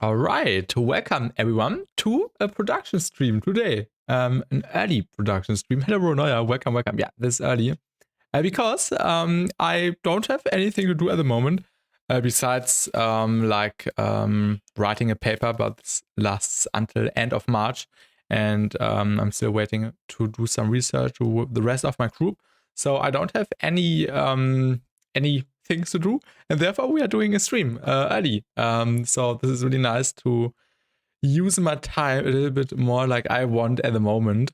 All right, welcome everyone to a production stream today. An early production stream. Hello, Ronoya. Welcome. Yeah, this early because I don't have anything to do at the moment besides writing a paper, but this lasts until end of March, and I'm still waiting to do some research with the rest of my group. So I don't have any things to do, and therefore we are doing a stream early. So this is really nice to use my time a little bit more like I want at the moment.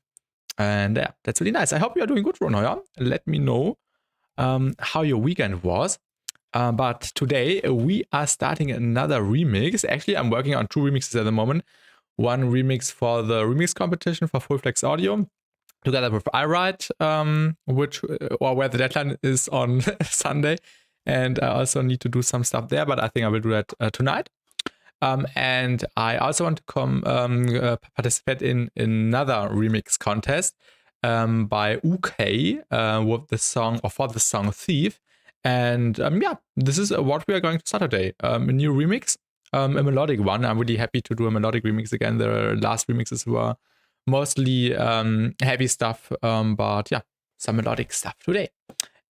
And yeah, that's really nice. I hope you are doing good, Ronoya. Let me know how your weekend was. But today we are starting another remix. Actually, I'm working on 2 remixes at the moment. One remix for the remix competition for Full Flex Audio, together with iWrite, where the deadline is on Sunday. And I also need to do some stuff there, but I think I will do that tonight. And I also want to participate in another remix contest by UK with the song, or for the song Thief. And yeah, this is what we are going to start today. A new remix, a melodic one. I'm really happy to do a melodic remix again. The last remixes were mostly heavy stuff, but yeah, some melodic stuff today.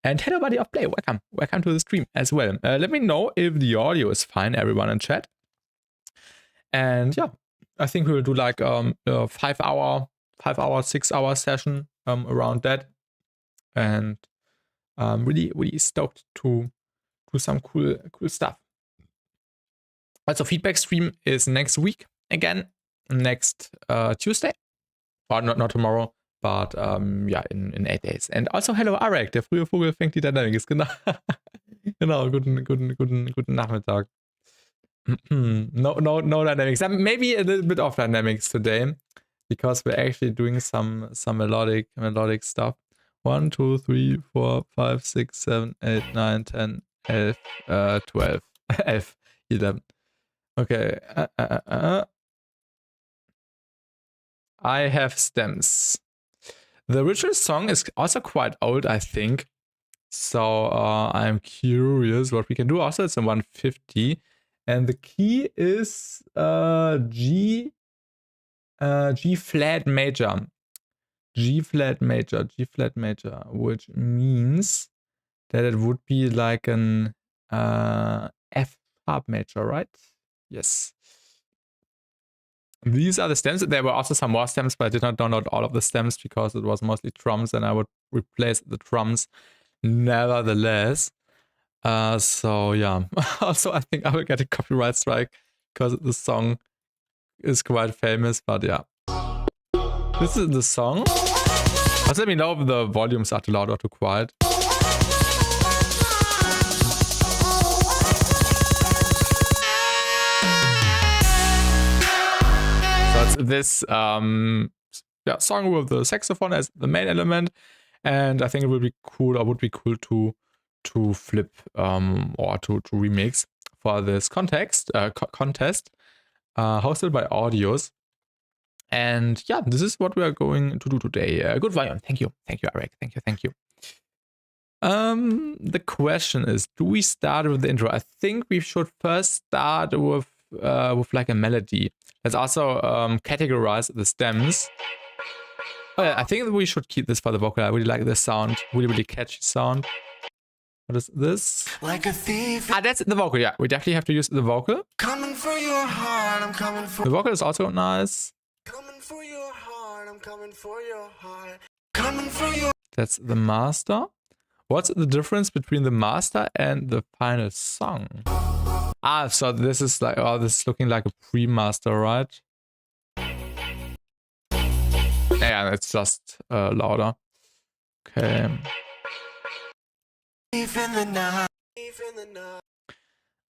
And hello, buddy of play. Welcome to the stream as well. Let me know if the audio is fine, everyone in chat. And yeah, I think we will do like a 5 hour, 6 hour session around that. And really stoked to do some cool stuff. Also, feedback stream is next week again, next Tuesday, or not tomorrow, but ja, in 8 days. And also, hello Arek, der frühe Vogel fängt die Dynamics. Genau, genau, guten Nachmittag. No dynamics. Maybe a little bit of dynamics today, because we're actually doing some melodic stuff. 1, 2, 3, 4, 5, 6, 7, 8, 9, 10, 11, 12, 11. Okay. I have stems. The original song is also quite old, I think. So I'm curious what we can do. Also, it's a 150. And the key is G flat major. G flat major, which means that it would be like an F sharp major, right? Yes. These are the stems. There were also some more stems, but I did not download all of the stems because it was mostly drums, and I would replace the drums nevertheless. So yeah. Also, I think I will get a copyright strike because the song is quite famous, but yeah. This is the song. Also, let me know if the volumes are too loud or too quiet. So it's this song with the saxophone as the main element, and I think it would be cool to flip or to remix for this contest hosted by Audios. And yeah, this is what we are going to do today. Good volume. Thank you, Eric. Thank you. The question is, do we start with the intro? I think we should first start with like a melody. Let's also categorize the stems. Oh yeah, I think we should keep this for the vocal. I really like this sound. Really catchy sound. What is this? Like a thief. That's the vocal. Yeah, we definitely have to use the vocal. Coming for your heart, I'm coming for. The vocal is also nice. Coming for your heart, I'm coming for your heart. Coming for your. That's the master. What's the difference between the master and the final song? So this is like, this is looking like a pre-master, right? Yeah, it's just louder. Okay.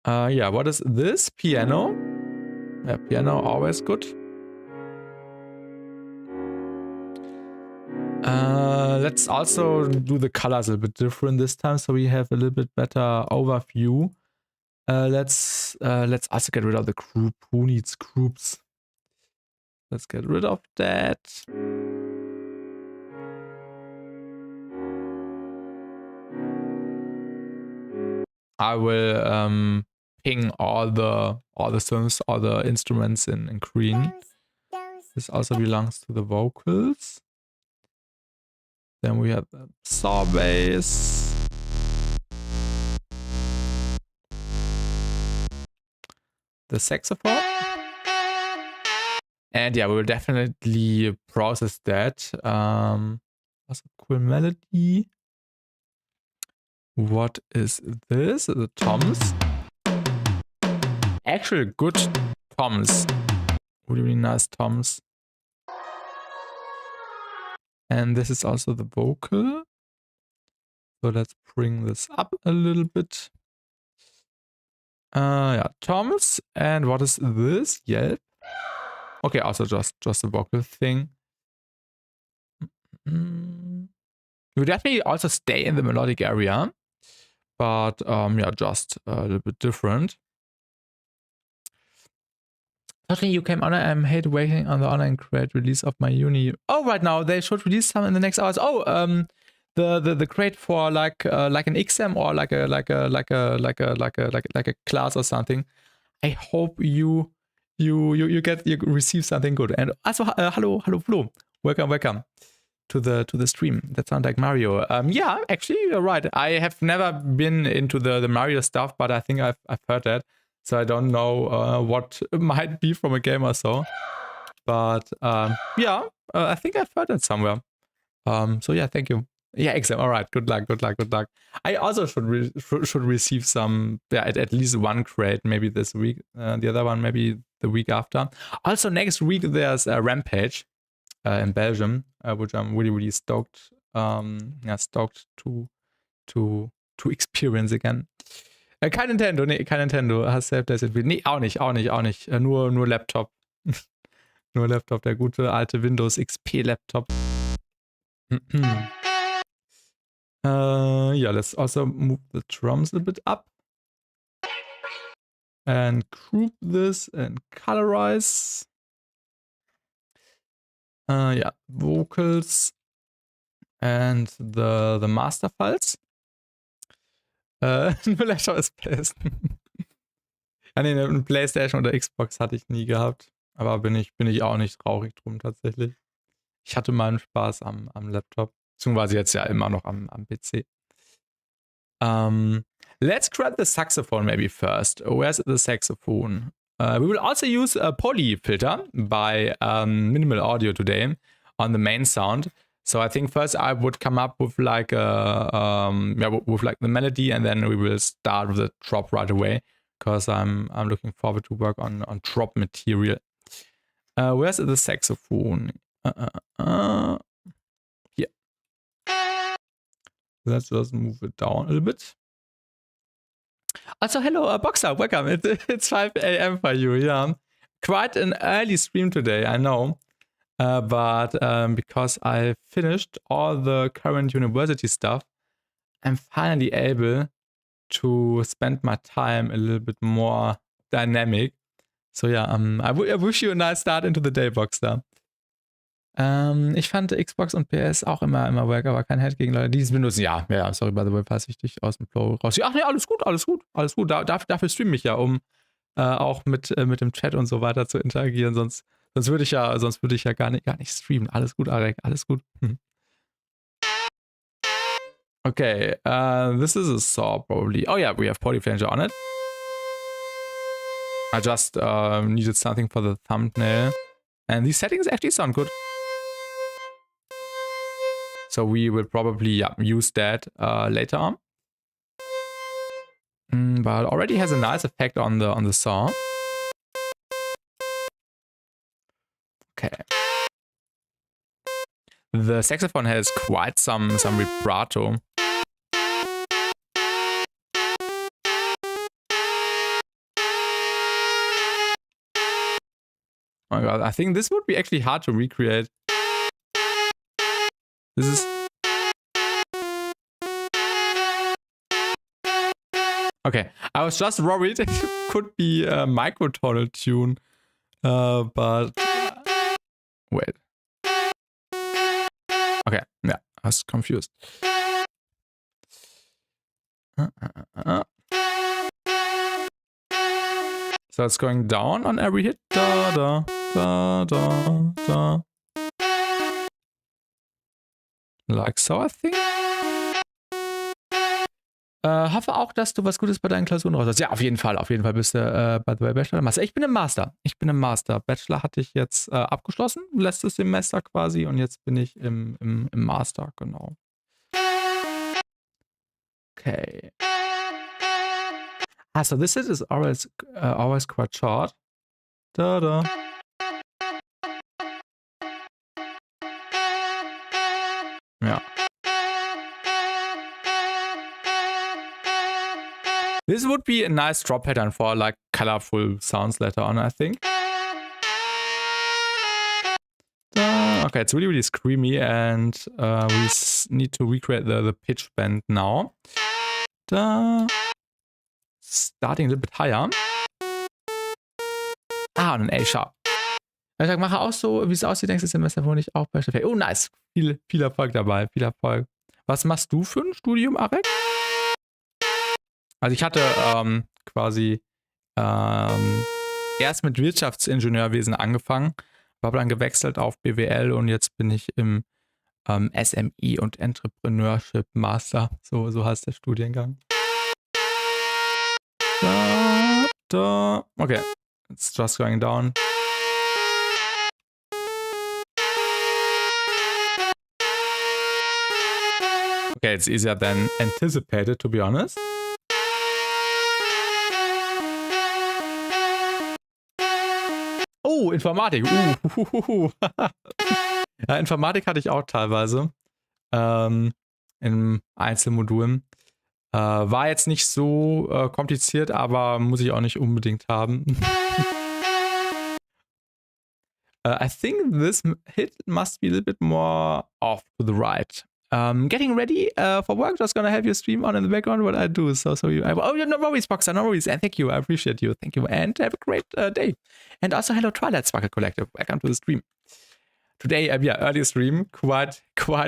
Yeah, what is this? Piano. Yeah, piano, always good. Let's also do the colors a little bit different this time, so we have a little bit better overview. Let's also get rid of the group. Who needs groups? Let's get rid of that. I will wrapping all the synths, all the instruments in green. This also belongs to the vocals. Then we have the saw bass. The saxophone. And yeah, we will definitely process that. Also cool melody. What is this? The toms. Actually good toms. Really, really nice toms. And this is also the vocal. So let's bring this up a little bit. Yeah, toms. And what is this? Yelp. Okay, also just a vocal thing. You definitely also stay in the melodic area, but yeah, just a little bit different. Certainly you came on. I'm hate waiting on the online crate release of my uni. Oh, right now they should release some in the next hours. Oh, the crate for like an exam or like a class or something. I hope you receive something good. And also hello Flo, welcome to the stream. That sounds like Mario. Yeah, actually you're right. I have never been into the Mario stuff, but I think I've heard that. So I don't know what it might be from a game or so. But yeah, I think I've heard it somewhere. So yeah, thank you. Yeah, exam. All right. Good luck. I also should receive some. Yeah, at least one crate maybe this week. The other one maybe the week after. Also next week there's a Rampage in Belgium, which I'm really stoked. Yeah, stoked to experience again. Kein Nintendo, nee, kein Nintendo. Hast selbst das entwickelt? Nee, auch nicht. Nur Laptop. Nur Laptop, der gute alte Windows XP Laptop. Yeah, let's also move the drums a bit up. And group this and colorize. Yeah, vocals and the master files. Nur Laptop ist PlayStation. Eine PlayStation oder Xbox hatte ich nie gehabt. Aber bin ich auch nicht traurig drum tatsächlich. Ich hatte meinen Spaß am Laptop. Beziehungsweise jetzt ja immer noch am PC. Let's grab the saxophone maybe first. Where's the saxophone? We will also use a poly filter by Minimal Audio today on the main sound. So I think first I would come up with like the melody, and then we will start with the drop right away, because I'm looking forward to work on drop material. Where's the saxophone? Here. Let's just move it down a little bit. Also, hello, Boxer, welcome. It's 5 a.m. for you, yeah. Quite an early stream today, I know. But because I finished all the current university stuff, I'm finally able to spend my time a little bit more dynamic. So ja, I wish you a nice start into the day, Boxer. Ich fand Xbox und PS auch immer wack, aber kein Hate gegen Leute, die es benutzen. Ja, sorry, by the way, falls ich dich aus dem Flow raus. Ach nee, alles gut. Dafür streame ich ja, um auch mit dem Chat und so weiter zu interagieren. Sonst würde ich ja gar nicht streamen. Alles gut, Arek, alles gut. Okay, this is a saw probably. Oh yeah, we have poly flanger on it. I just needed something for the thumbnail. And these settings actually sound good. So we will probably use that later on. But already has a nice effect on the saw. Okay. The saxophone has quite some vibrato. Oh my god, I think this would be actually hard to recreate. This is... Okay, I was just worried it could be a microtonal tune, but... Wait. Okay, yeah, I was confused. So it's going down on every hit. Da, da, da, da, da. Like so, I think. Hoffe auch, dass du was Gutes bei deinen Klausuren raus hast. Ja, auf jeden Fall bist du bei Bachelor Master. Ich bin im Master. Bachelor hatte ich jetzt abgeschlossen, letztes Semester quasi, und jetzt bin ich im Master, genau. Okay. So this is always quite short. Da, da. Ja. This would be a nice drop pattern for like colorful sounds later on, I think. Okay, it's really, really screamy, and we need to recreate the pitch bend now. Starting a little bit higher. Und ein A-Sharp. Ich mache auch so, wie es aussieht, nächstes Semester wohne ich auch bei Stefan. Oh, nice. Viel Erfolg dabei, viel Erfolg. Was machst du für ein Studium, Arek? Also ich hatte quasi erst mit Wirtschaftsingenieurwesen angefangen, habe dann gewechselt auf BWL und jetzt bin ich im SMI und Entrepreneurship Master. So heißt der Studiengang. Okay, it's just going down. Okay, it's easier than anticipated, to be honest. Oh, Informatik. Ja, Informatik hatte ich auch teilweise in Einzelmodulen. War jetzt nicht so kompliziert, aber muss ich auch nicht unbedingt haben. I think this hit must be a little bit more off to the right. Getting ready for work. Just gonna have your stream on in the background what I do. So no worries, Boxer, no worries. And thank you, I appreciate you. Thank you, and have a great day. And also hello, Twilight Sparkle Collective. Welcome to the stream. Today, early stream, quite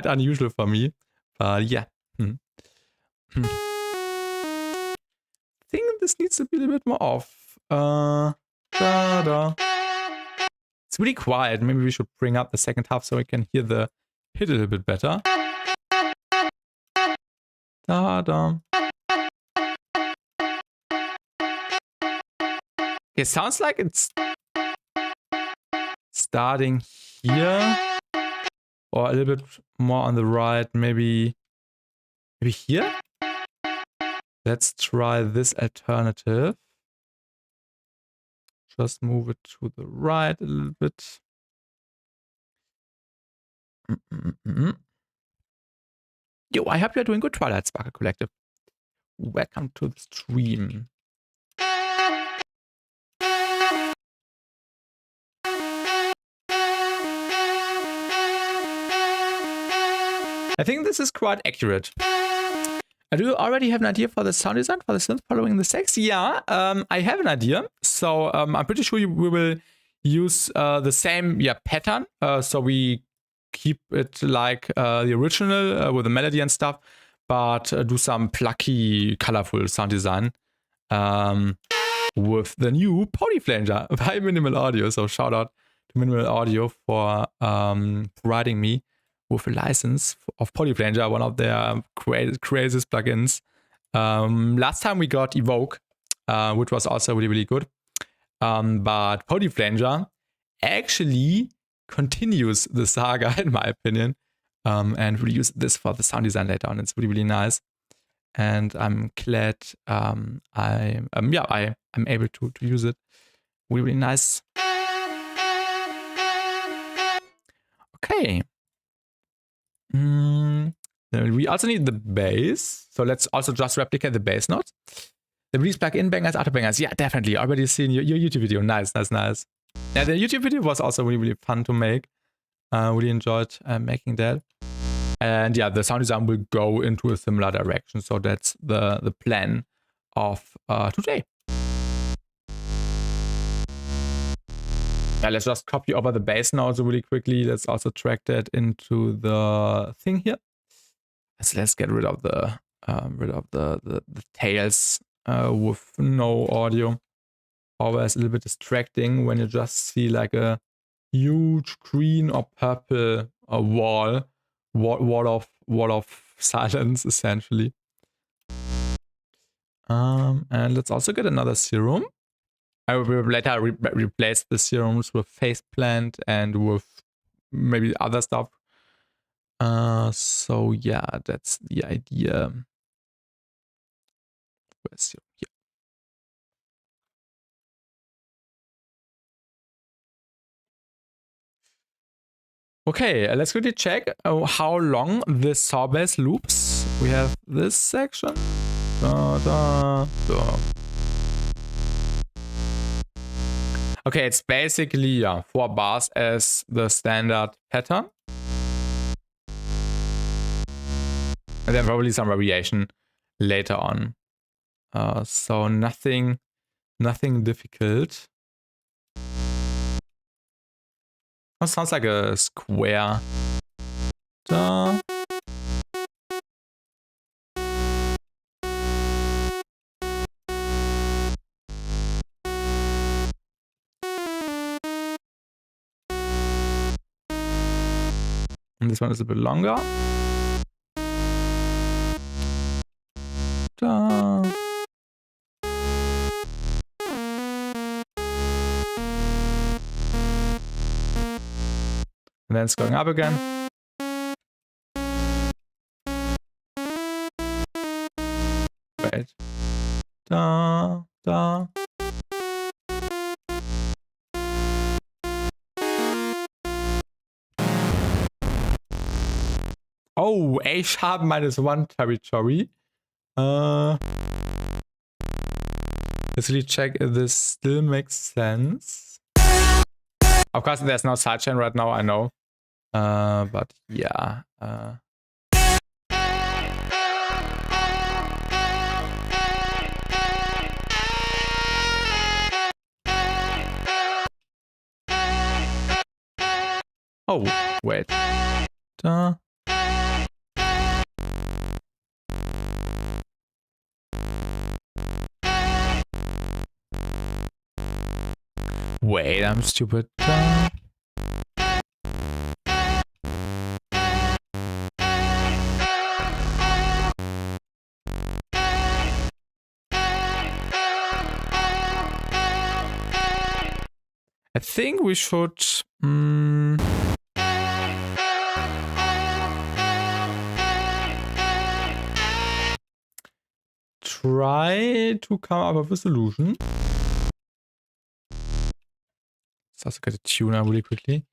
unusual for me, but yeah. I think this needs to be a little bit more off. It's really quiet. Maybe we should bring up the second half so we can hear the hit a little bit better. It sounds like it's starting here or a little bit more on the right, maybe here. Let's try this alternative. Just move it to the right a little bit. Yo, I hope you're doing good, Twilight Sparkle Collective. Welcome to the stream. I think this is quite accurate. Do you already have an idea for the sound design for the synth following the sex? Yeah, I have an idea. So I'm pretty sure we will use the same pattern. So we keep it like the original with the melody and stuff, but do some plucky, colorful sound design with the new Flanger by Minimal Audio. So shout out to Minimal Audio for providing me with a license of Flanger, one of their craziest plugins. Last time we got Evoke, which was also really, really good. But Flanger actually continues the saga, in my opinion, and we'll use this for the sound design later on. It's really, really nice, and I'm glad I'm able to use it. Really, really nice. Okay. We also need the bass, so let's also just replicate the bass notes. The release plugin bangers, after bangers. Yeah, definitely. Already seen your YouTube video. Nice. Yeah, the YouTube video was also really, really fun to make. Really enjoyed making that. And yeah, the sound design will go into a similar direction. So that's the plan of today. Yeah, let's just copy over the bass notes really quickly. Let's also track that into the thing here. So let's get rid of the tails with no audio. always a little bit distracting when you just see like a huge green or purple wall of silence essentially. And let's also get another serum. I will later replace the serums with faceplant and with maybe other stuff. So yeah, that's the idea. Where's serum? Here. Okay, let's quickly check how long this sawbass loops. We have this section. Da, da, da. Okay, it's basically 4 bars as the standard pattern. And then probably some variation later on. So nothing difficult. That sounds like a square. Da. And this one is a bit longer. Da. And then it's going up again. Wait. Da, da. Oh, A sharp -1 territory. Let's really check if this still makes sense. Of course, there's no sidechain right now, I know. But yeah. Oh, wait. Da. Wait, I'm stupid. Da. I think we should try to come up with a solution. Let's also get a tuner really quickly.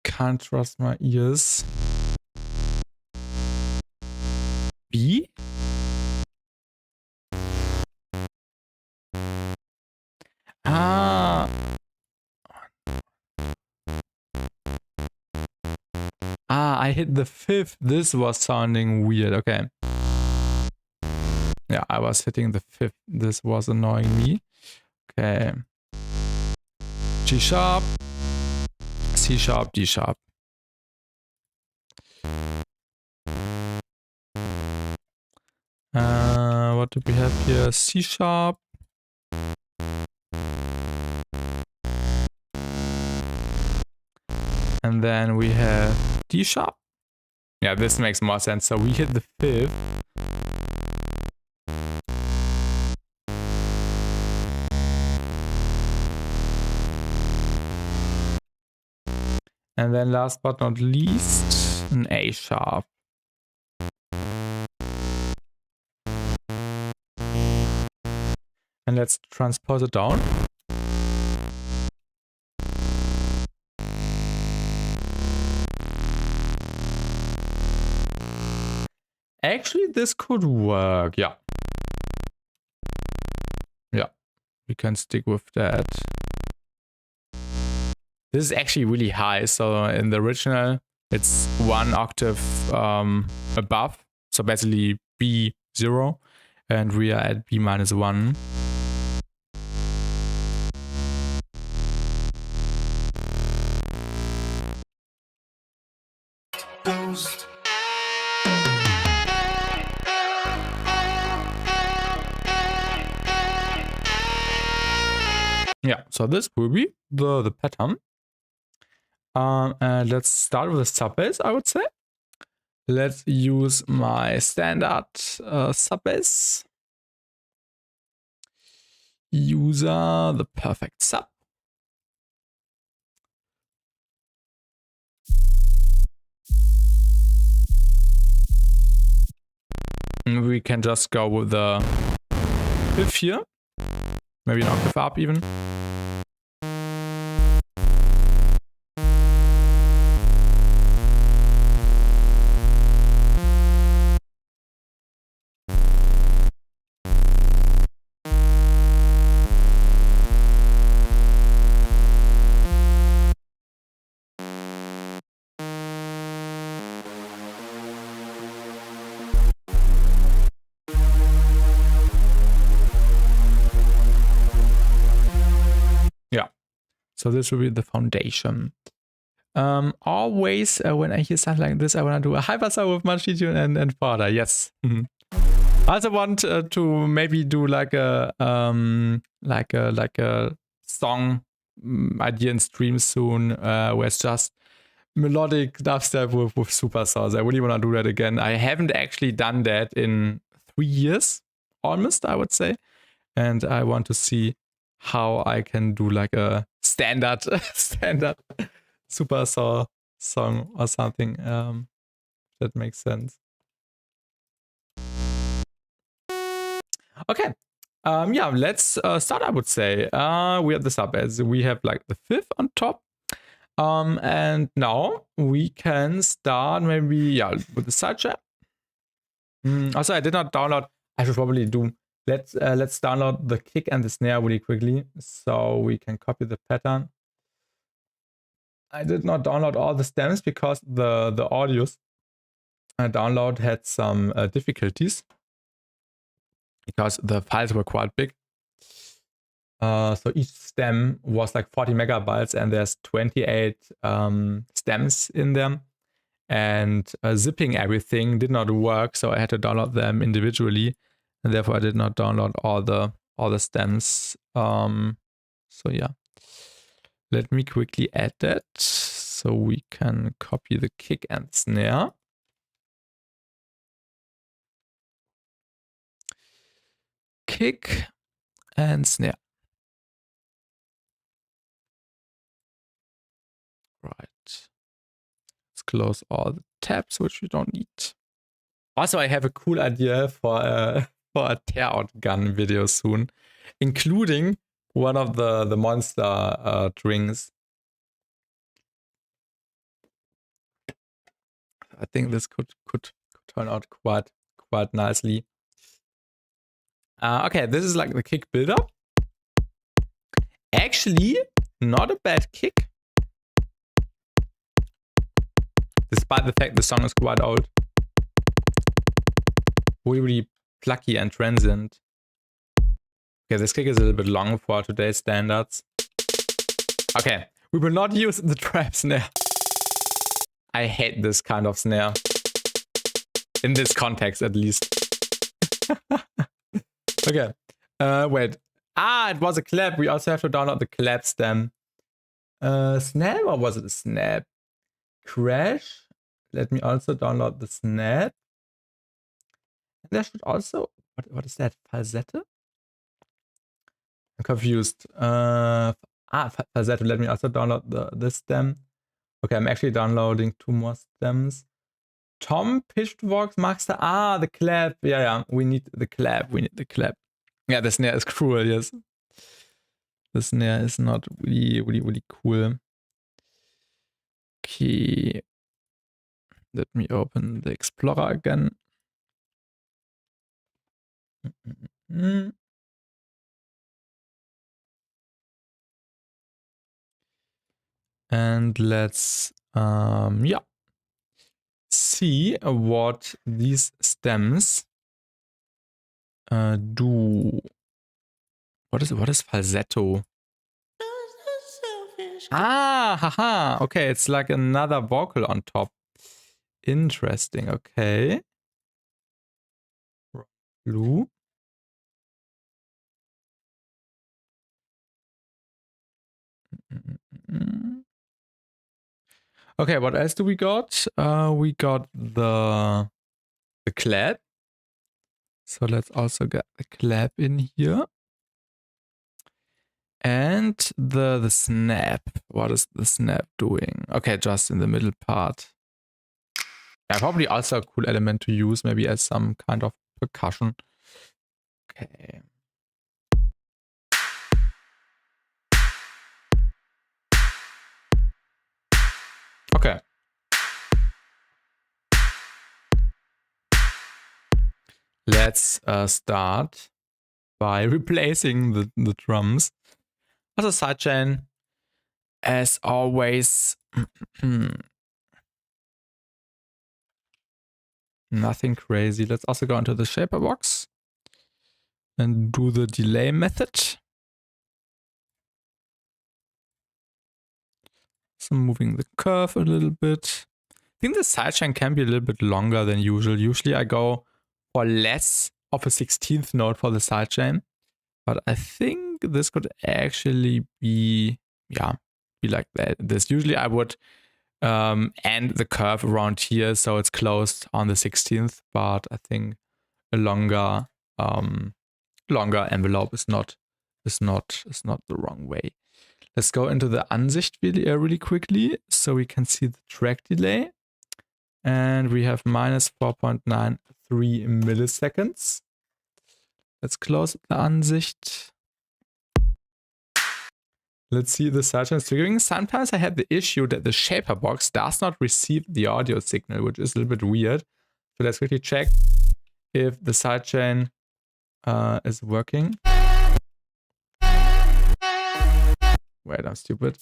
Can't trust my ears. B? Ah. Ah, I hit the 5th. This was sounding weird. Okay. Yeah, I was hitting the 5th. This was annoying me. Okay. G sharp, C sharp, D sharp. What do we have here? C sharp. And then we have D sharp. Yeah, this makes more sense. So we hit the 5th. And then last but not least, an A sharp. And let's transpose it down. Actually, this could work. Yeah. Yeah. We can stick with that. This is actually really high. So in the original, it's 1 octave above. So basically B0. And we are at B-1. Ghost. Yeah, so this will be the pattern. And let's start with the sub bass, I would say. Let's use my standard sub bass. User the perfect sub. And we can just go with the fifth here. Maybe an octave up even. Yeah, so this will be the foundation. Always when I hear something like this, I want to do a hypersub with Modulation and further. Yes. I also want to maybe do like a song idea in stream soon, where it's just melodic dubstep with superstars. I really want to do that again. I haven't actually done that in 3 years, almost, I would say, and I want to see how I can do like a standard superstar song or something. That makes sense. Okay. Yeah, let's start, I would say. We have the sub as we have like the fifth on top. And now we can start maybe, yeah, with the sidechain. Also, I did not download. I should probably do. Let's download the kick and the snare really quickly so we can copy the pattern. I did not download all the stems because the audios I download had some difficulties because the files were quite big. So each stem was like 40 megabytes and there's 28 stems in them. And zipping everything did not work, so I had to download them individually, and therefore I did not download all the stems. So yeah, let me quickly add that so we can copy the kick and snare. Kick and snare. Right. Let's close all the tabs which we don't need. Also, I have a cool idea for a tear out gun video soon, including one of the monster drinks. I think this could turn out quite nicely. Okay, this is like the kick build-up. Actually, not a bad kick. Despite the fact the song is quite old. Really plucky and transient. Okay, this kick is a little bit long for today's standards. Okay, we will not use the trap snare. I hate this kind of snare. In this context, at least. Okay. Wait. It was a clap. We also have to download the clap stem. Snap, or was it a snap? Crash. Let me also download the snap. And there should also... What is that? Falsetto? I'm confused. Falsetto. Let me also download this stem. Okay, I'm actually downloading 2 more stems. Tom Pitchforks Master. The clap. Yeah. We need the clap. Yeah, the snare is cruel, yes. The snare is not really cool. Okay. Let me open the Explorer again. And let's see what these stems do. What is falsetto? Haha. Okay, it's like another vocal on top. Interesting. Okay. Blue. Okay, what else do we got? We got the clap. So let's also get the clap in here. And the snap. What is the snap doing? Okay, just in the middle part. Yeah, probably also a cool element to use, maybe as some kind of percussion. Okay. Okay. Let's start by replacing the drums. As a sidechain, as always, nothing crazy. Let's also go into the shaper box and do the delay method. So moving the curve a little bit. I think the sidechain can be a little bit longer than usual. Usually I go for less of a 16th note for the sidechain. But I think this could actually be, yeah, be like that. This usually I would end the curve around here, so it's closed on the 16th. But I think a longer envelope is not the wrong way. Let's go into the Ansicht really quickly, so we can see the track delay, and we have minus 4.93 milliseconds. Let's close the Ansicht. Let's see the sidechain triggering. Sometimes I have the issue that the shaper box does not receive the audio signal, which is a little bit weird. So let's quickly check if the sidechain is working. Wait, I'm stupid.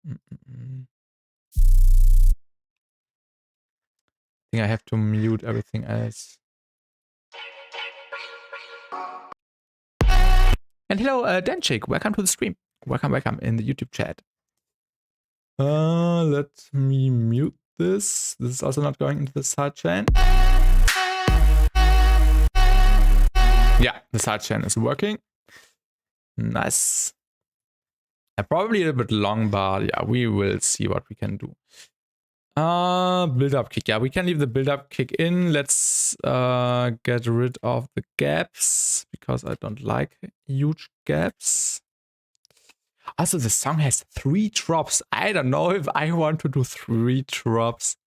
I think I have to mute everything else. And hello, Denchik. Welcome to the stream. Welcome in the YouTube chat. Let me mute this. This is also not going into the sidechain. Yeah, the sidechain is working. Nice. Probably a little bit long, but yeah, we will see what we can do. Build-up kick. Yeah, we can leave the build-up kick in. Let's get rid of the gaps because I don't like huge gaps. Also, the song has 3 drops. I don't know if I want to do 3 drops.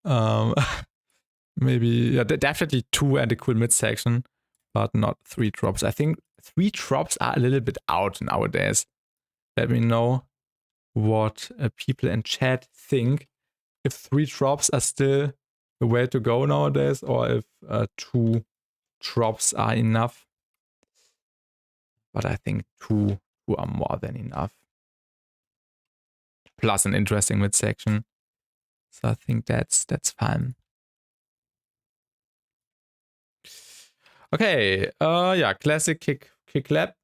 Maybe, yeah, definitely 2 and a cool midsection, but not 3 drops. I think 3 drops are a little bit out nowadays. Let me know what people in chat think. If 3 drops are still the way to go nowadays, or if 2 drops are enough. But I think 2 are more than enough. Plus an interesting midsection. So I think that's fine. Okay, yeah, classic kick clap.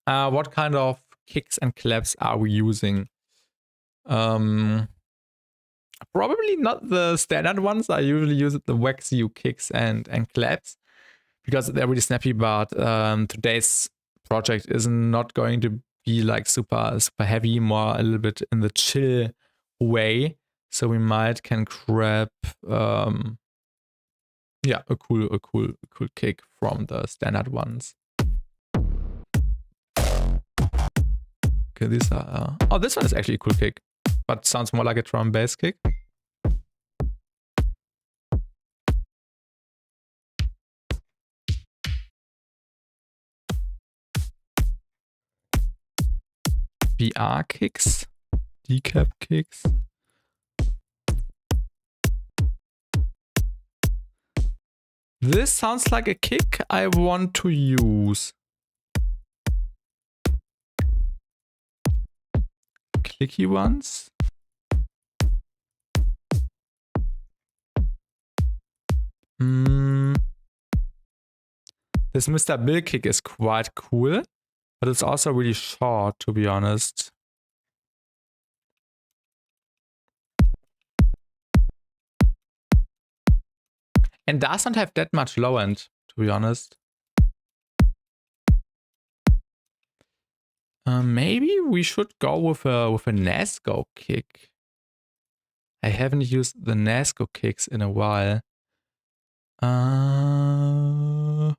What kind of kicks and claps are we using? Probably not the standard ones. I usually use the wax U kicks and claps because they're really snappy. But today's project is not going to be like super heavy, more a little bit in the chill way. So we can grab yeah, a cool kick from the standard ones. Okay, these are oh, this one is actually a cool kick, but sounds more like a drum bass kick. VR kicks, decap kicks. This sounds like a kick I want to use. Clicky ones. This Mr. Bill kick is quite cool, but it's also really short, to be honest. And doesn't have that much low end, to be honest. Maybe we should go with a Nasco kick. I haven't used the Nasco kicks in a while. Oh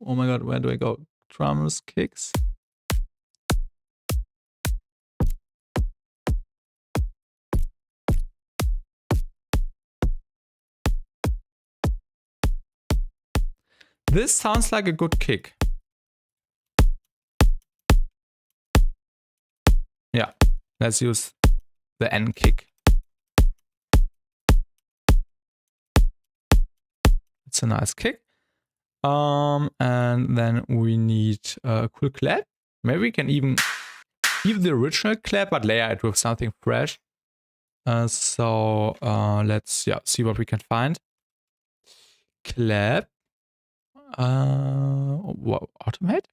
my god, where do I go? Drums, kicks. This sounds like a good kick. Yeah, let's use the N kick. It's a nice kick. And then we need a cool clap. Maybe we can even keep the original clap, but layer it with something fresh. Let's see what we can find. Clap. What, automate?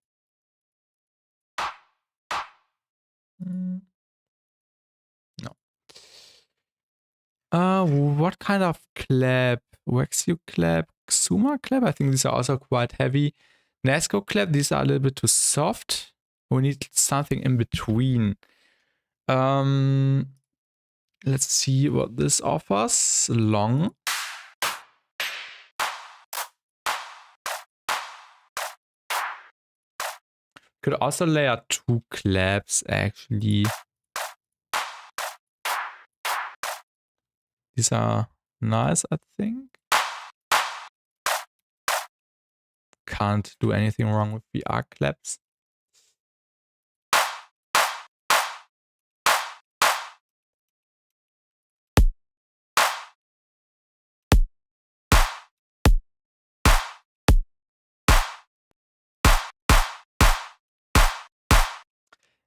No. What kind of clap? Waxu clap? Xuma clap? I think these are also quite heavy. Nasco clap, these are a little bit too soft. We need something in between. Let's see what this offers. Long. Could also layer 2 claps actually. These are nice, I think. Can't do anything wrong with VR claps.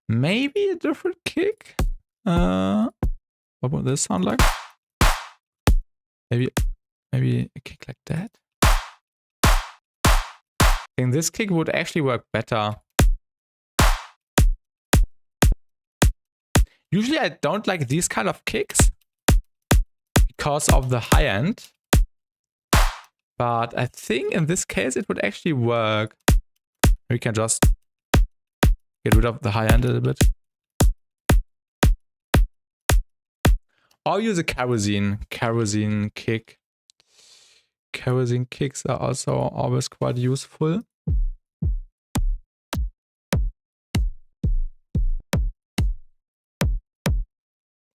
Maybe a different kick? What would this sound like? Maybe a kick like that? I think this kick would actually work better. Usually I don't like these kind of kicks because of the high end. But I think in this case it would actually work. We can just get rid of the high end a little bit. Or use a kerosene kick. Kerosene kicks are also always quite useful.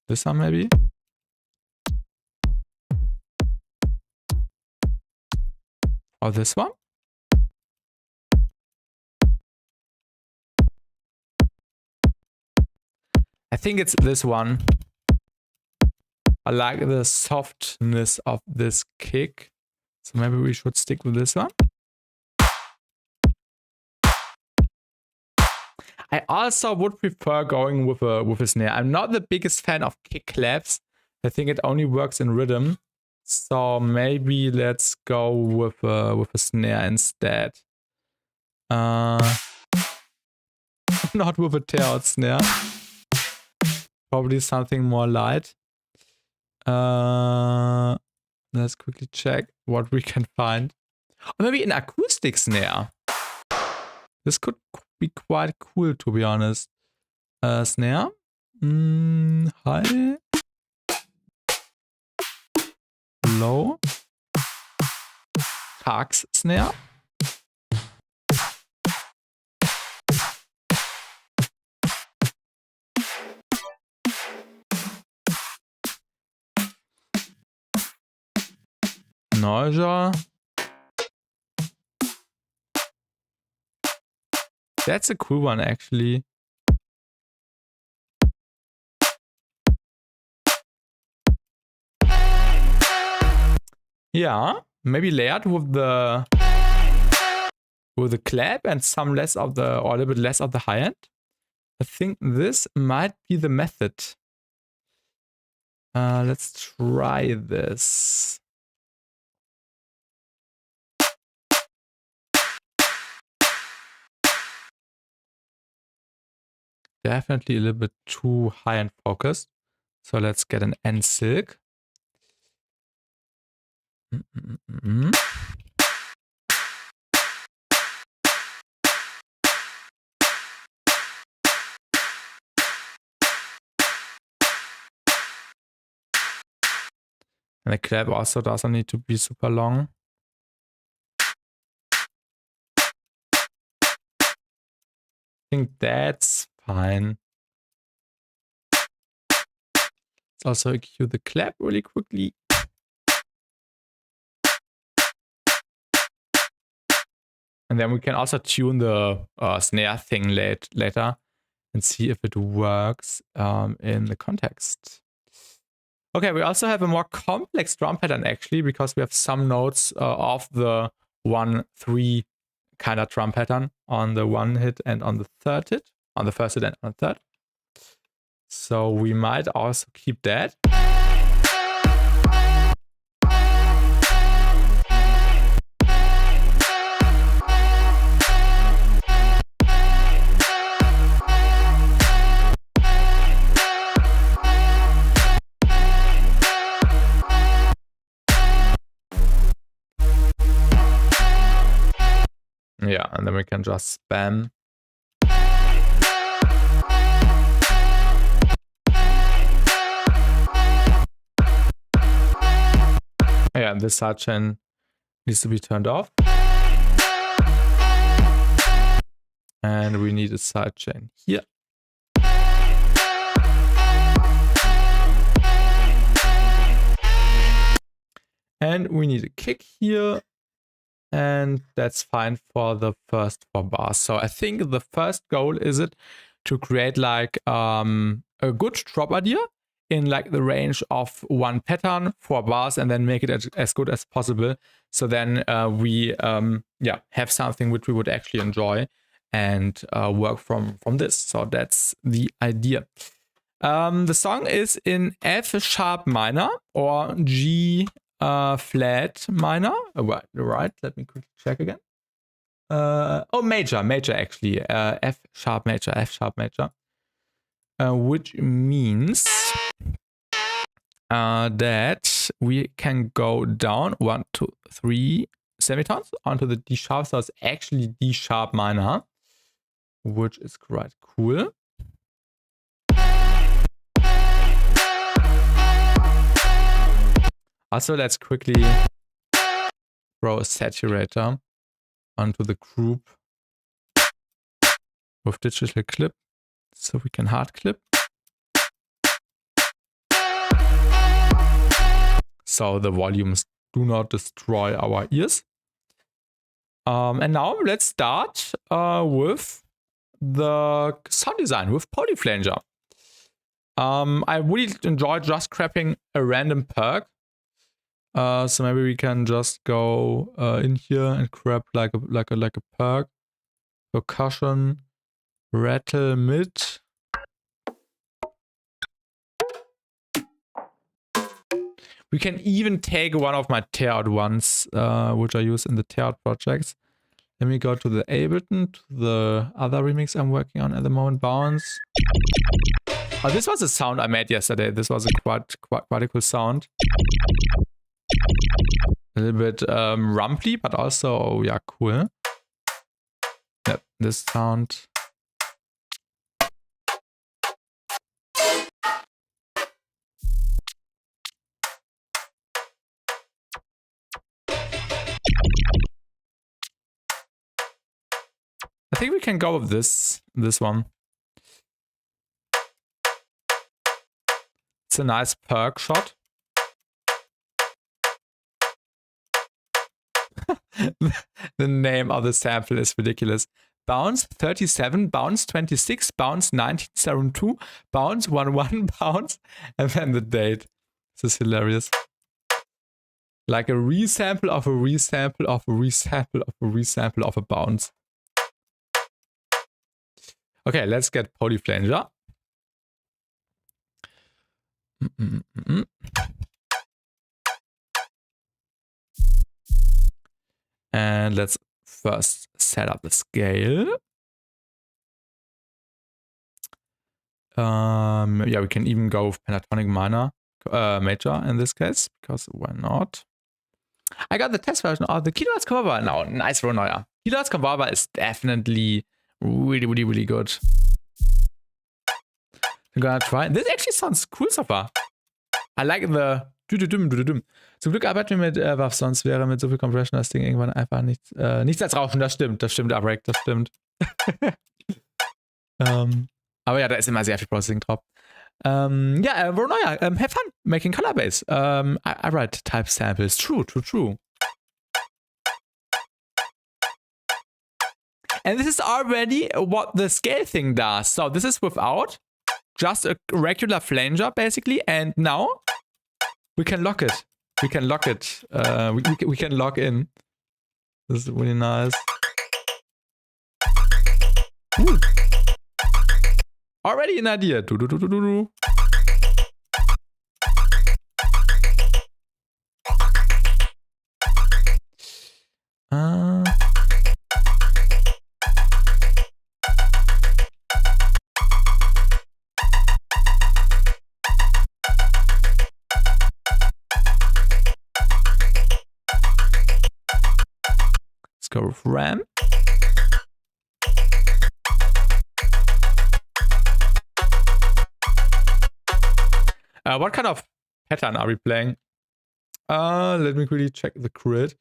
This one maybe? Or this one? I think it's this one. I like the softness of this kick. So maybe we should stick with this one. I also would prefer going with a snare. I'm not the biggest fan of kick claps. I think it only works in rhythm. So maybe let's go with a snare instead. Not with a tear-out snare. Probably something more light. Let's quickly check what we can find. Or maybe an acoustic snare. This could be quite cool, to be honest. Snare. High. Low. Harks snare. Noisia. That's a cool one, actually. Yeah, maybe layered with the clap and some less of the, or a little bit less of the high end. I think this might be the method. Let's try this. Definitely a little bit too high-end focused. So let's get an N silk. And the clap also doesn't need to be super long. I think that's fine. Let's also cue the clap really quickly. And then we can also tune the snare thing later and see if it works in the context. Okay, we also have a more complex drum pattern actually, because we have some notes of the 1-3 kind of drum pattern on the one hit and on the third hit, on the first hit and on the third. So we might also keep that. Yeah, and then we can just spam. Yeah, and this sidechain needs to be turned off. And we need a sidechain here. And we need a kick here. And that's fine for the first 4 bars. So I think the first goal is it to create like a good drop idea in like the range of 1 pattern, 4 bars, and then make it as good as possible. So then we have something which we would actually enjoy and work from this. So that's the idea. The song is in F sharp minor or G flat minor. Right, let me quickly check again. Major actually. F sharp major. Which means that we can go down 1, 2, 3 semitones onto the D sharp. So it's actually D sharp minor, which is quite cool. Also, let's quickly throw a saturator onto the group with digital clip so we can hard clip. So the volumes do not destroy our ears. And now let's start with the sound design with Flanger. I really enjoy just grabbing a random perk. So maybe we can just go in here and grab like a perk, percussion, rattle mid. We can even take one of my tear out ones, which I use in the tear out projects. Let me go to the Ableton, to the other remix I'm working on at the moment, Bounce. Oh, this was a sound I made yesterday. This was a quite a cool sound. A little bit rumply, but also, yeah, cool. Yep, this sound. I think we can go with this one. It's a nice perk shot. The name of the sample is ridiculous. Bounce 37, bounce 26, bounce 1972, bounce 11, bounce, and then the date. This is hilarious. Like a resample of a resample of a resample of a resample of a bounce. Okay, let's get Flanger. And let's first set up the scale. Yeah, we can even go with pentatonic minor, major in this case, because why not? I got the test version of the Kilohertz Converter now. Nice Roneuer. Kilohertz Converter is definitely really good. I'm gonna try. This actually sounds cool so far. I like the Zum Glück arbeiten wir mit Wav, sonst wäre mit so viel Compression das Ding irgendwann einfach nichts als Rauschen. Das stimmt, Abrek, das stimmt. Aber ja, da ist immer sehr viel Processing drauf. Veronoia, have fun making color base. I write type samples. True. And this is already what the scale thing does. So this is without just a regular flanger, basically. And now we can lock it. We can lock it. We can lock in. This is really nice. Ooh. Already an idea. Let's go with RAM. What kind of pattern are we playing? Let me quickly check the grid.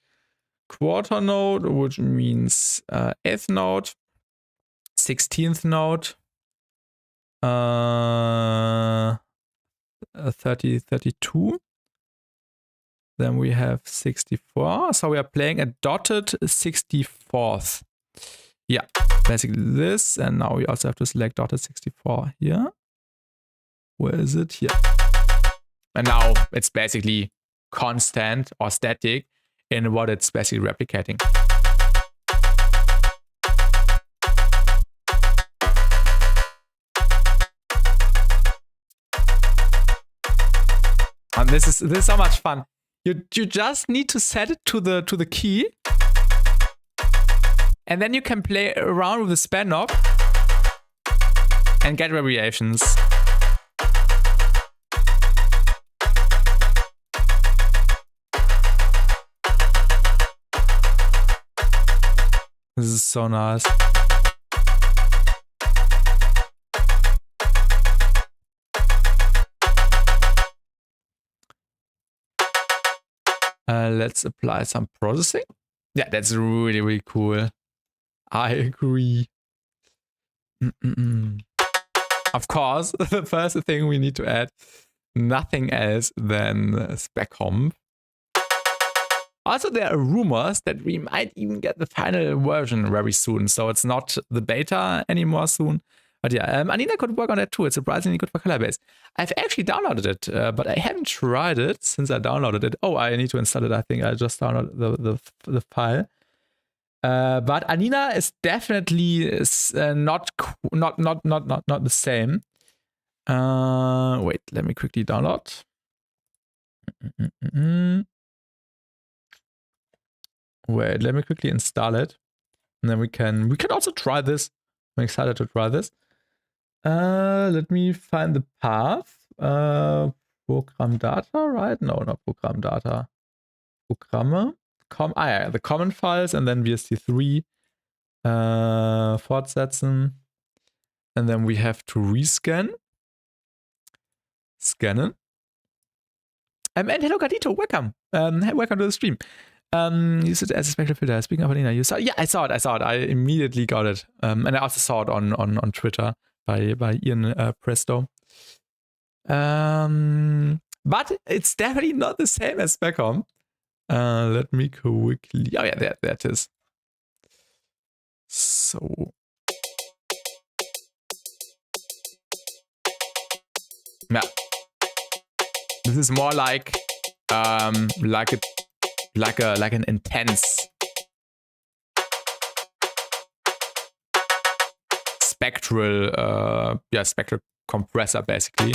Quarter note, which means 8th note, 16th note, 32. Then we have 64. So we are playing a dotted 64th. Yeah, basically this. And now we also have to select dotted 64 here. Where is it? Here. And now it's basically constant or static in what it's basically replicating. And this is so much fun. You just need to set it to the key, and then you can play around with the span knob and get variations. This is so nice. Let's apply some processing. Yeah, that's really, really cool. I agree. Of course, the first thing we need to add, nothing else than spec comp. Also, there are rumors that we might even get the final version very soon, so it's not the beta anymore soon. But yeah, Anina could work on that too. It's surprisingly good for Colorbase. I've actually downloaded it, but I haven't tried it since I downloaded it. Oh, I need to install it. I think I just downloaded the file. But Anina is definitely not the same. Wait, let me quickly download. Wait, let me quickly install it, and then we can also try this. I'm excited to try this. Let me find the path. Program data, right? No, not program data. Programme. Yeah, the common files, and then VST3. Fortsetzen. And then we have to rescan. Scannen. And hello, Gatito, welcome. Welcome to the stream. Use it as a spectral filter. Speaking of Alina, you saw it? Yeah, I saw it. I immediately got it. And I also saw it on Twitter by Ian Presto. But it's definitely not the same as Specom. Let me quickly. Oh yeah, there it is. So. Yeah. This is more like an intense spectral compressor, basically.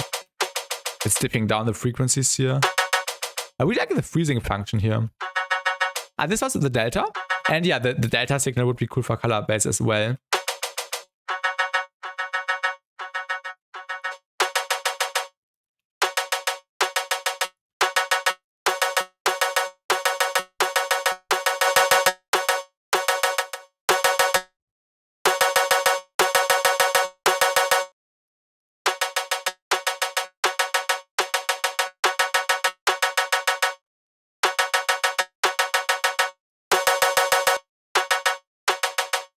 It's dipping down the frequencies here. I really like the freezing function here. And this was the delta. And yeah, the delta signal would be cool for color base as well.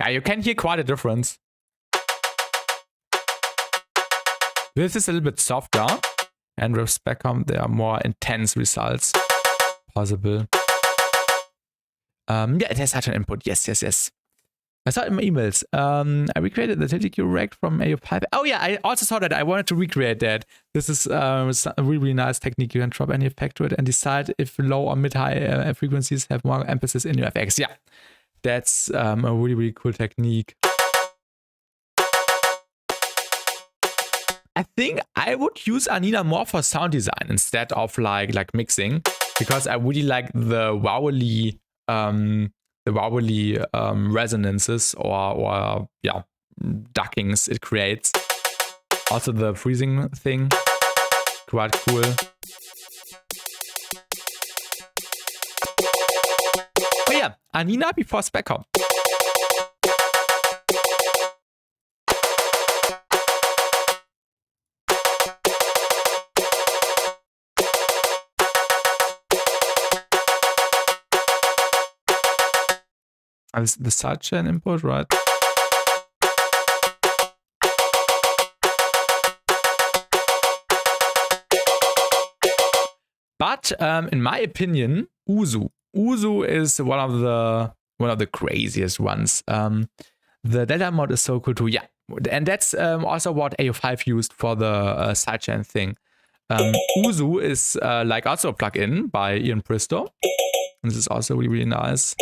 You can hear quite a difference. This is a little bit softer, and with Speckham there are more intense results possible. Yeah, it has such an input. Yes. I saw it in my emails. I recreated the TTQ rect from AO5. Oh yeah, I also saw that. I wanted to recreate that. This is a really nice technique. You can drop any effect to it and decide if low or mid-high frequencies have more emphasis in your effects. Yeah, that's a really cool technique. I think I would use Anina more for sound design instead of like mixing, because I really like the wowly resonances or yeah, duckings it creates. Also the freezing thing, quite cool. Oh yeah, Anina before Speckham. The sidechain input, right? But in my opinion, Uzu is one of the craziest ones. The Delta mod is so cool too. Yeah, and that's also what AO5 used for the sidechain thing. Uzu is like also a plugin by Ian Bristow. And this is also really nice.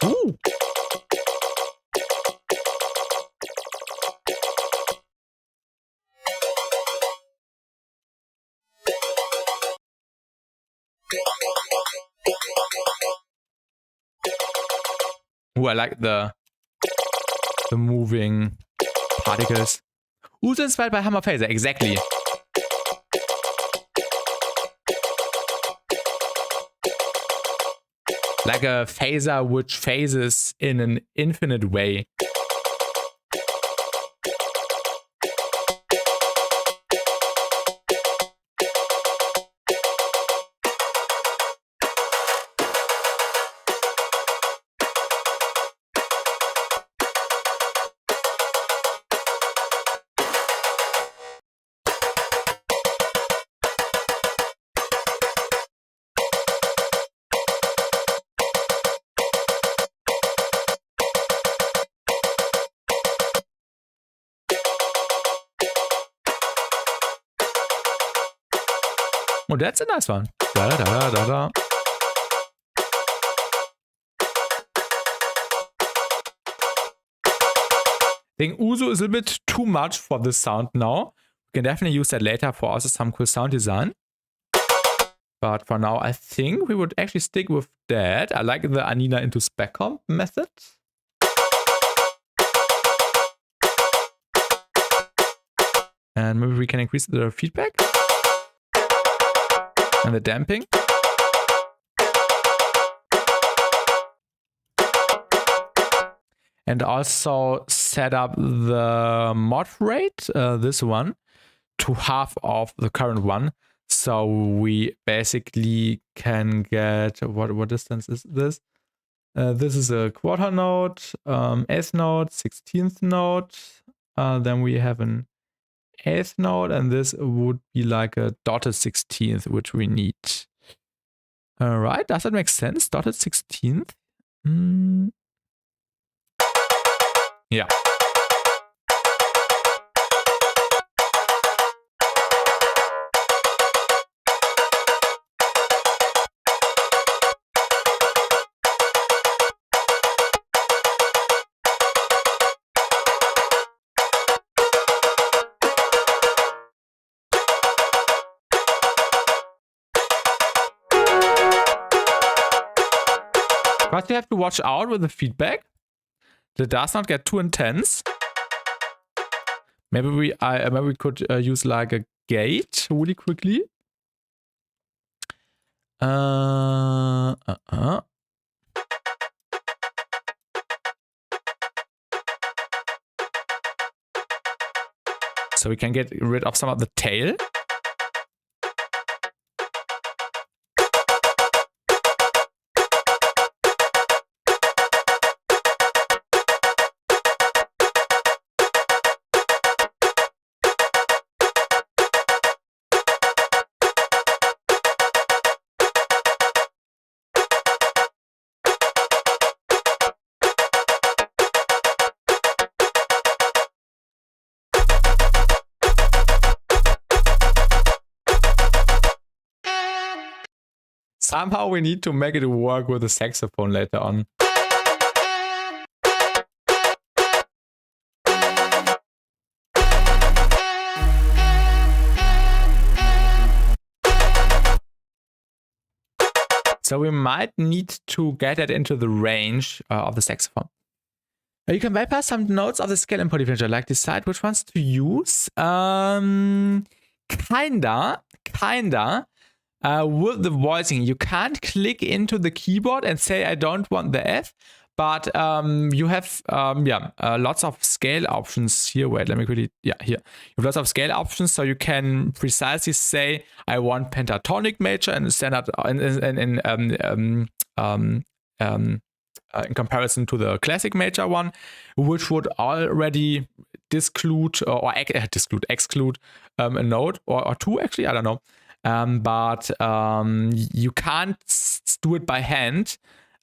Ooh. Ooh, I like the moving particles. Uzu inspired by Hammer Phaser, exactly. Like a phaser which phases in an infinite way. Oh, that's a nice one. Da, da, da, da, da. I think Uzu is a bit too much for this sound now. We can definitely use that later for also some cool sound design. But for now, I think we would actually stick with that. I like the Anina into Speckham method. And maybe we can increase the feedback. And the damping. And also set up the mod rate, this one, to half of the current one. So we basically can get, what distance is this? This is a quarter note, eighth note, 16th note. Then we have an eighth note, and this would be like a dotted 16th, which we need. All right, does that make sense? Dotted 16th? Yeah. But you have to watch out with the feedback. That does not get too intense. Maybe we could use like a gate really quickly. So we can get rid of some of the tail. Somehow we need to make it work with the saxophone later on. So we might need to get it into the range of the saxophone. You can bypass some notes of the scale and polyflanger, like decide which ones to use. Kinda. With the voicing, you can't click into the keyboard and say I don't want the F, but you have lots of scale options here. Wait, let me quickly, here. You have lots of scale options, so you can precisely say I want pentatonic major and standard in comparison to the classic major one, which would already exclude a note or two, actually, I don't know. But you can't do it by hand.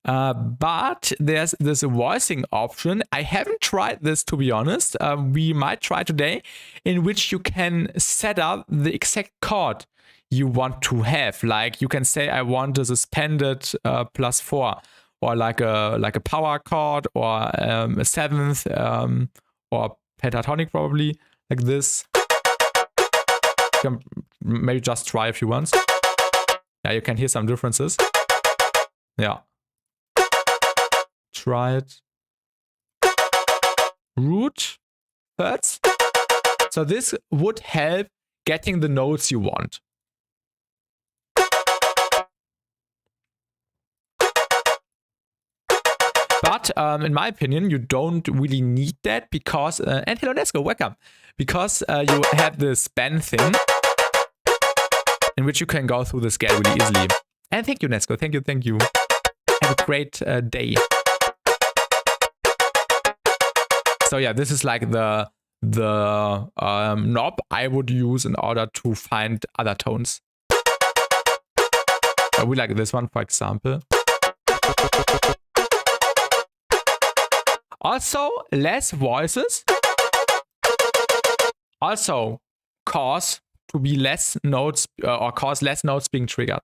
But there's this voicing option. I haven't tried this, to be honest. We might try today, in which you can set up the exact chord you want to have. Like you can say, I want a suspended +4, or like a power chord, or a seventh, or pentatonic, probably like this. You can maybe just try a few ones. Yeah, you can hear some differences. Yeah. Try it. Root, thirds. So this would help getting the notes you want. But in my opinion, you don't really need that because, and hello, let's go, welcome. Because you have this bend thing in which you can go through the scale really easily. And thank you, Nesco, thank you. Have a great day. So yeah, this is like the knob I would use in order to find other tones. I would like this one, for example. Also, less voices also cause to be less notes or cause less notes being triggered.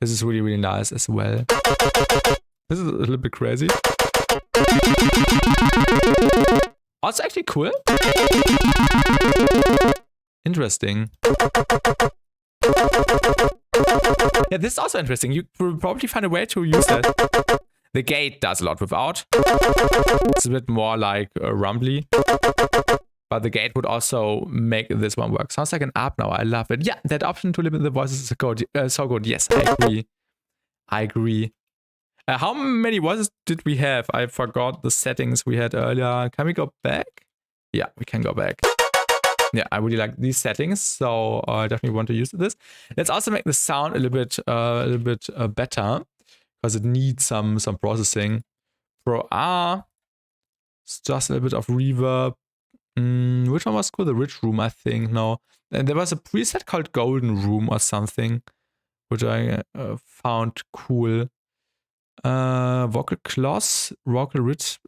This is really, really nice as well. This is a little bit crazy. Also actually cool. Interesting. Yeah, this is also interesting. You will probably find a way to use that. The gate does a lot without. It's a bit more like rumbly. But the gate would also make this one work. Sounds like an ARP now. I love it. Yeah, that option to limit the voices is so good. Yes, I agree. How many voices did we have? I forgot the settings we had earlier. Can we go back? Yeah, we can go back. Yeah, I really like these settings, so I definitely want to use this. Let's also make the sound a little bit better, because it needs some processing. Pro R, it's just a little bit of reverb. Which one was cool? The Rich Room, I think. No, and there was a preset called Golden Room or something, which I found cool. Vocal Gloss, Vocal Rich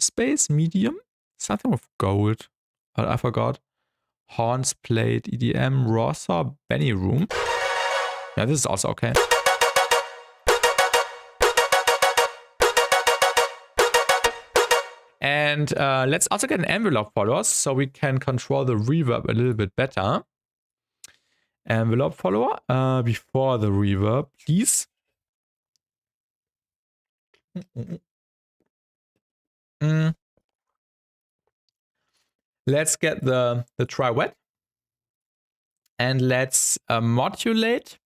Space, Medium, something with gold. I forgot. Horns Played, EDM, Rosa, Benny Room. Yeah, this is also okay. And let's also get an envelope follower so we can control the reverb a little bit better. Envelope follower before the reverb, please. Let's get the try wet. And let's modulate.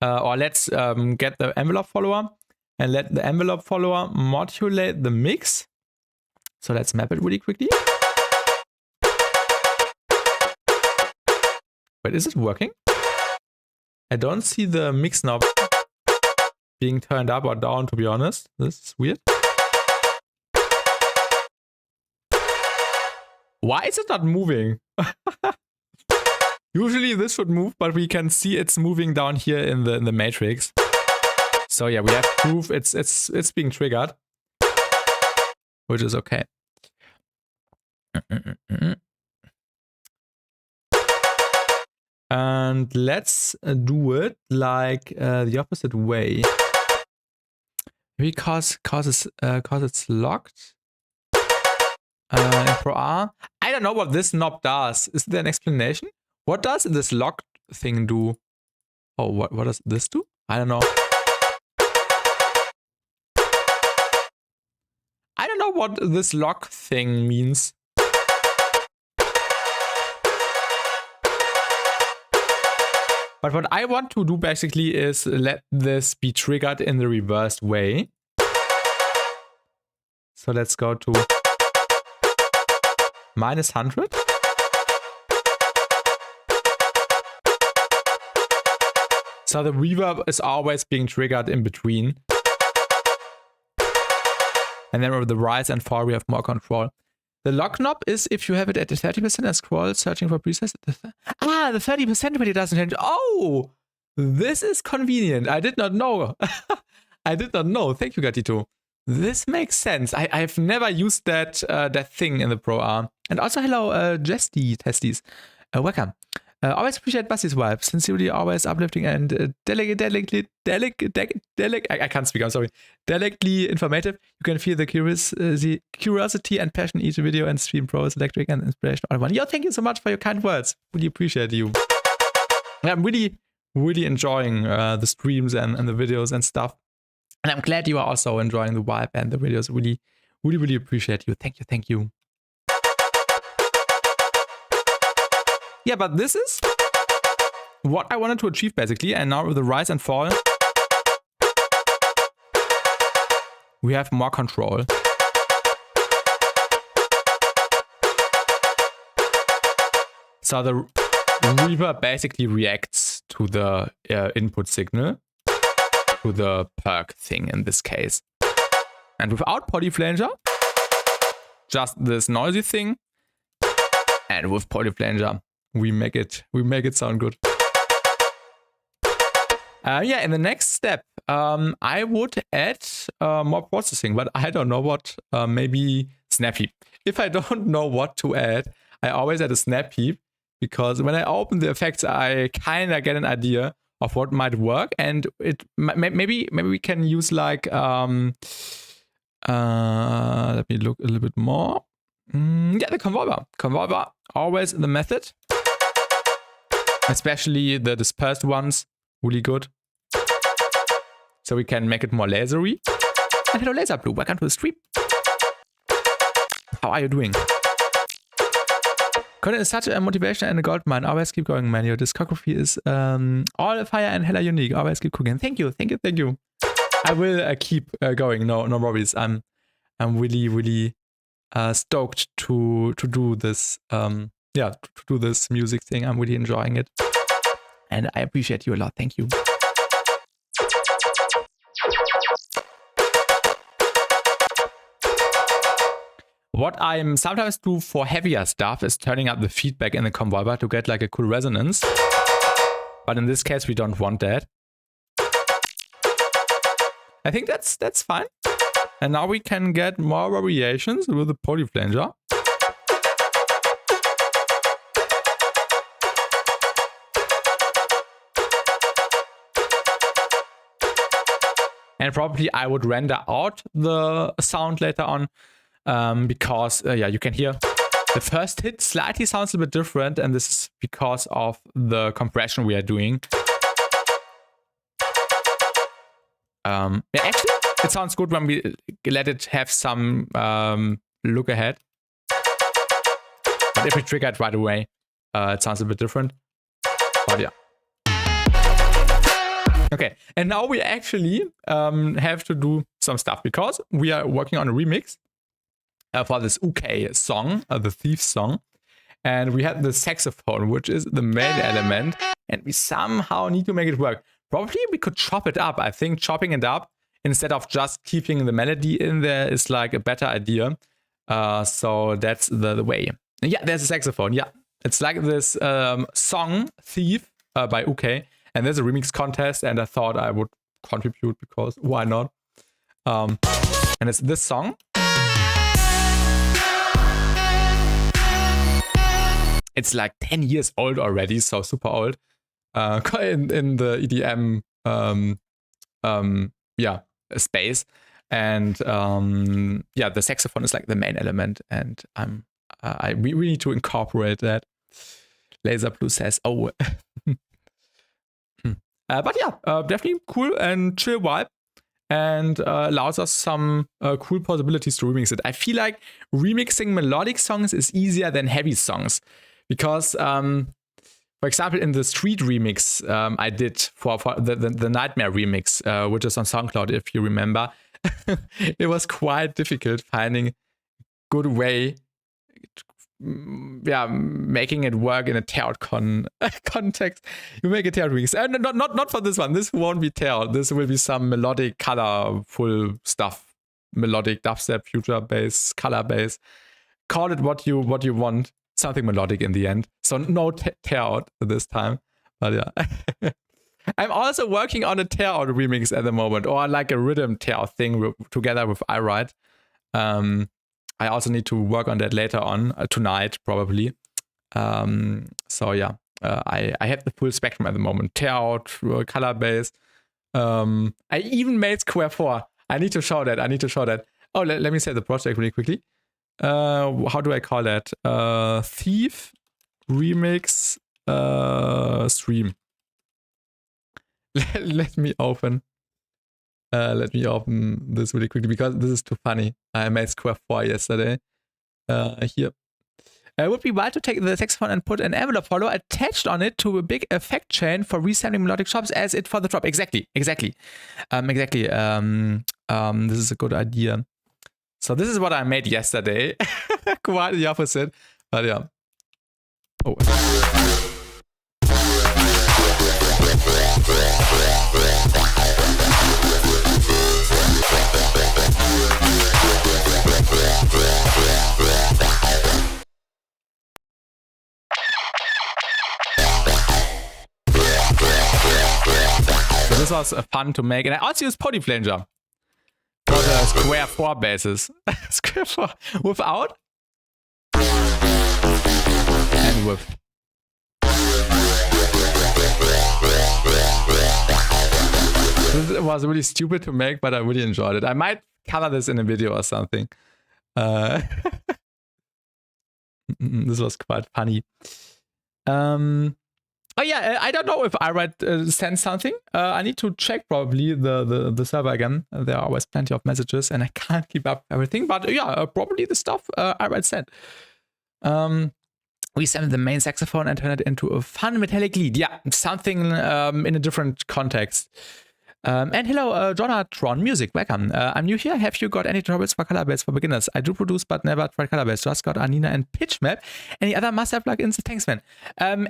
Or let's get the envelope follower and let the envelope follower modulate the mix. So let's map it really quickly. Wait, is it working? I don't see the mix knob being turned up or down, to be honest. This is weird. Why is it not moving? Usually this should move, but we can see it's moving down here in the matrix. So yeah, we have proof it's being triggered, which is okay. And let's do it like the opposite way. Because it's locked. In Pro R. I don't know what this knob does. Is there an explanation? What does this locked thing do? Oh, what does this do? I don't know. I don't know what this lock thing means. But what I want to do basically is let this be triggered in the reversed way. So let's go to -100. So the reverb is always being triggered in between. And then with the rise and fall, we have more control. The lock knob is if you have it at 30% and scroll searching for presets. The 30% when it doesn't change. Oh, this is convenient. I did not know. I did not know. Thank you, Gatito. This makes sense. I've never used that thing in the Pro R. And also, hello, Jesty Testies. Welcome. Always appreciate Basti's vibe. Sincerely, always uplifting and delicately informative. You can feel the curiosity and passion in each video and stream. Pro is electric and inspiration all in one. Yo, thank you so much for your kind words. Really appreciate you. I'm really enjoying the streams and the videos and stuff. And I'm glad you are also enjoying the vibe and the videos. Really appreciate you. Thank you. Yeah, but this is what I wanted to achieve basically. And now with the rise and fall, we have more control. So the reverb basically reacts to the input signal, to the perk thing in this case. And without polyflanger, just this noisy thing. And with polyflanger, we make it sound good. Yeah, in the next step, I would add more processing, but I don't know what. Maybe snap heap. If I don't know what to add, I always add a snap heap, because when I open the effects, I kind of get an idea of what might work, and it maybe we can use like let me look a little bit more. Yeah, the convolver, always the method. Especially the dispersed ones, really good. So we can make it more lasery. And hello Laser Blue, welcome to the stream. How are you doing? Content is such a motivation and a gold mine. Always keep going, man. Your discography is all fire and hella unique. Always keep cooking. Thank you. I will keep going. No worries. I'm really stoked to do this. Yeah, to do this music thing. I'm really enjoying it. And I appreciate you a lot. Thank you. What I'm sometimes do for heavier stuff is turning up the feedback in the convolver to get like a cool resonance. But in this case, we don't want that. I think that's fine. And now we can get more variations with the polyflanger. And probably I would render out the sound later on, because yeah, you can hear the first hit slightly sounds a bit different, and this is because of the compression we are doing. Yeah, actually, it sounds good when we let it have some look ahead. But if we trigger it right away, it sounds a bit different. But yeah. Okay, and now we actually have to do some stuff, because we are working on a remix for this UK song, the Thief song. And we have the saxophone, which is the main element, and we somehow need to make it work. Probably we could chop it up. I think chopping it up instead of just keeping the melody in there is like a better idea. So that's the way. And yeah, there's a saxophone. Yeah, it's like this song Thief by UK. And there's a remix contest, and I thought I would contribute because why not? And it's this song. it's like 10 years old already, so super old. In the EDM space. And yeah, the saxophone is like the main element, and we need to incorporate that. Laser Blue says, oh. But yeah, definitely cool and chill vibe, and allows us some cool possibilities to remix it. I feel like remixing melodic songs is easier than heavy songs, because for example, in the Street remix I did for the Nightmare remix, which is on SoundCloud, if you remember, it was quite difficult finding good way, making it work in a teared context. You make a teared remix, and not for this one. This won't be teared. This will be some melodic, colorful stuff, melodic dubstep, future bass, color bass. Call it what you want. Something melodic in the end. So no tear-out this time. But yeah. I'm also working on a tear-out remix at the moment, or like a rhythm tear-out thing together with iWrite. I also need to work on that later on, tonight probably. So yeah, I have the full spectrum at the moment. Tear-out, color bass. I even made Square 4. I need to show that. Oh, let me say the project really quickly. How do I call that? Thief remix stream. Let me open this really quickly, because this is too funny. I made Square 4 yesterday. Here. It would be wild to take the saxophone and put an envelope follow attached on it to a big effect chain for resampling melodic chops as it for the drop. Exactly. This is a good idea. So this is what I made yesterday. Quite the opposite, but yeah. Oh. So this was fun to make, and I also used Flanger for the Square 4 basses. Square 4 without and with. This was really stupid to make, but I really enjoyed it. I might cover this in a video or something. This was quite funny. Oh yeah, I don't know if iWrite sends something. I need to check probably the server again. There are always plenty of messages, and I can't keep up everything. But yeah, probably the stuff iWrite sent. We sampled the main saxophone and turned it into a fun metallic lead. Yeah, something in a different context. And hello, Jonatron Music, welcome. I'm new here. Have you got any tutorials for color bass for beginners? I do produce, but never tried color bass. Just got Anina and Pitch Map. Any other must-have plugins? Thanks, man.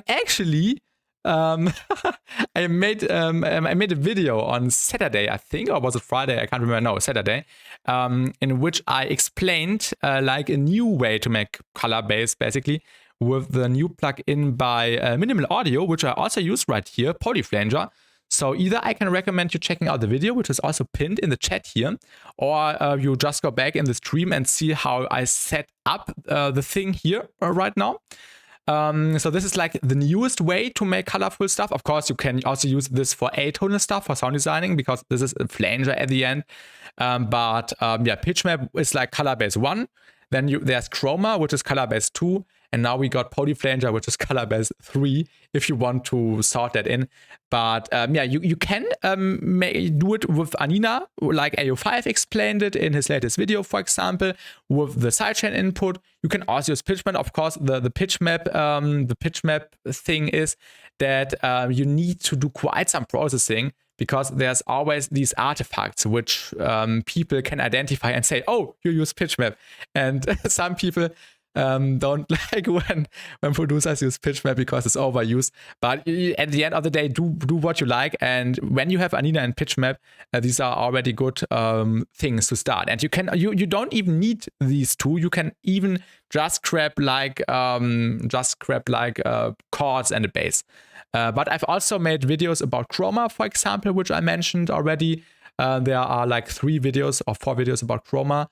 Actually, I made a video on Saturday, I think, or was it Friday? I can't remember. No, Saturday, in which I explained like a new way to make color bass, basically, with the new plugin by Minimal Audio, which I also use right here, Flanger. So either I can recommend you checking out the video, which is also pinned in the chat here, or you just go back in the stream and see how I set up the thing here right now. So this is like the newest way to make colorful stuff. Of course, you can also use this for atonal stuff, for sound designing, because this is a flanger at the end. Yeah, pitch map is like color base 1. Then there's chroma, which is color base 2. And now we got flanger, which is color base 3, if you want to sort that in. But yeah, you can do it with Anina, like AO5 explained it in his latest video, for example, with the sidechain input. You can also use pitch map. Of course, the pitch map thing is that you need to do quite some processing, because there's always these artifacts which people can identify and say, oh, you use pitch map. And some people don't like when producers use pitch map because it's overused. But at the end of the day, do what you like. And when you have Anina and pitch map, these are already good things to start. And you don't even need these two. You can even just grab like chords and a bass. But I've also made videos about chroma, for example, which I mentioned already. There are like 3 videos or 4 videos about chroma.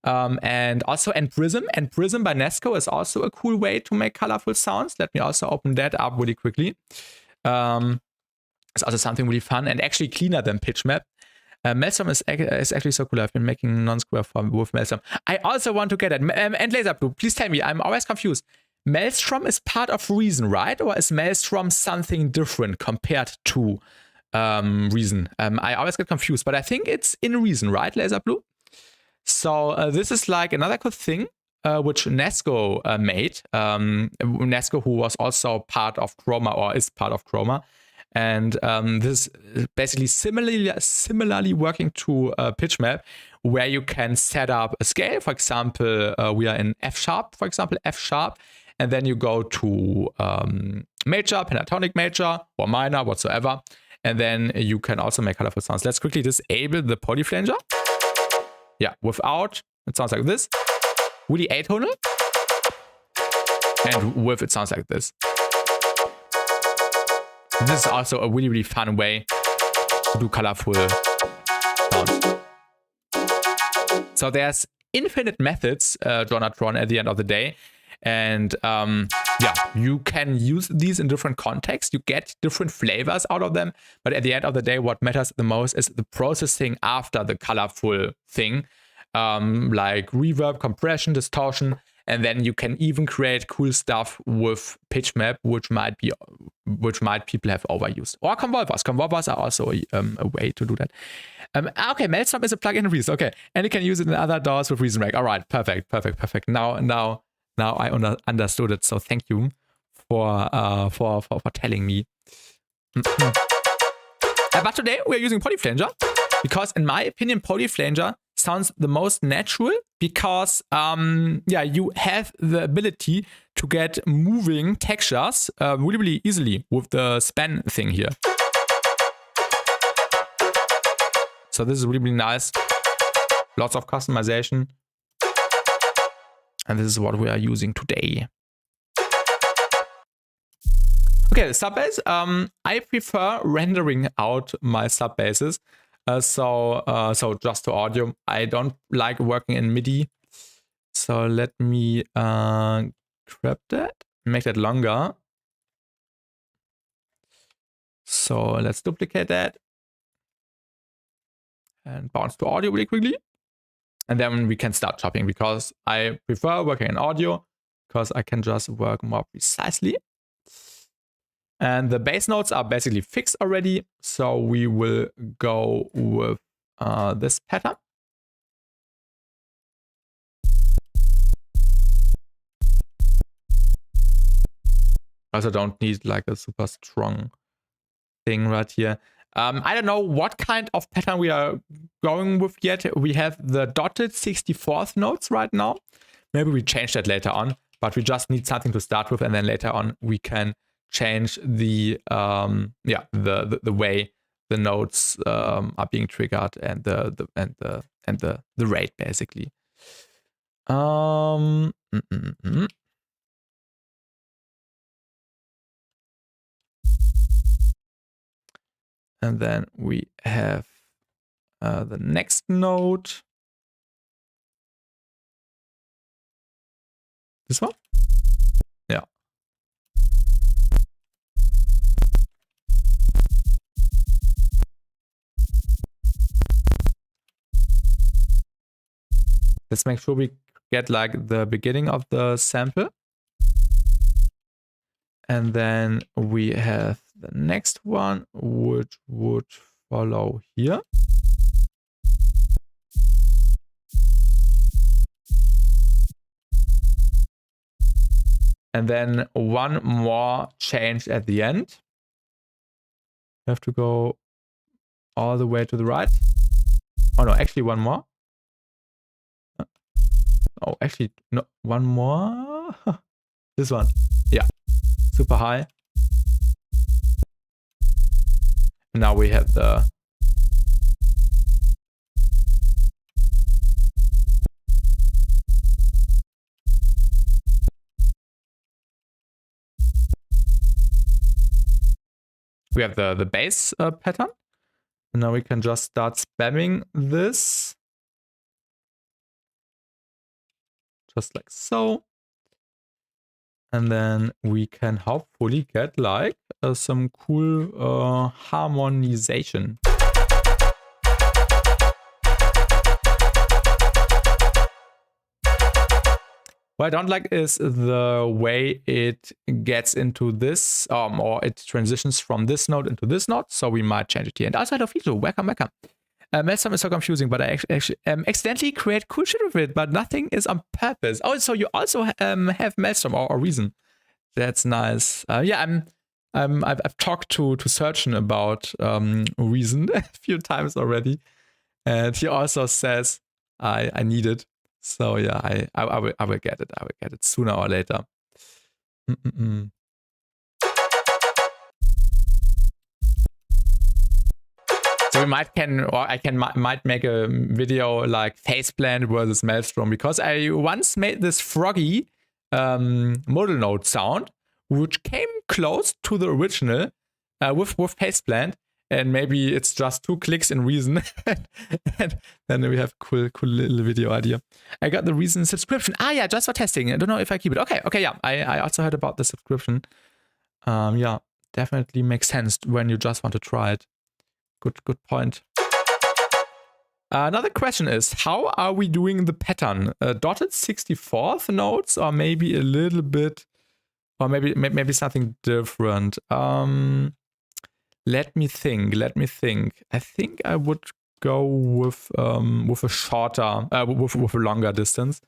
and Prism. And Prism by Nesco is also a cool way to make colorful sounds. Let me also open that up really quickly. It's also something really fun and actually cleaner than PitchMap. Maelstrom is actually so cool. I've been making non-square form with Maelstrom. I also want to get it. And LaserBlue, please tell me. I'm always confused. Maelstrom is part of Reason, right? Or is Maelstrom something different compared to Reason? I always get confused, but I think it's in Reason, right, LaserBlue? So this is like another cool thing which Nesco made. Nesco, who was also part of Chroma, or is part of Chroma. And this is basically similarly working to PitchMap, where you can set up a scale. For example, we are in F sharp, and then you go to major, pentatonic major, or minor, whatsoever. And then you can also make colorful sounds. Let's quickly disable the polyflanger. Yeah, without, it sounds like this. Really atonal. And with, it sounds like this. This is also a really, really fun way to do colorful sounds. So there's infinite methods, Jonatron, at the end of the day. And yeah, you can use these in different contexts. You get different flavors out of them. But at the end of the day, what matters the most is the processing after the colorful thing. Like reverb, compression, distortion. And then you can even create cool stuff with PitchMap, which might people have overused. Or convolvers. Convolvers are also a way to do that. Okay, Maelstrom is a plugin in Reason. Okay, and you can use it in other DAWs with Reason Rack. All right, perfect. Now I understood it. So thank you for telling me. But today we're using Polyflanger because, in my opinion, Polyflanger sounds the most natural because yeah, you have the ability to get moving textures really, really easily with the span thing here. So this is really, really nice. Lots of customization. And this is what we are using today. Okay, the sub bass. I prefer rendering out my sub basses. So just to audio. I don't like working in MIDI. So let me grab that, make that longer. So let's duplicate that and bounce to audio really quickly. And then we can start chopping because I prefer working in audio because I can just work more precisely. And the bass notes are basically fixed already. So we will go with this pattern. Also don't need like a super strong thing right here. I don't know what kind of pattern we are going with yet. We have the dotted 64th notes right now. Maybe we change that later on, but we just need something to start with, and then later on we can change the yeah, the way the notes are being triggered and the rate basically. And then we have the next note. This one? Yeah. Let's make sure we get like the beginning of the sample. And then we have the next one, which would follow here. And then one more change at the end. You have to go all the way to the right. Oh no, actually one more. Oh, actually, no, one more. This one. Yeah, super high. And now we have the bass pattern. And now we can just start spamming this. just like so. And then we can hopefully get like some cool harmonization. What I don't like is the way it gets into this, or it transitions from this note into this note. So we might change it here. And also, hello, Fito, welcome, welcome. Maelstrom is so confusing, but I actually accidentally create cool shit with it, but nothing is on purpose. Oh, so you also have Maelstrom or Reason. That's nice. Yeah, I've talked to Surgeon about Reason a few times already, and he also says I need it. So yeah, I will get it. I will get it sooner or later. So we might make a video like Faceplant versus Maelstrom, because I once made this froggy modal note sound, which came close to the original with Faceplant, and maybe it's just 2 clicks in Reason, and then we have cool little video idea. I got the Reason subscription. Ah yeah, just for testing. I don't know if I keep it. Okay, yeah. I also heard about the subscription. Yeah, definitely makes sense when you just want to try it. Good point. Another question is, how are we doing the pattern? Dotted 64th notes, or maybe a little bit, or maybe something different. Let me think. I think I would go with a shorter, with a longer distance.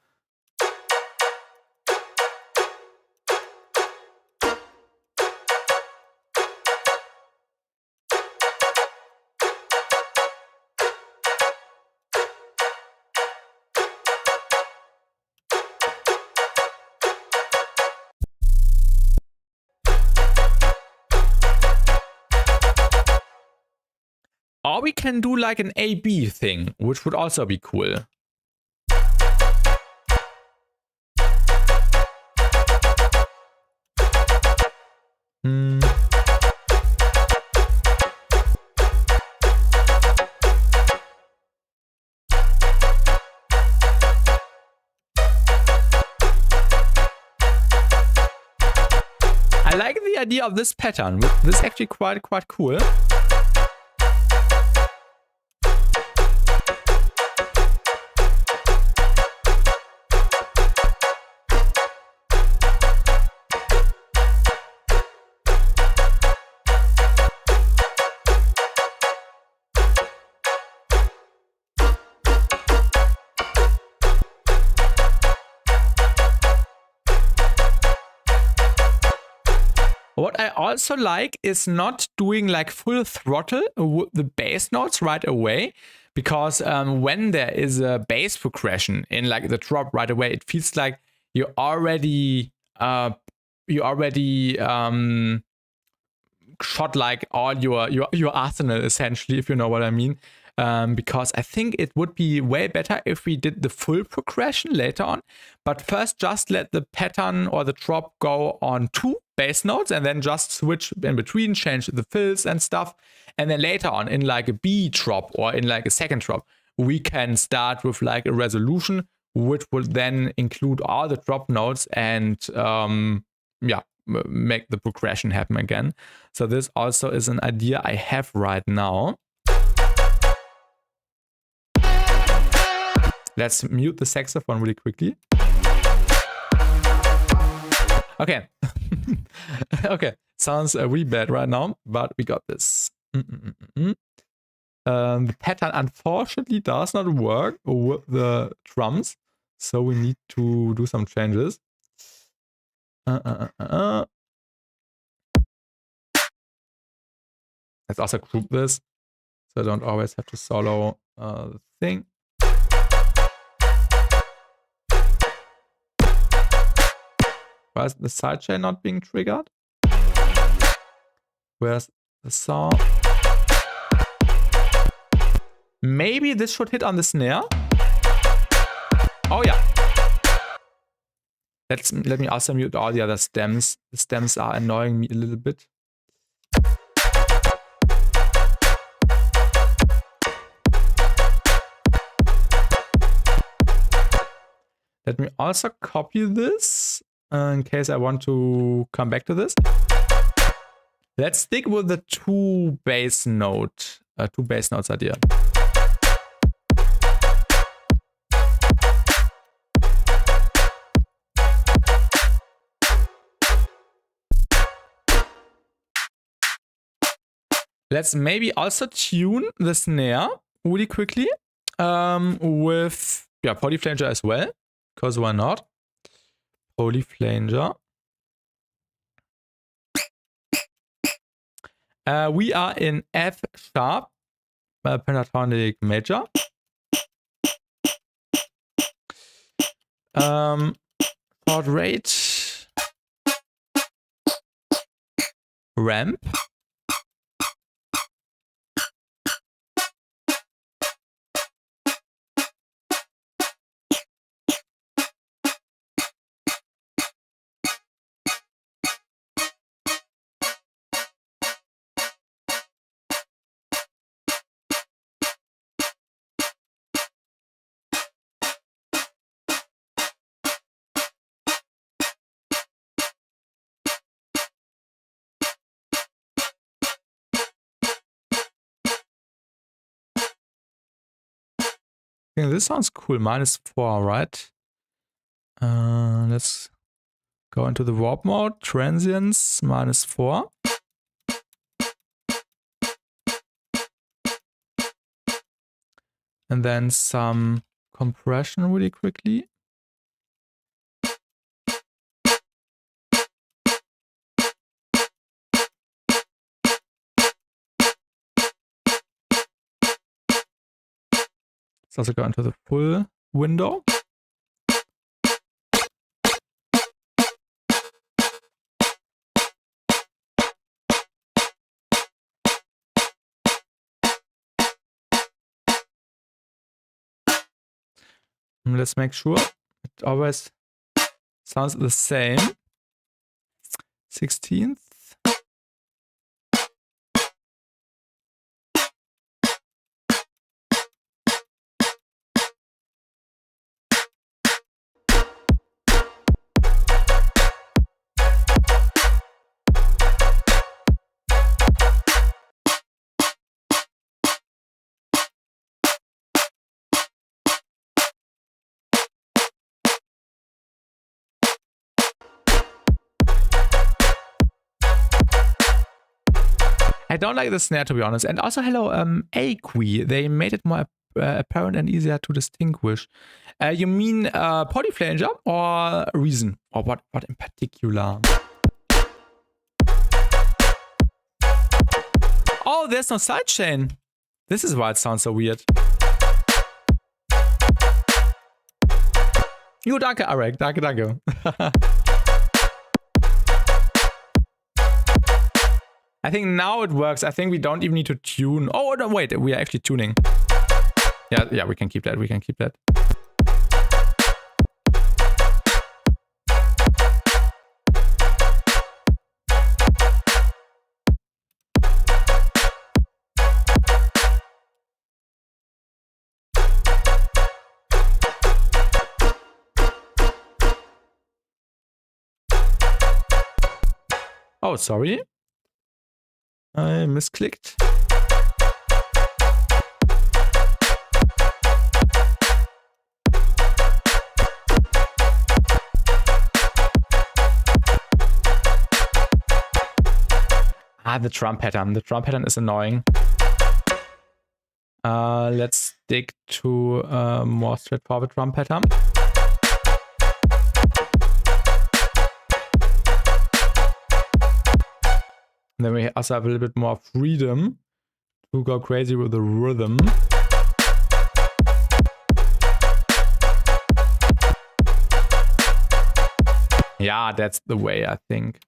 Or we can do like an A-B thing, which would also be cool. I like the idea of this pattern. This is actually quite cool. What I also like is not doing like full throttle with the bass notes right away, because when there is a bass progression in like the drop right away, it feels like you already shot like all your arsenal essentially, if you know what I mean. Because I think it would be way better if we did the full progression later on, but first just let the pattern or the drop go on 2 bass notes and then just switch in between, change the fills and stuff, and then later on in like a B drop or in like a second drop, we can start with like a resolution, which would then include all the drop notes and make the progression happen again. So this also is an idea I have right now. Let's mute the saxophone really quickly. Okay. Okay, sounds really bad right now, but we got this. The pattern unfortunately does not work with the drums, so we need to do some changes. Let's also group this, so I don't always have to solo the thing. Why is the sidechain not being triggered? Where's the saw? Maybe this should hit on the snare. Oh yeah. Let me also mute all the other stems. The stems are annoying me a little bit. Let me also copy this in case I want to come back to this. Let's stick with the two bass notes idea. Let's maybe also tune the snare really quickly with polyflanger as well, because why not? Polyflanger. We are in F sharp, pentatonic major. Chord rate, ramp. I think this sounds cool. -4, right? Let's go into the warp mode. Transients, -4. And then some compression really quickly. Let's also go into the full window. And let's make sure it always sounds the same. 16th. I don't like the snare, to be honest. And also, hello, Aqui. They made it more apparent and easier to distinguish. You mean polyflanger or Reason? Or what in particular? Oh, there's no sidechain. This is why it sounds so weird. Jo, danke, Arek. Danke. I think now it works. I think we don't even need to tune. Oh, no, wait. We are actually tuning. Yeah, we can keep that. Oh, sorry. I misclicked. The drum pattern. The drum pattern is annoying. Let's stick to a more straightforward drum pattern. And then we also have a little bit more freedom to go crazy with the rhythm. Yeah, that's the way, I think.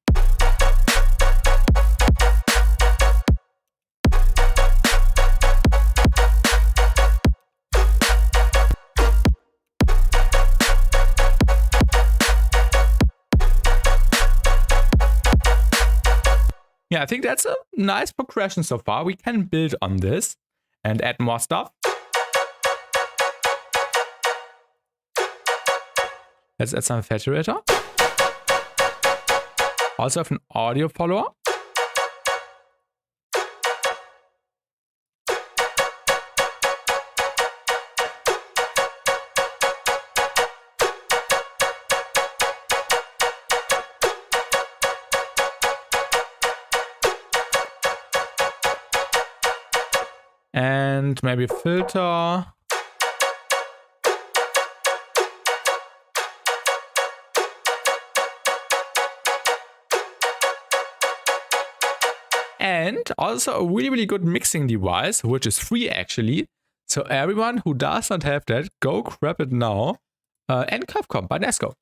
Yeah, I think that's a nice progression so far. We can build on this and add more stuff. Let's add some saturator. Also have an audio follower. And maybe a filter. And also a really, really good mixing device, which is free actually. So everyone who does not have that, go grab it now. And Capcom by Nesco.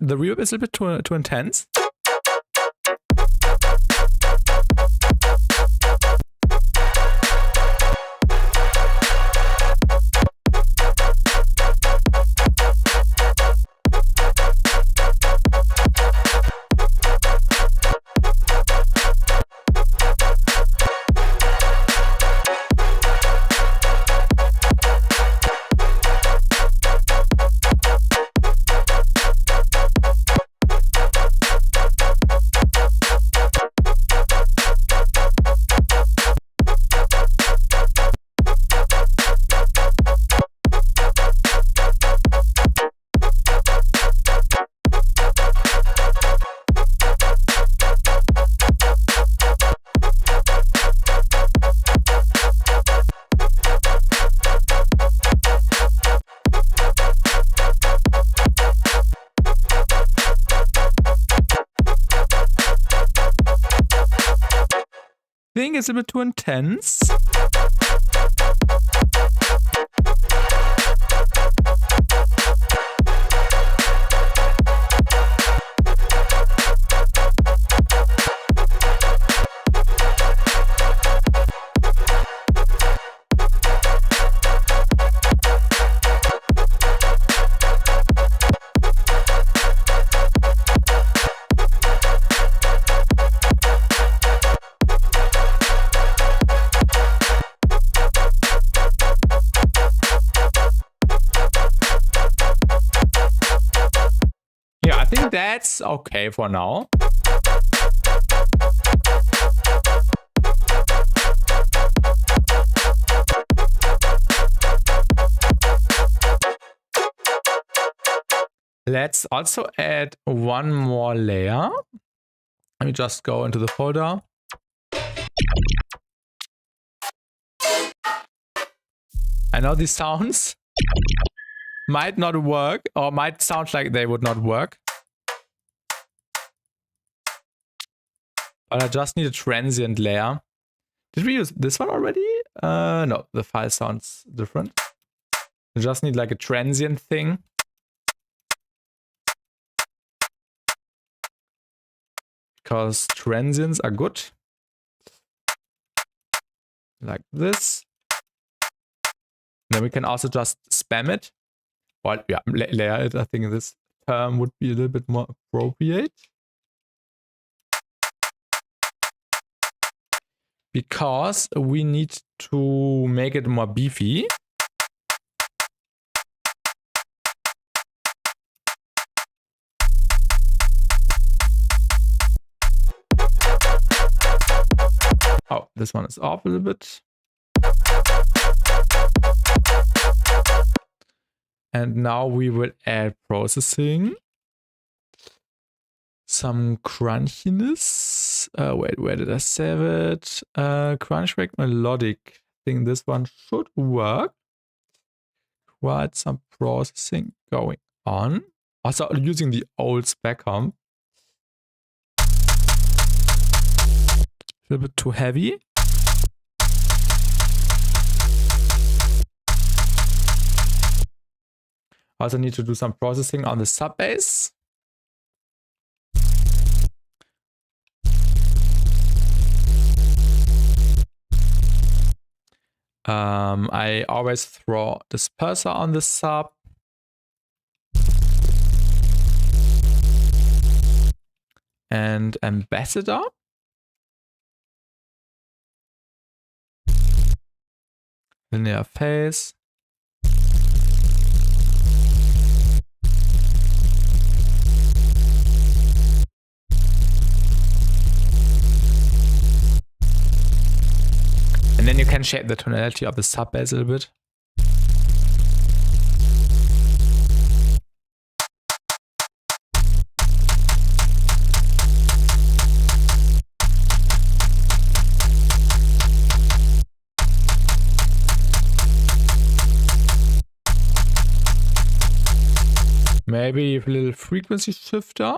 The reverb is a bit too intense. I think it's a bit too intense. I think that's okay for now. Let's also add one more layer. Let me just go into the folder. I know these sounds might not work, or might sound like they would not work. But I just need a transient layer. Did we use this one already? No, the file sounds different. I just need like a transient thing. Because transients are good. Like this. Then we can also just spam it. Well, yeah, layer it. I think this term would be a little bit more appropriate. Because we need to make it more beefy. Oh, this one is off a little bit. And now we will add processing. Some crunchiness. Wait, where did I save it? Crunchback melodic. I think this one should work. Quite some processing going on. Also using the old spec comp. A little bit too heavy. I also need to do some processing on the sub bass. I always throw disperser on the sub. And ambassador. Linear phase. And then you can shape the tonality of the sub bass a little bit. Maybe a little frequency shifter.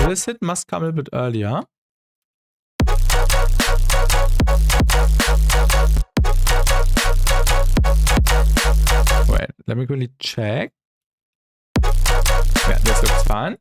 This hit must come a little bit earlier. Wait, let me quickly check. Yeah, this looks fine.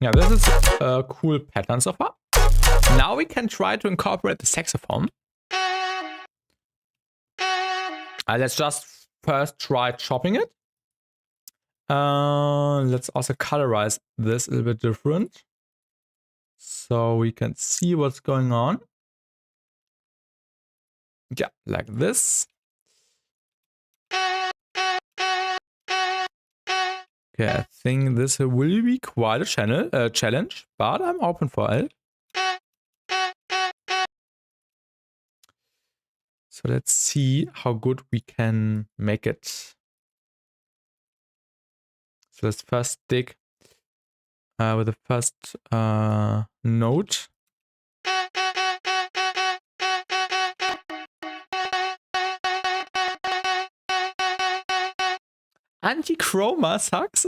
Yeah, this is a cool pattern so far. Now we can try to incorporate the saxophone. Let's just first try chopping it. Let's also colorize this a little bit different, so we can see what's going on. Yeah, like this. Okay, I think this will be quite a challenge, but I'm open for it. So let's see how good we can make it. So let's first dig with the first note. Anti-chroma sucks.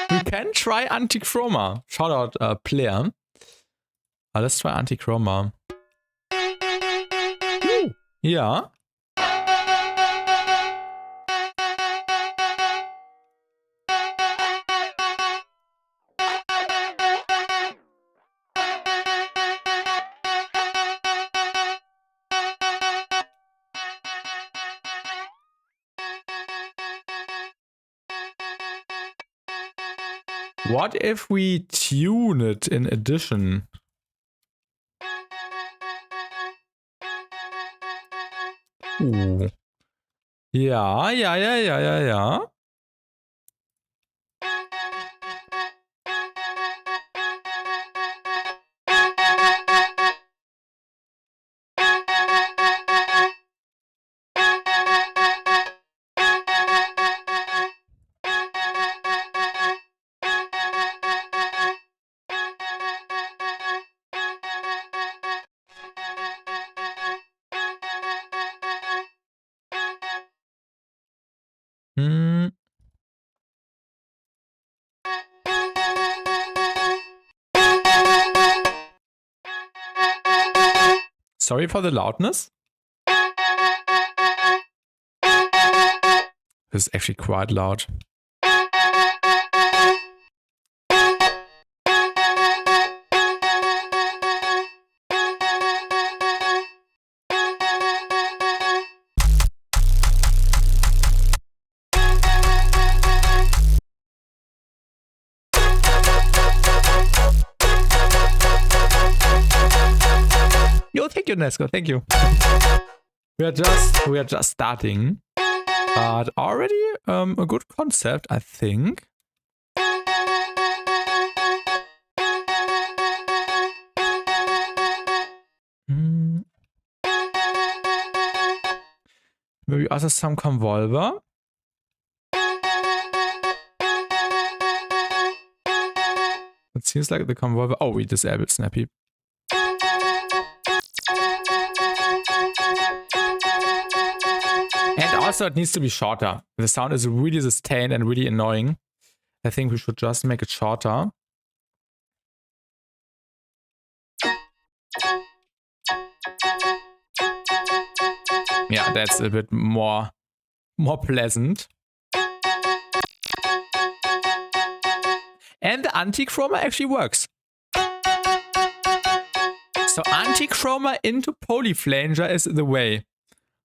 We can try anti-chroma. Shout out player. Let's try anti-chroma. Yeah. What if we tune it in addition? Ooh. Yeah. Sorry for the loudness. This is actually quite loud. Yo, thank you, Nesco. Thank you. We are just starting, but already a good concept, I think. Maybe also some convolver. It seems like the convolver. Oh, we disabled Snappy. And also it needs to be shorter. The sound is really sustained and really annoying. I think we should just make it shorter. Yeah, that's a bit more pleasant. And the anti-chroma actually works. So anti-chroma into polyflanger is the way.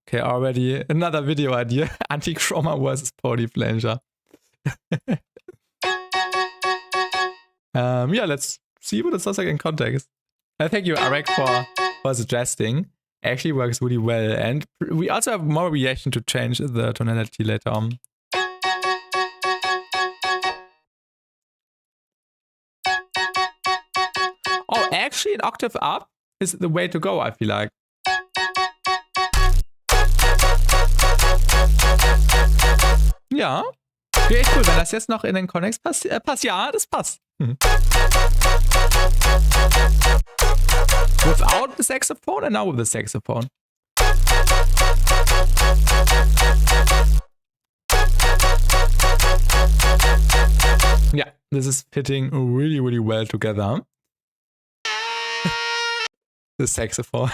Okay, already another video idea. Anti-chroma versus polyflanger. Yeah, let's see what it sounds like in context. Thank you, Arek, for suggesting. Actually works really well. And we also have more reaction to change the tonality later on. Oh, actually an octave up is the way to go, I feel like. Ja. Okay, echt cool. Wenn das jetzt noch in den Kontext passt, ja, das passt. Without the saxophone and now with the saxophone. Yeah, this is fitting really, really well together. The saxophone.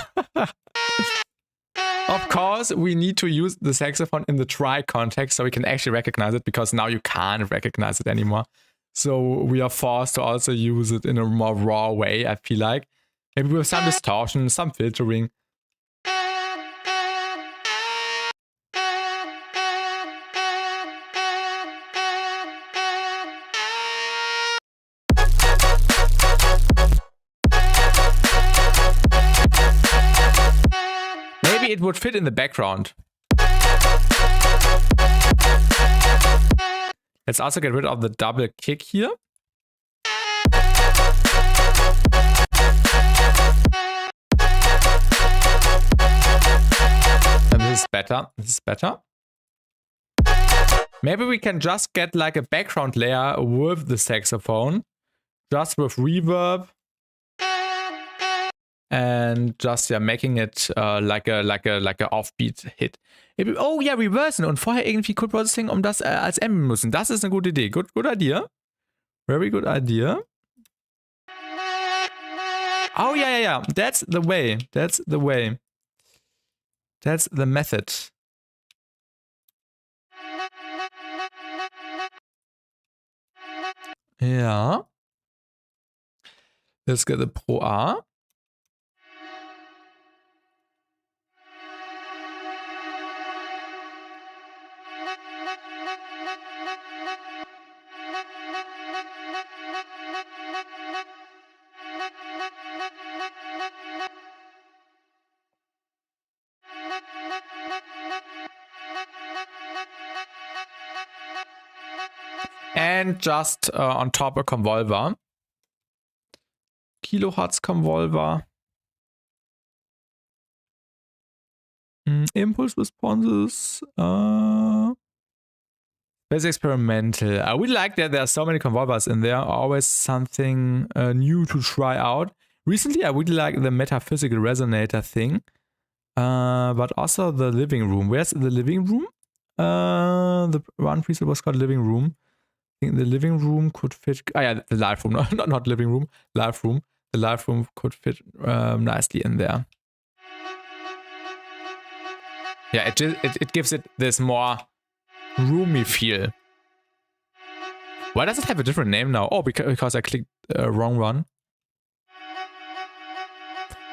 Of course, we need to use the saxophone in the try context so we can actually recognize it, because now you can't recognize it anymore. So we are forced to also use it in a more raw way, I feel like. Maybe with some distortion, some filtering. Maybe it would fit in the background. Let's also get rid of the double kick here. And this is better. This is better. Maybe we can just get like a background layer with the saxophone, just with reverb. And just, ja, making it like a offbeat hit. Oh ja, reversen und vorher irgendwie Code Processing, um das als M müssen. Das ist eine gute Idee. Good idea. Very good idea. Oh yeah. That's the way. That's the way. That's the method. Ja. Let's get the Pro A. And just on top a convolver. Kilohertz convolver. Impulse responses. Very experimental. I would like that there are so many convolvers in there. Always something new to try out. Recently, I really like the metaphysical resonator thing. But also the living room. Where's the living room? The one preset was called living room. I think the living room could fit. Ah, yeah, the live room. Not living room. Live room. The live room could fit nicely in there. Yeah, it gives it this more roomy feel. Why does it have a different name now? Oh, because I clicked wrong one.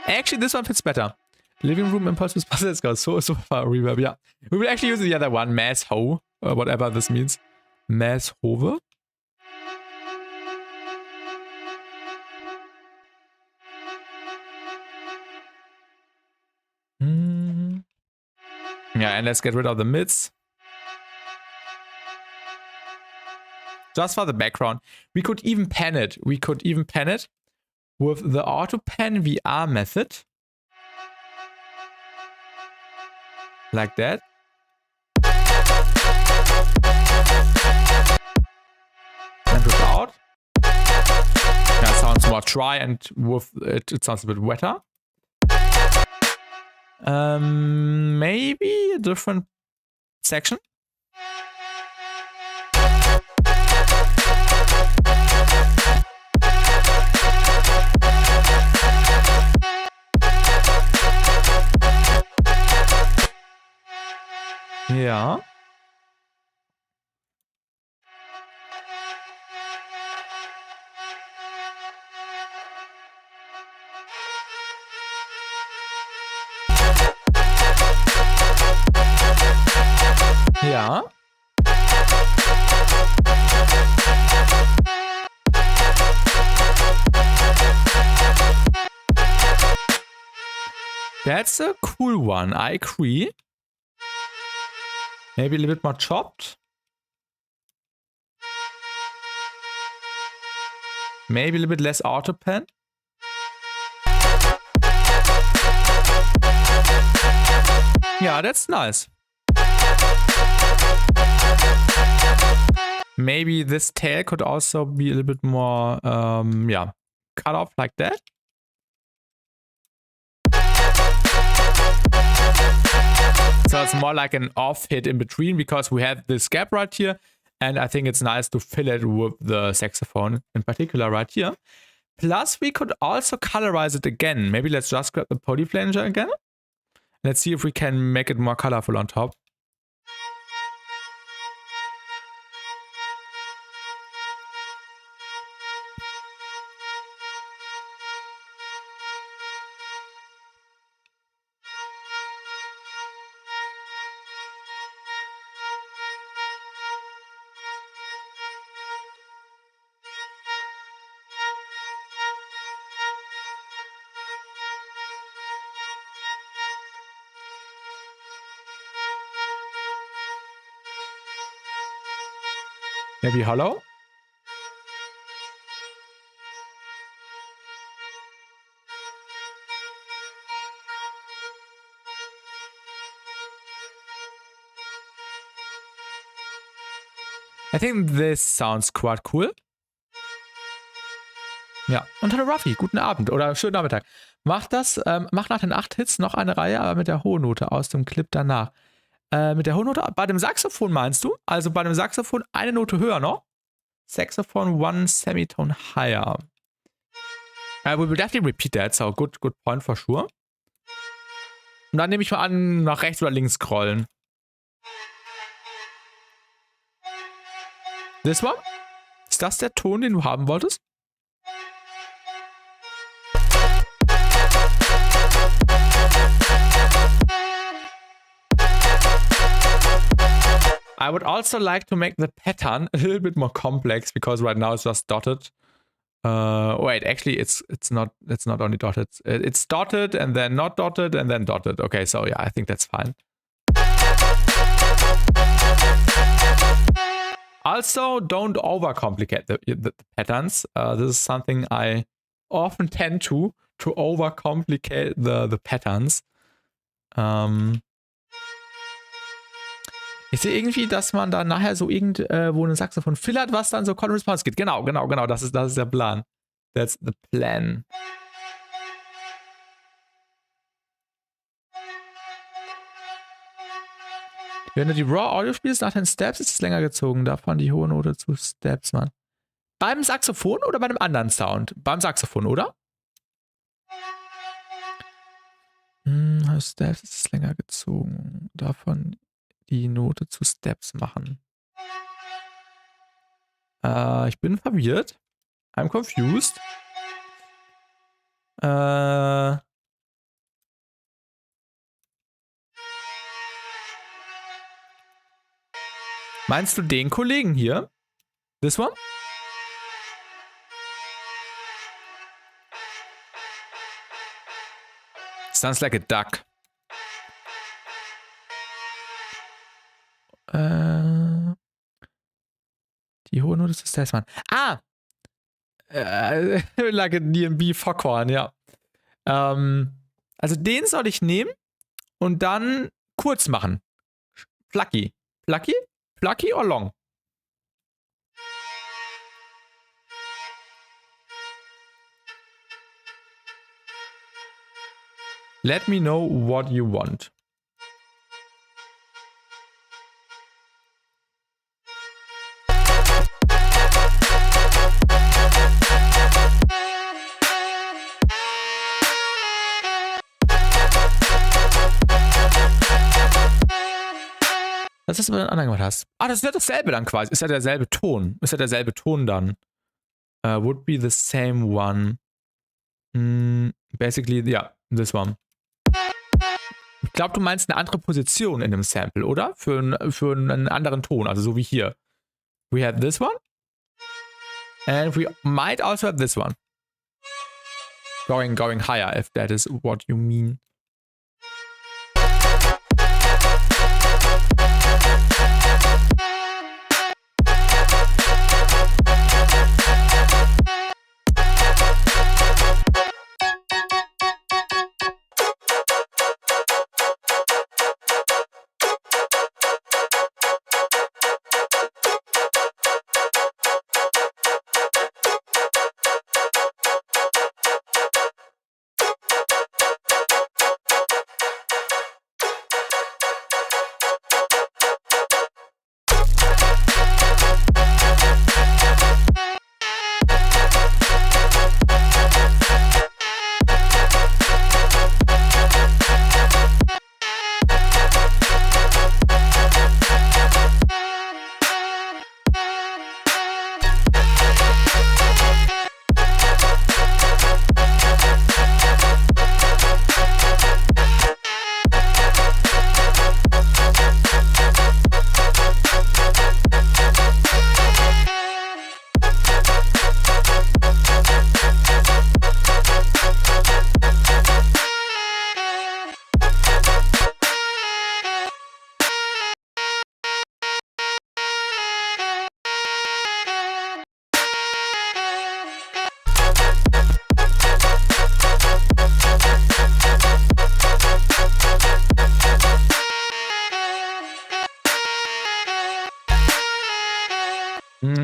Actually, this one fits better. Living room impulse with puzzles goes so far reverb. Yeah, we will actually use the other one, Mass Ho, whatever this means. Mass Hove. Yeah, and let's get rid of the mids. Just for the background. We could even pan it. We could even pan it with the auto pan VR method. Like that. And without. That sounds more dry, and with it sounds a bit wetter. Maybe a different section. Ja. Ja. That's a cool one, I agree. Maybe a little bit more chopped. Maybe a little bit less auto pan. Yeah, that's nice. Maybe this tail could also be a little bit more, yeah, cut off like that. So it's more like an off hit in between, because we have this gap right here. And I think it's nice to fill it with the saxophone in particular right here. Plus, we could also colorize it again. Maybe let's just grab the poly flanger again. Let's see if we can make it more colorful on top. Maybe hollow? I think this sounds quite cool. Ja, und hallo Ruffy, guten Abend oder schönen Nachmittag. Mach nach den 8 Hits noch eine Reihe, aber mit der hohen Note aus dem Clip danach. Mit der hohen Note bei dem Saxophon meinst du? Also bei dem Saxophon eine Note höher noch? Saxophone one semitone higher. We will definitely repeat that, so good point for sure. Und dann nehme ich mal an, nach rechts oder links scrollen. This one? Ist das der Ton, den du haben wolltest? I would also like to make the pattern a little bit more complex, because right now it's just dotted. Wait, actually it's not only dotted. It's dotted and then not dotted and then dotted. Okay, so yeah, I think that's fine. Also, don't overcomplicate the patterns. This is something I often tend to overcomplicate the patterns. Ich sehe irgendwie, dass man da nachher so irgendwo ein Saxophon fillert, was dann so Call and Response geht. Genau, das ist der Plan. That's the plan. Wenn du die Raw Audio spielst nach den Steps, ist es länger gezogen. Davon die hohe Note zu Steps, Mann. Beim Saxophon oder bei einem anderen Sound? Beim Saxophon, oder? Steps ist länger gezogen. Davon die Note zu Steps machen. Ich bin verwirrt. I'm confused. Meinst du den Kollegen hier? This one? Sounds like a duck. Die hohe Note des Steps, Mann. Ah! Like a D&B Foghorn, ja. Also den soll ich nehmen und dann kurz machen. Plucky. Plucky? Plucky or long? Let me know what you want. Was ist, wenn du einen anderen gemacht hast? Ah, das ist ja dasselbe dann quasi. Ist ja derselbe Ton. Ist ja derselbe Ton dann. Would be the same one. Basically, ja, this one. Ich glaube, du meinst eine andere Position in dem Sample, oder? Für einen anderen Ton, also so wie hier. We have this one. And we might also have this one. Going higher, if that is what you mean.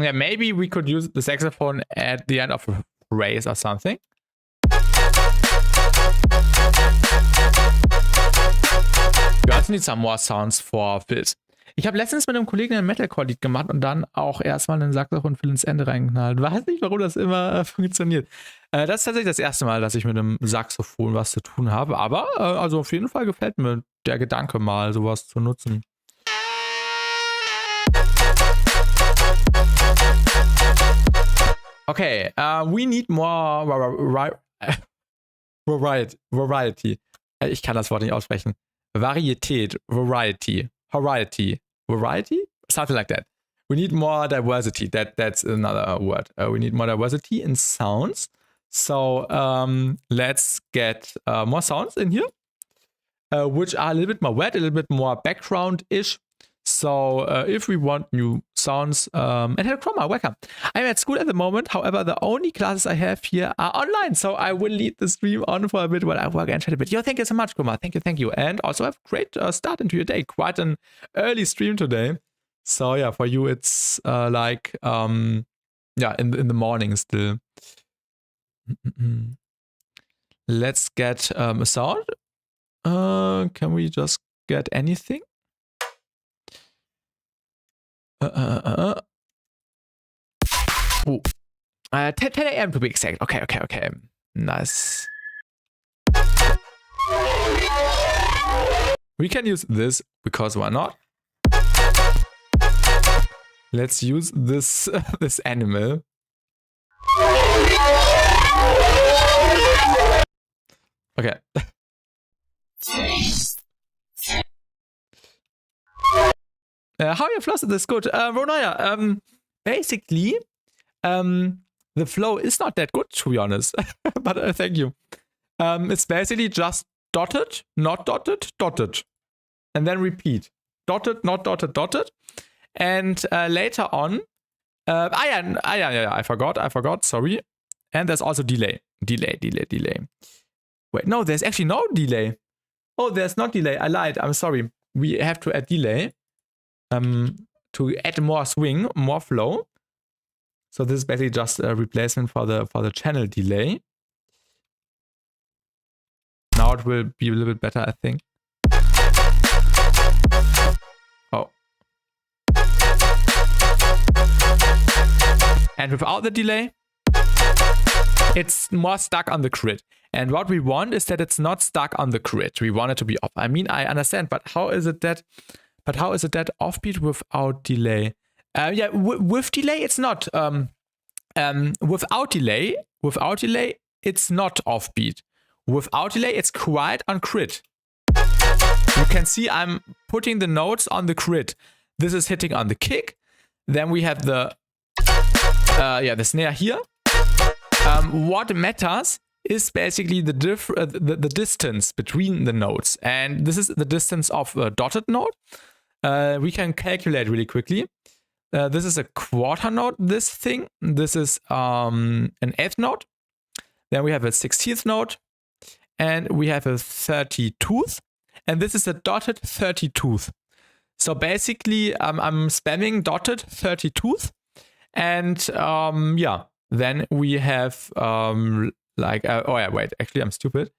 Yeah, maybe we could use the saxophone at the end of a phrase or something. We also need some more sounds for fills. Ich habe letztens mit einem Kollegen ein Metalcore-Lied gemacht und dann auch erstmal einen Saxophon-Fill ins Ende reingeknallt. Weiß nicht, warum das immer funktioniert. Das ist tatsächlich das erste Mal, dass ich mit einem Saxophon was zu tun habe. Aber also auf jeden Fall gefällt mir der Gedanke mal, sowas zu nutzen. Okay, we need more variety. Ich kann das Wort nicht aussprechen. Varietät, variety, something like that. We need more diversity. That's another word. We need more diversity in sounds. So let's get more sounds in here, which are a little bit more wet, a little bit more background-ish. So if we want new sounds, and hello Chroma, welcome. I'm at school at the moment, however the only classes I have here are online, so I will lead the stream on for a bit while I work and chat a bit. Yo, thank you so much, Chroma, thank you. And also have a great start into your day, quite an early stream today. So yeah, for you it's like, yeah, in the morning still. Let's get a sound. Can we just get anything? 10 a.m. to be exact. Okay. Nice. We can use this because why not? Let's use this this animal. Okay. How you flow this good? Ronoya, basically, the flow is not that good, to be honest. But thank you. It's basically just dotted, not dotted, dotted. And then repeat. Dotted, not dotted, dotted. And later on, I forgot, sorry. And there's also delay. Delay. Wait, no, there's actually no delay. Oh, there's not delay. I lied. I'm sorry. We have to add delay to add more swing, more flow. So this is basically just a replacement for the channel delay. Now it will be a little bit better, I think. Oh. And without the delay, it's more stuck on the grid. And what we want is that it's not stuck on the grid. We want it to be off. I mean, I understand, but how is it that offbeat without delay? Yeah, with delay, it's not. Without delay, it's not offbeat. Without delay, it's quite on grid. You can see I'm putting the notes on the grid. This is hitting on the kick. Then we have the snare here. What matters is basically the distance between the notes, and this is the distance of a dotted note. We can calculate really quickly. This is a quarter note, this thing. This is an eighth note. Then we have a 16th note. And we have a 32th. And this is a dotted 32th. So basically, I'm spamming dotted 32th. And yeah, then we have wait, actually, I'm stupid.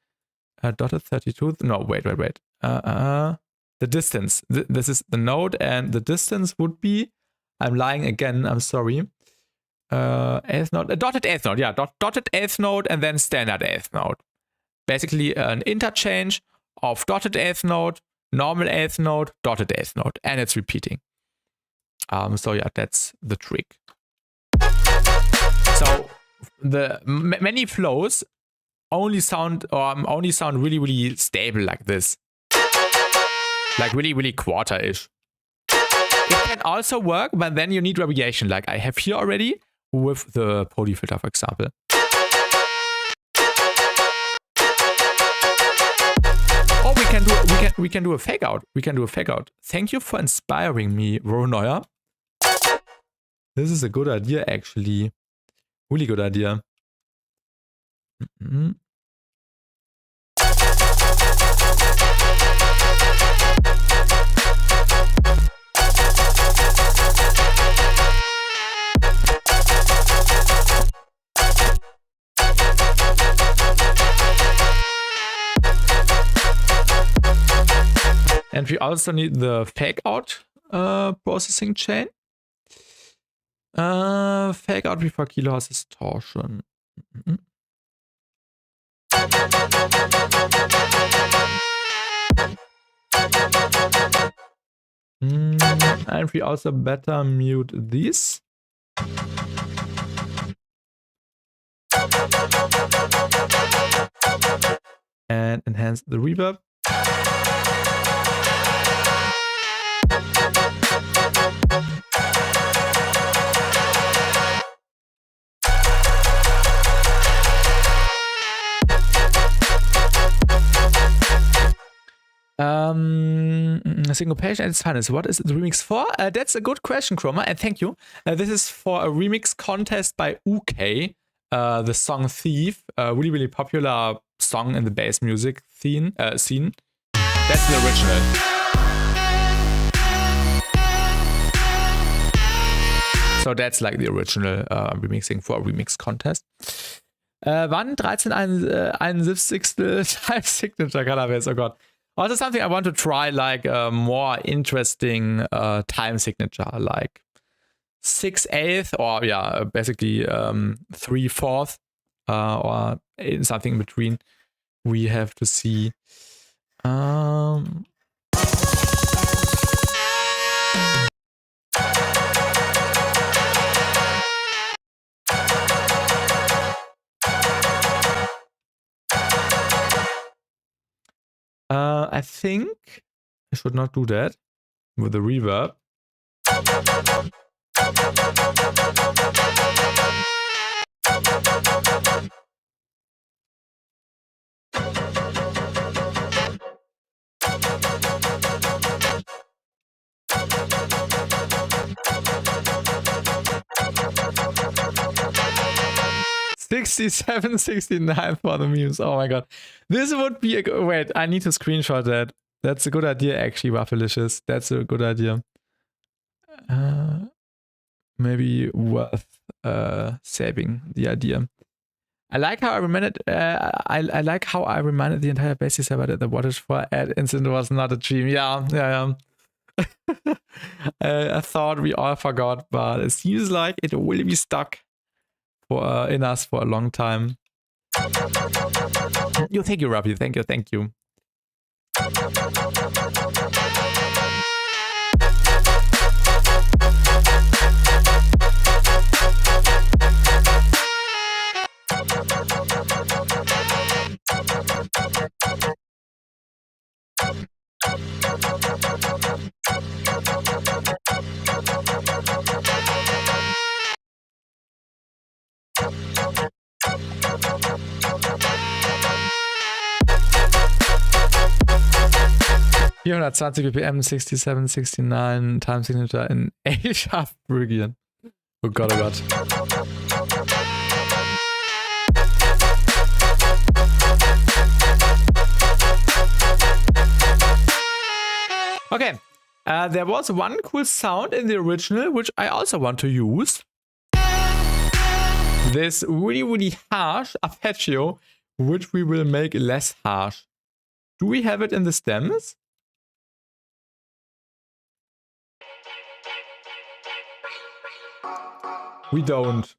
Dotted 32th. No, wait. The distance. This is the note, and the distance would be. I'm lying again. I'm sorry. Eighth note, a dotted eighth note. Yeah, dotted eighth note, and then standard eighth note. Basically, an interchange of dotted eighth note, normal eighth note, dotted eighth note, and it's repeating. So yeah, that's the trick. So the many flows only sound really, really stable like this, like really, really quarter-ish. It can also work, but then you need variation, like I have here already with the poly filter, for example. Or we can do a fake out. Thank you for inspiring me, Ronoya. This is a good idea, actually. Really good idea. And we also need the fake out processing chain. Fake out before kilohertz distortion. And we also better mute these. And enhance the reverb. Syncopation and silence. What is the remix for? That's a good question, Chroma, and thank you. This is for a remix contest by UK, the song Thief, really, really popular song in the bass music scene. That's the original. So that's like the original remixing for a remix contest. Wann 13,71 time signature colorways? Oh god. Also something I want to try, like a more interesting time signature, like 6/8 or yeah, basically 3/4 or something in between. We have to see. think I should not do that with the reverb. 67, 69 for the memes. Oh my god. This would be a good... Wait, I need to screenshot that. That's a good idea, actually, Waffleicious. That's a good idea. Maybe worth saving the idea. I like how I reminded I like how I reminded the entire basis server that the wattage for ad incident was not a dream. Yeah. I thought we all forgot, but it seems like it will be stuck for in us for a long time. Thank you, Ravi. Thank you. Hier 120 BPM, 67, 69 Time Signature in A-sharp Phrygian. Oh Gott, oh Gott. Okay, there was one cool sound in the original which I also want to use. This really harsh arpeggio, which we will make less harsh. Do we have it in the stems? We don't.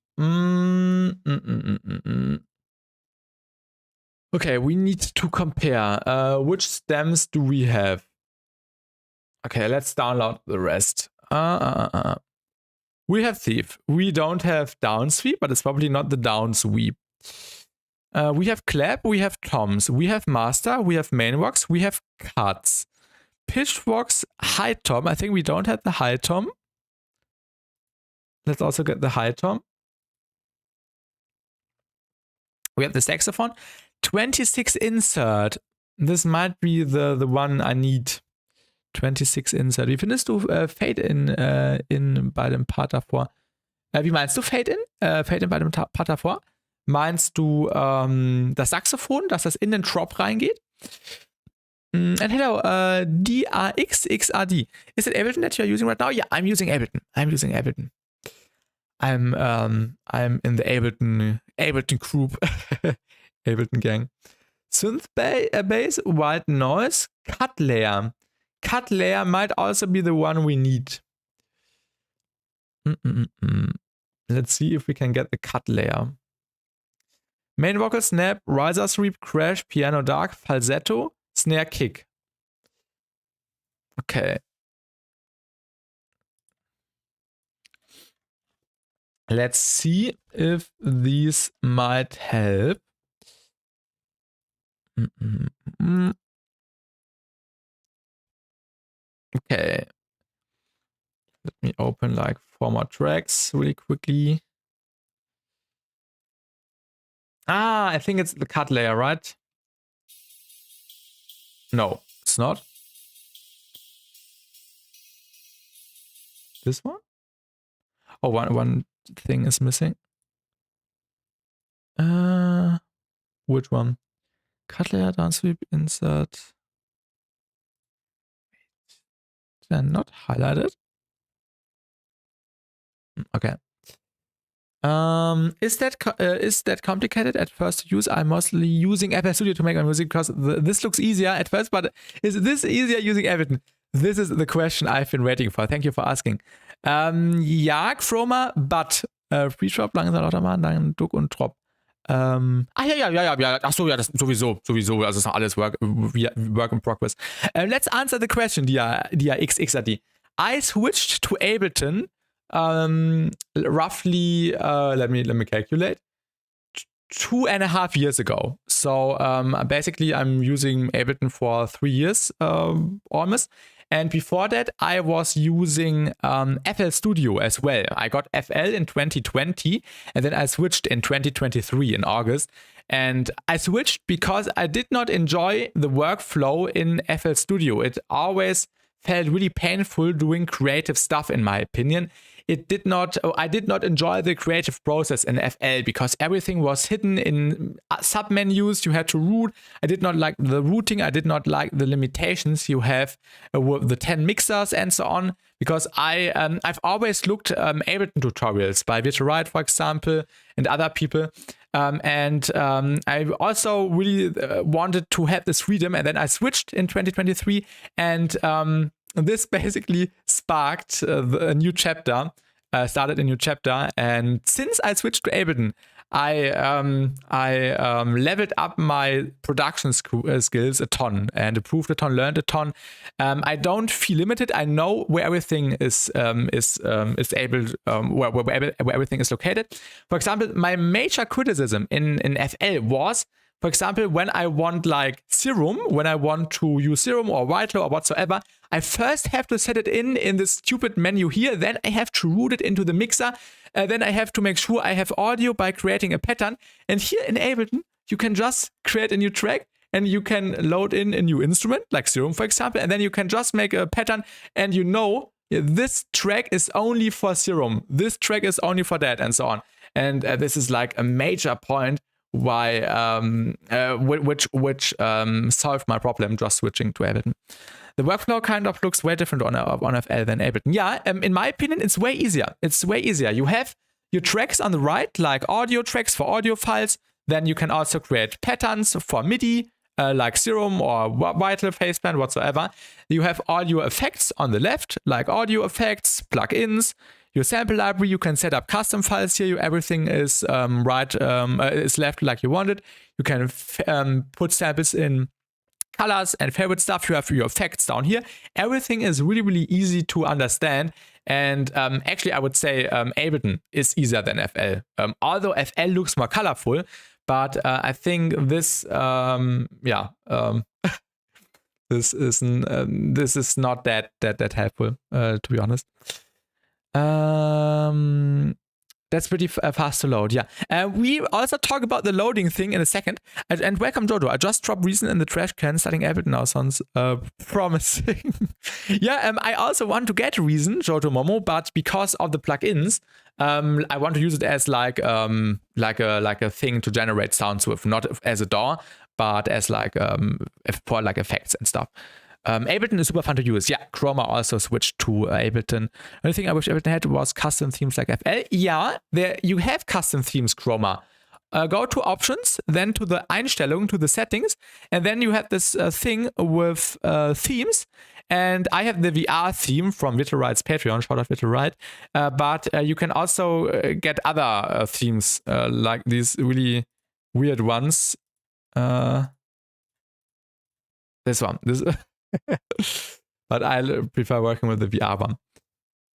Okay, we need to compare. Which stems do we have? Okay, let's download the rest. We have thief. We don't have down sweep, but it's probably not the down sweep. We have clap, we have toms, we have master, we have main vox, we have cuts. Pitch vox, high tom. I think we don't have the high tom. Let's also get the high tom. We have the saxophone. 26 insert. This might be the one I need. 26 insert. Wie findest du Fade in bei dem Part davor? Wie meinst du Fade in? Fade in bei dem Part davor? Meinst du das Saxophon, dass das in den Drop reingeht? And hello, DRXXRD. Is it Ableton that you're using right now? Yeah, I'm using Ableton. I'm in the Ableton group. Ableton gang. Synth bass, white noise, cut layer. Cut layer might also be the one we need. Let's see if we can get the cut layer. Main vocal, snap, riser sweep, crash, piano dark, falsetto, snare kick. Okay. Let's see if these might help. Okay. Let me open like 4 more tracks really quickly. I think it's the cut layer, right? No, it's not. This one? Oh, one thing is missing. Which one? Cut layer, down sweep, insert. They're not highlighted. Okay. Is that complicated at first to use? I'm mostly using FL Studio to make my music because this looks easier at first, but is this easier using Ableton? This is the question I've been waiting for. Thank you for asking. Ja, Chroma, but Pre-Drop, langsam lauter machen, dann Duck und Drop. Ja. Achso, ja, das sowieso. Also das ist noch alles Work in progress. Let's answer the question, DRXXRD. I switched to Ableton roughly, let me calculate, 2.5 years ago. So basically, I'm using Ableton for 3 years almost. And before that, I was using FL Studio as well. I got FL in 2020, and then I switched in 2023 in August. And I switched because I did not enjoy the workflow in FL Studio. It always felt really painful doing creative stuff, in my opinion. I did not enjoy the creative process in FL because everything was hidden in submenus you had to root. I did not like the routing. I did not like the limitations you have with the 10 mixers and so on, because I've always looked Ableton tutorials by Vitorite, for example, and other people. I also really wanted to have this freedom, and then I switched in 2023, and this basically sparked a new chapter, started a new chapter. And since I switched to Ableton, I leveled up my production skills a ton and improved a ton, learned a ton. I don't feel limited. I know where everything is able, where everything is located. For example, my major criticism in FL was, for example, when I want like Serum, when I want to use Serum or Vital or whatsoever, I first have to set it in this stupid menu here. Then I have to route it into the mixer. Then I have to make sure I have audio by creating a pattern. And here in Ableton, you can just create a new track and you can load in a new instrument, like Serum, for example. And then you can just make a pattern, and you know, this track is only for Serum. This track is only for that, and so on. And this is like a major point why which solved my problem just switching to Ableton. The workflow kind of looks way different on FL than Ableton. Yeah, in my opinion, it's way easier. It's way easier. You have your tracks on the right, like audio tracks for audio files. Then you can also create patterns for MIDI, like Serum or Vital Faceband, whatsoever. You have audio effects on the left, like audio effects, plugins. Your sample library, you can set up custom files here. Everything is is left like you want it. You can put samples in colors and favorite stuff. You have your effects down here. Everything is really, really easy to understand. And actually, I would say Ableton is easier than FL. Although FL looks more colorful, but I think this, this is not that helpful, to be honest. That's pretty fast to load, yeah. We also talk about the loading thing in a second. And welcome, Jojo. I just dropped Reason in the trash can. Starting Ableton now sounds promising. Yeah, I also want to get Reason, Jojo Momo, but because of the plugins, I want to use it as like a thing to generate sounds with, not as a DAW, but as like for like effects and stuff. Ableton is super fun to use. Yeah, Chroma also switched to Ableton. The only thing I wish Ableton had was custom themes like FL. Yeah, there you have custom themes, Chroma. Go to options, then to the Einstellungen, to the settings, and then you have this thing with themes. And I have the VR theme from Vitorite's Patreon, shout out Vitorite. But you can also get other themes, like these really weird ones. This one. But I prefer working with the VR one.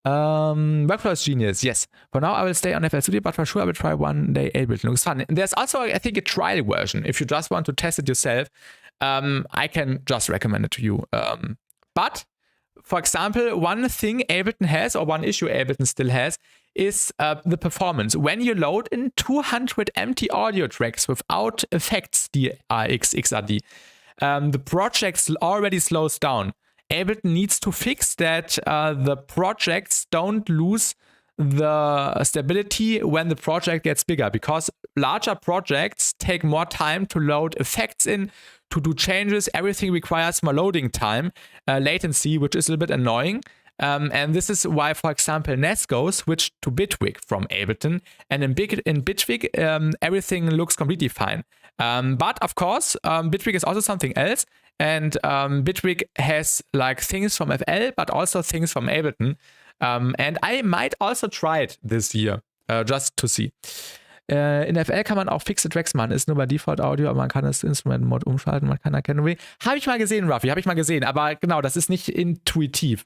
Workflow is genius, yes. For now, I will stay on FL Studio, but for sure I will try one day Ableton. Looks fun. There's also, I think, a trial version. If you just want to test it yourself, I can just recommend it to you. But, for example, one thing Ableton has, or one issue Ableton still has, is the performance. When you load in 200 empty audio tracks without effects, XRD, the project already slows down. Ableton needs to fix that the projects don't lose the stability when the project gets bigger, because larger projects take more time to load effects in, to do changes. Everything requires more loading time, latency, which is a little bit annoying. And this is why, for example, Nesco switched to Bitwig from Ableton, and in Bitwig, everything looks completely fine. But of course, Bitwig is also something else, and Bitwig has like things from FL, but also things from Ableton. And I might also try it this year, just to see. In FL kann man auch fixe Tracks machen, ist nur bei Default Audio, aber man kann das Instrument-Mod umschalten, man kann erkennen. Habe ich mal gesehen, Ruffy, habe ich mal gesehen, aber genau, das ist nicht intuitiv.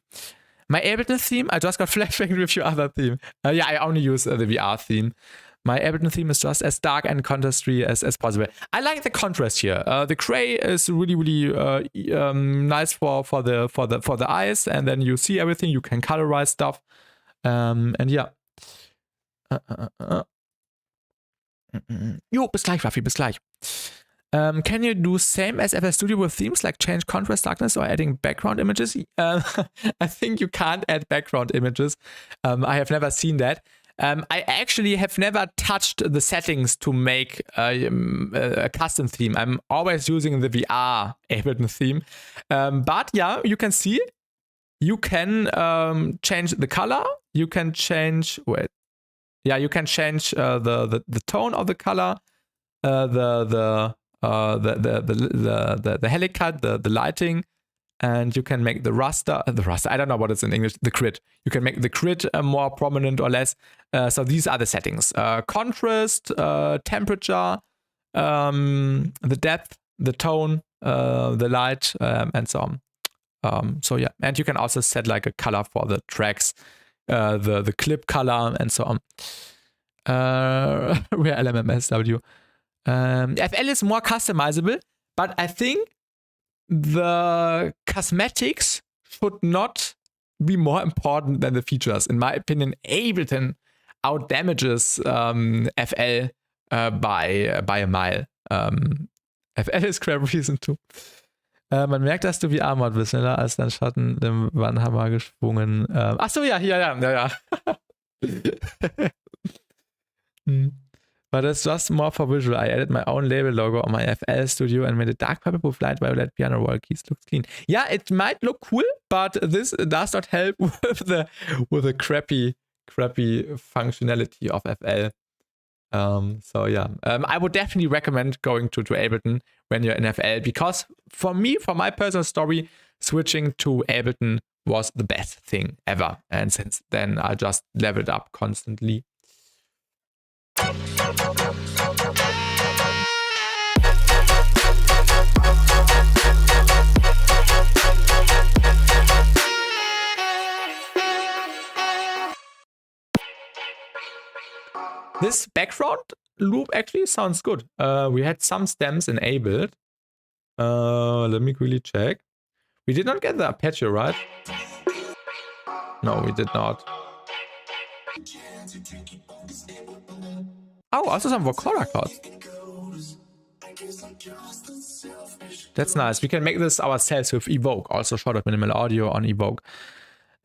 My Ableton theme, I just got flashbanged with your other theme. Yeah, I only use the VR theme. My Ableton theme is just as dark and contrasty as possible. I like the contrast here. The gray is really nice for the eyes, and then you see everything. You can colorize stuff, and yeah. Jo, bis gleich, Raffi, bis gleich. Can you do same as FL Studio with themes, like change contrast, darkness, or adding background images? I think you can't add background images. I have never seen that. I actually have never touched the settings to make a custom theme. I'm always using the VR Ableton theme. But yeah, you can see, you can change the color. You can change, you can change the tone of the color, the helicut, the lighting, and you can make the raster. I don't know what it's in English. The grid. You can make the grid more prominent or less. So these are the settings: contrast, temperature, the depth, the tone, the light, and so on. So yeah, and you can also set like a color for the tracks, the clip color, and so on. Where LMMSW. FL is more customizable, but I think the cosmetics should not be more important than the features. In my opinion, Ableton outdamages FL by a mile. FL ist crap reason too. Man merkt, dass du VR-Mod bist, schneller als dein Schatten im Wannhammer geschwungen. Achso, ja. But it's just more for visual. I added my own label logo on my FL Studio and made a dark purple with light violet piano roll keys. Looks clean. Yeah, it might look cool, but this does not help with the crappy functionality of FL. So yeah, I would definitely recommend going to Ableton when you're in FL, because for my personal story, switching to Ableton was the best thing ever. And since then, I just leveled up constantly. This background loop actually sounds good. We had some stems enabled. Let me quickly check. We did not get the arpeggio, right? No, we did not. Oh, also some vocoder chords. That's nice. We can make this ourselves with Evoke. Also short of minimal audio on Evoke.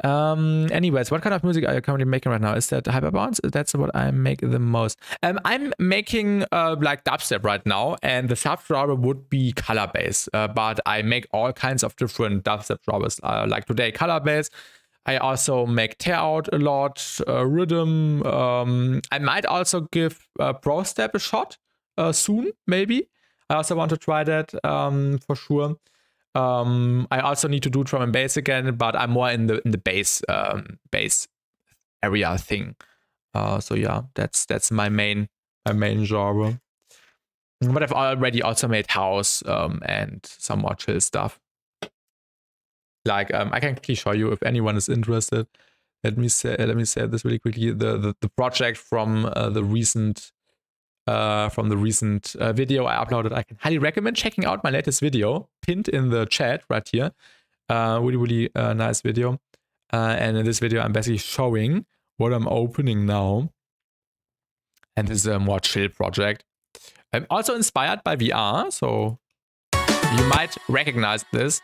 Anyways, what kind of music are you currently making right now? Is that hyperbounce? That's what I make the most. I'm making like dubstep right now, and the subgenre would be color bass. But I make all kinds of different dubstep genres. Like today, color bass. I also make tear out a lot, rhythm. I might also give pro step a shot soon, maybe. I also want to try that for sure. I also need to do drum and bass again, but I'm more in the bass area thing. So yeah, that's my main genre. But I've already also made house and some more chill stuff. Like I can quickly show you if anyone is interested. Let me say this really quickly. The project from the recent video I uploaded. I can highly recommend checking out my latest video, pinned in the chat right here. Really nice video. And in this video, I'm basically showing what I'm opening now. And this is a more chill project. I'm also inspired by VR, so you might recognize this.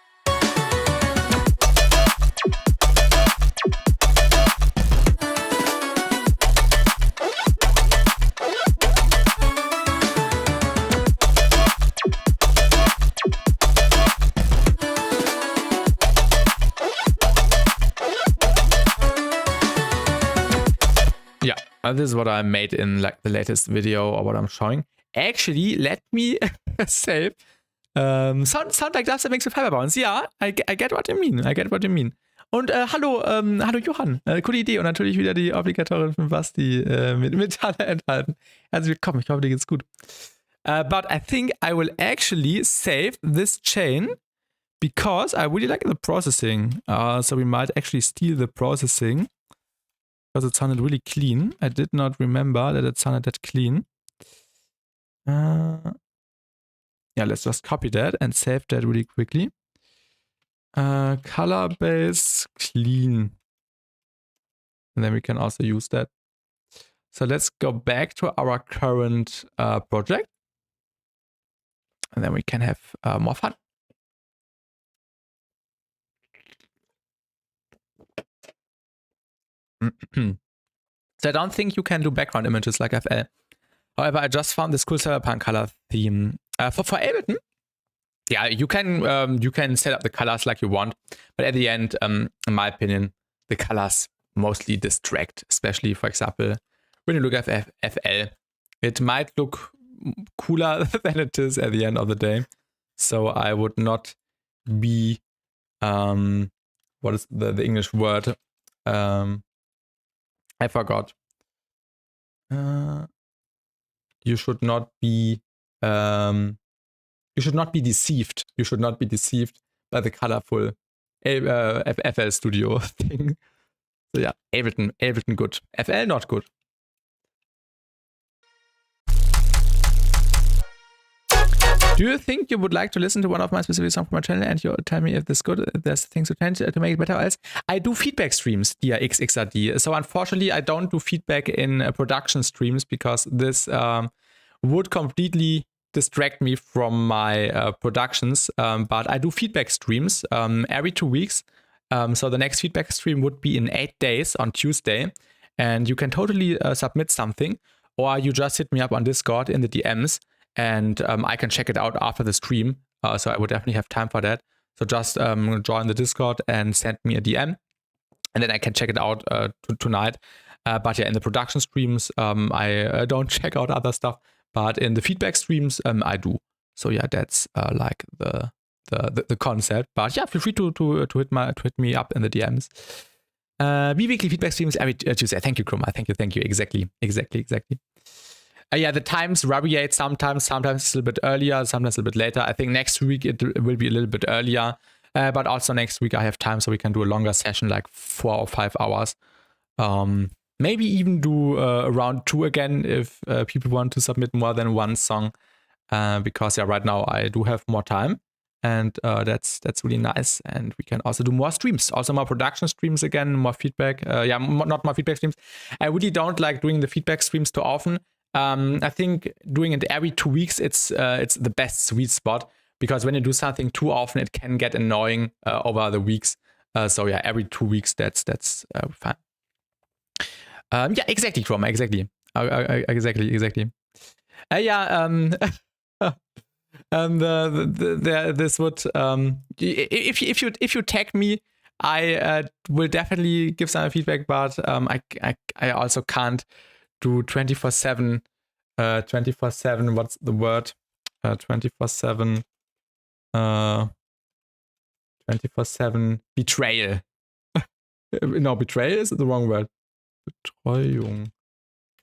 This is what I made in like the latest video, or what I'm showing. Actually, let me save. Sound like that makes a Fiberbounce. Ja, I get what you mean. Und hallo Johann. Coole Idee. Und natürlich wieder die Obligatorin von Basti mit Metalle enthalten. Also willkommen, ich hoffe, dir geht's gut. But I think I will actually save this chain because I really like the processing. So we might actually steal the processing. because it sounded really clean. I did not remember that it sounded that clean. Yeah, let's just copy that and save that really quickly. Color base clean. And then we can also use that. So let's go back to our current project. And then we can have more fun. So I don't think you can do background images like FL. However, I just found this cool cyberpunk color theme. For Ableton, yeah, you can set up the colors like you want. But at the end, in my opinion, the colors mostly distract, especially, for example, when you look at FL. It might look cooler than it is at the end of the day. So I would not be, what is the English word? I forgot. You should not be deceived. You should not be deceived by the colorful FL Studio thing. So yeah, Ableton good. FL not good. Do you think you would like to listen to one of my specific songs from my channel and you tell me if this is good, if there's things to change to make it better? Else, I do feedback streams, dear XXRD. So unfortunately, I don't do feedback in production streams because this would completely distract me from my productions. But I do feedback streams every 2 weeks. So the next feedback stream would be in 8 days on Tuesday. And you can totally submit something, or you just hit me up on Discord in the DMs. And I can check it out after the stream. So I would definitely have time for that. So just join the Discord and send me a DM. And then I can check it out tonight. But yeah, in the production streams, I don't check out other stuff. But in the feedback streams, I do. So yeah, that's like the concept. But yeah, feel free to hit me up in the DMs. Weekly feedback streams every Tuesday. Thank you, Chroma. Thank you. Exactly. Yeah, the times variate sometimes. Sometimes it's a little bit earlier, sometimes a little bit later. I think next week it will be a little bit earlier. But also next week I have time, so we can do a longer session, like 4 or 5 hours. Maybe even do around 2 again if people want to submit more than one song. Because yeah, right now I do have more time. And that's really nice. And we can also do more streams. Also more production streams again, more feedback. Not more feedback streams. I really don't like doing the feedback streams too often. I think doing it every 2 weeks, it's the best sweet spot, because when you do something too often, it can get annoying over the weeks. So yeah, every 2 weeks, that's fine. Yeah, exactly, Chroma, exactly. Exactly. This would if you tag me, I will definitely give some feedback, but I also can't do 24/7. 24/7. What's the word? 24/7. 24/7 betrayal. No, betrayal is the wrong word. Betreuung.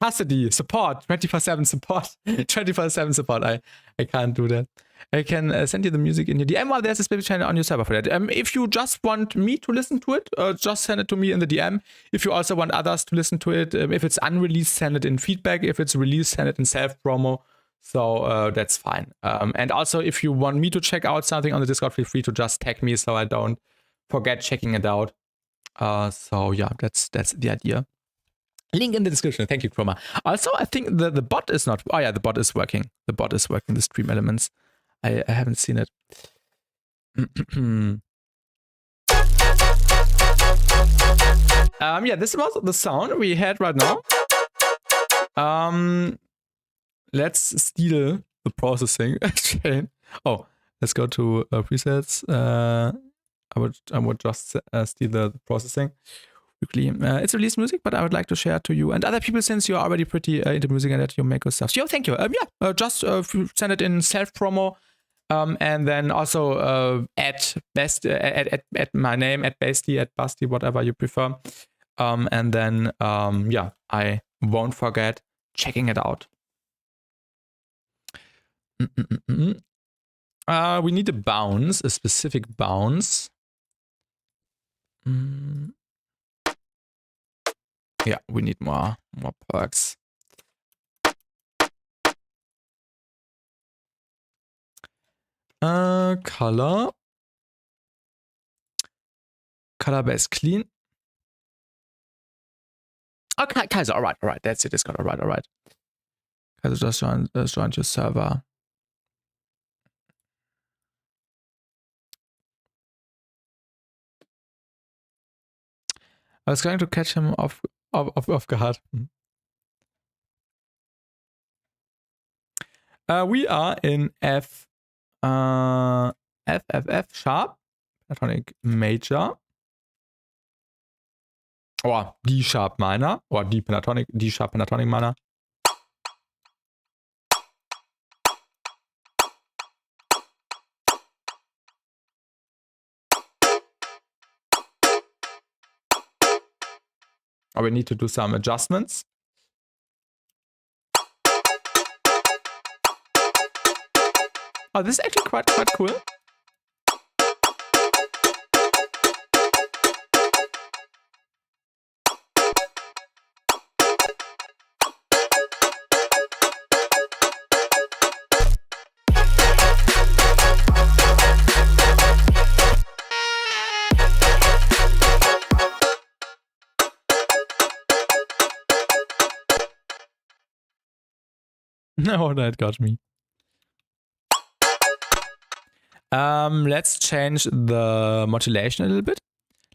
Custody, support, 24/7 support. 24/7 support. I can't do that. I can send you the music in your DM. Well, there's a special channel on your server for that. If you just want me to listen to it, just send it to me in the DM. If you also want others to listen to it, if it's unreleased, send it in feedback. If it's released, send it in self-promo. So that's fine. And also, if you want me to check out something on the Discord, feel free to just tag me so I don't forget checking it out. So yeah, that's the idea. Link in the description. Thank you, Chroma. Also, I think the bot is not... Oh yeah, the bot is working. The bot is working, the stream elements. I haven't seen it. Yeah, this was the sound we had right now. Let's steal the processing chain. Oh, let's go to presets. I would just steal the processing quickly. It's released music, but I would like to share to you and other people, since you're already pretty into music and that you make good stuff. So, thank you. Just send it in self-promo. And then also add my name, at Basti, whatever you prefer. And then, yeah, I won't forget checking it out. We need a bounce, a specific bounce. Yeah, we need more perks. Color base clean. Okay, Kaiser, all right, that's it. It's got all right. Kaiser just joined your server. I was going to catch him off guard. We are in F sharp, pentatonic major. Or D sharp minor, or D sharp pentatonic minor. Or we need to do some adjustments. Oh, this is actually quite cool. No, that got me. Let's change the modulation a little bit.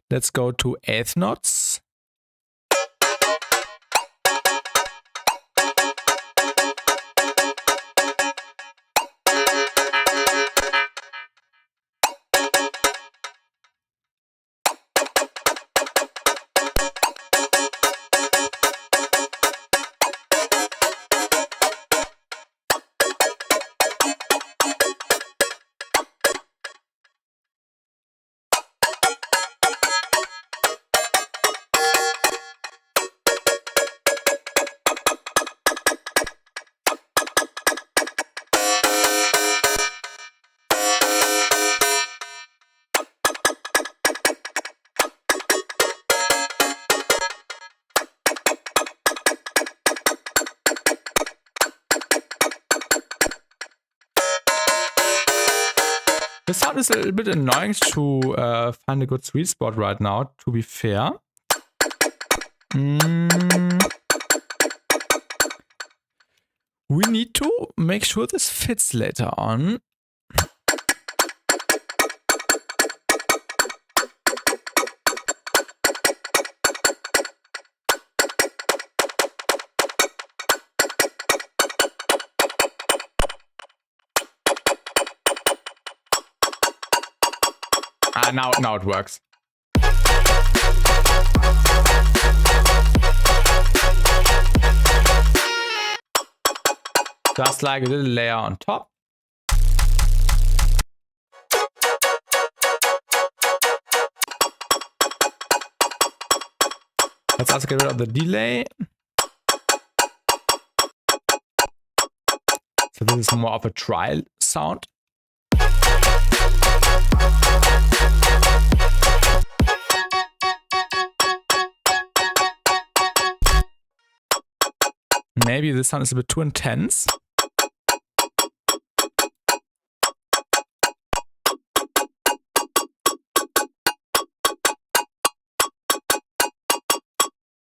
Let's go to eighth notes. The sound is a little bit annoying to find a good sweet spot right now, to be fair. We need to make sure this fits later on. Now it works. Just like a little layer on top. Let's also get rid of the delay. So this is more of a trial sound. Maybe this sound is a bit too intense.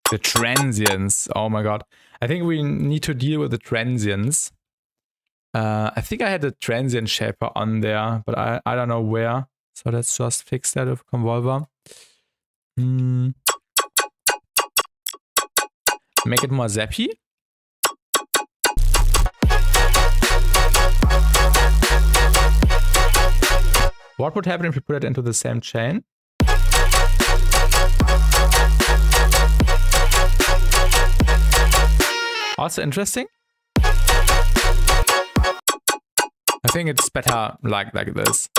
The transients. Oh my god. I think we need to deal with the transients. I think I had a transient shaper on there, but I don't know where. So let's just fix that with Convolver. Make it more zappy. What would happen if we put it into the same chain? Also interesting. I think it's better like this.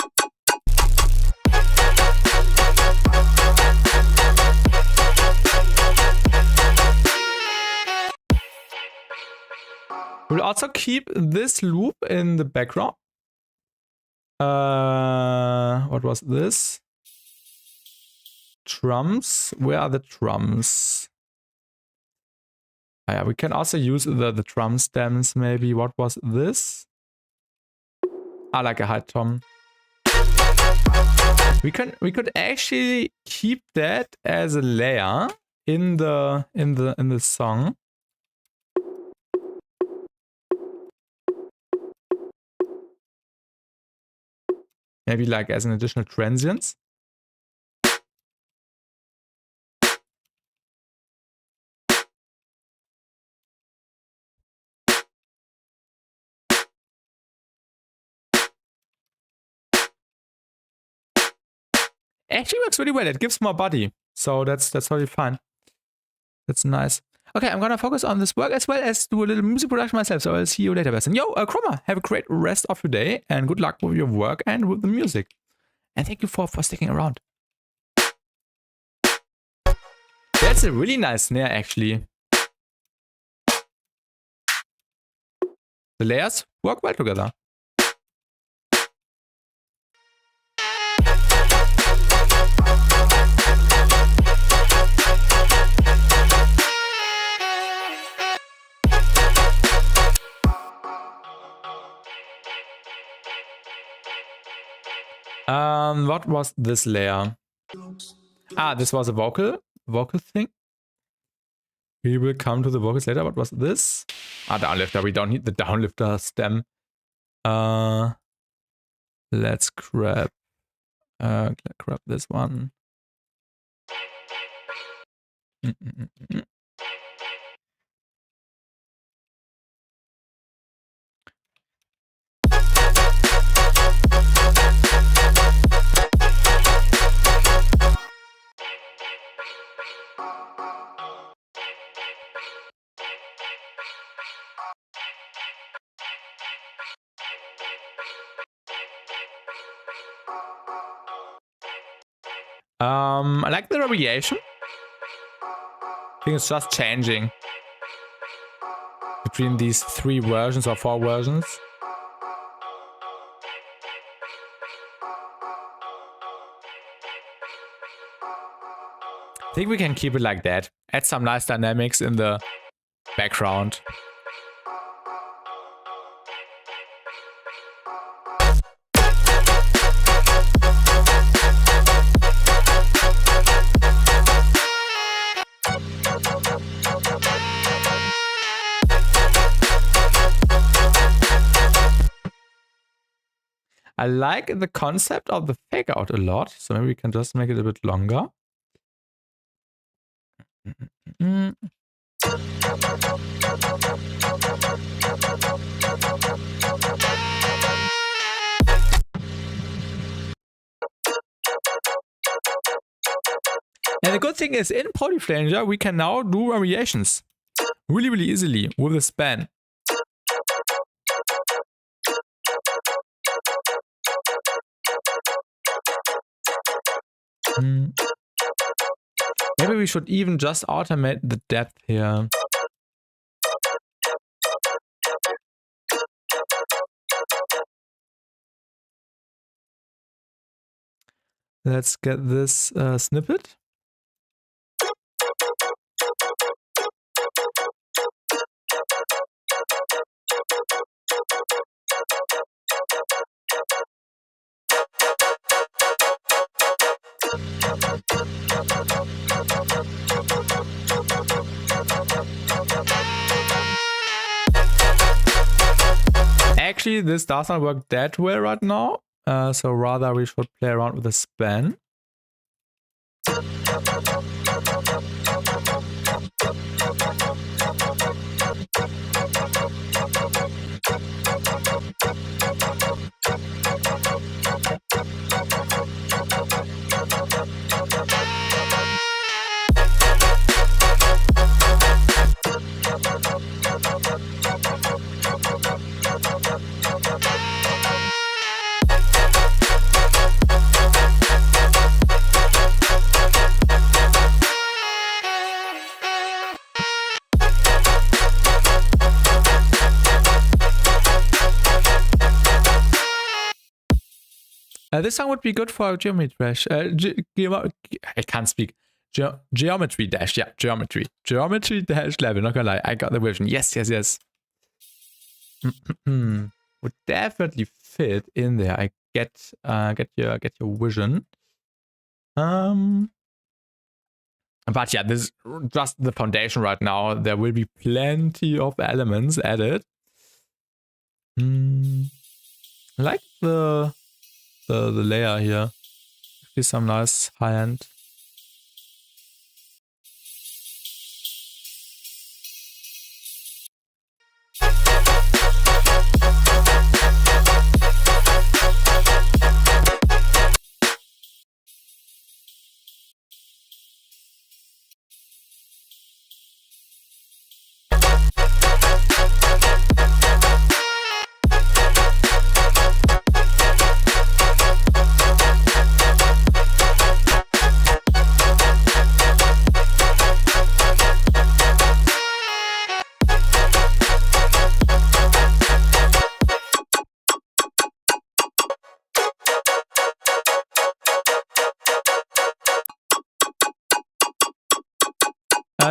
We'll also keep this loop in the background. What was this? Drums. Where are the drums? Yeah, we can also use the drum stems maybe. What was this? I like a high tom. We could actually keep that as a layer in the song. Maybe like as an additional transients. Actually works really well. It gives more body. So that's totally fine. That's nice. Okay, I'm gonna focus on this work as well as do a little music production myself. So I'll see you later, person. Yo, Chroma, have a great rest of your day and good luck with your work and with the music. And thank you for sticking around. That's a really nice snare, actually. The layers work well together. What was this layer? Ah, this was a vocal thing. We will come to the vocals later. What was this? Ah, downlifter. We don't need the downlifter stem. Let's grab this one. I like the variation. I think it's just changing between these 3 versions or 4 versions. I think we can keep it like that. Add some nice dynamics in the background. I like the concept of the fake out a lot, so maybe we can just make it a bit longer. And the good thing is, in Flanger, we can now do variations really, really easily with the span. Maybe we should even just automate the depth here. Let's get this snippet. Actually, this does not work that well right now. So rather we should play around with the span. This song would be good for Geometry Trash. I can't speak. Geometry dash, yeah, geometry. Geometry dash level, not gonna lie, I got the vision. Yes. Would definitely fit in there. I get your vision. But yeah, this is just the foundation right now. There will be plenty of elements added. I like the layer here. See some nice high end.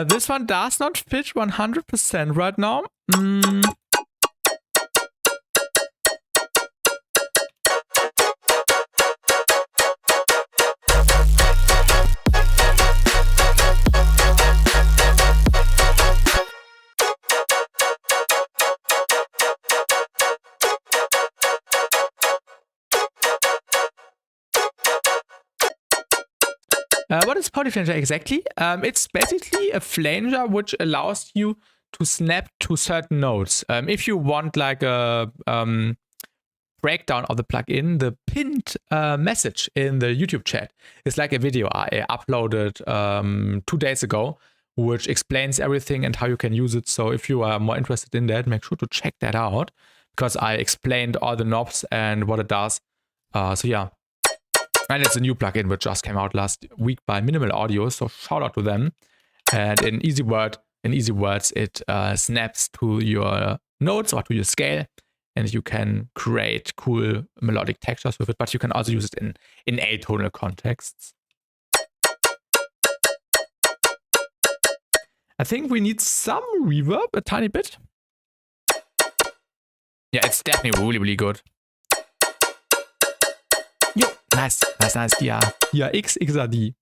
This one does not fit 100% right now. What is Flanger exactly? It's basically a flanger which allows you to snap to certain notes. If you want like a breakdown of the plugin, the pinned message in the YouTube chat is like a video I uploaded 2 days ago, which explains everything and how you can use it. So if you are more interested in that, make sure to check that out because I explained all the knobs and what it does. So yeah. And it's a new plugin which just came out last week by Minimal Audio, so shout out to them. And in easy words, it snaps to your notes or to your scale, and you can create cool melodic textures with it. But you can also use it in atonal contexts. I think we need some reverb, a tiny bit. Yeah, it's definitely really good. Yo, nice. Yeah, X, XRD.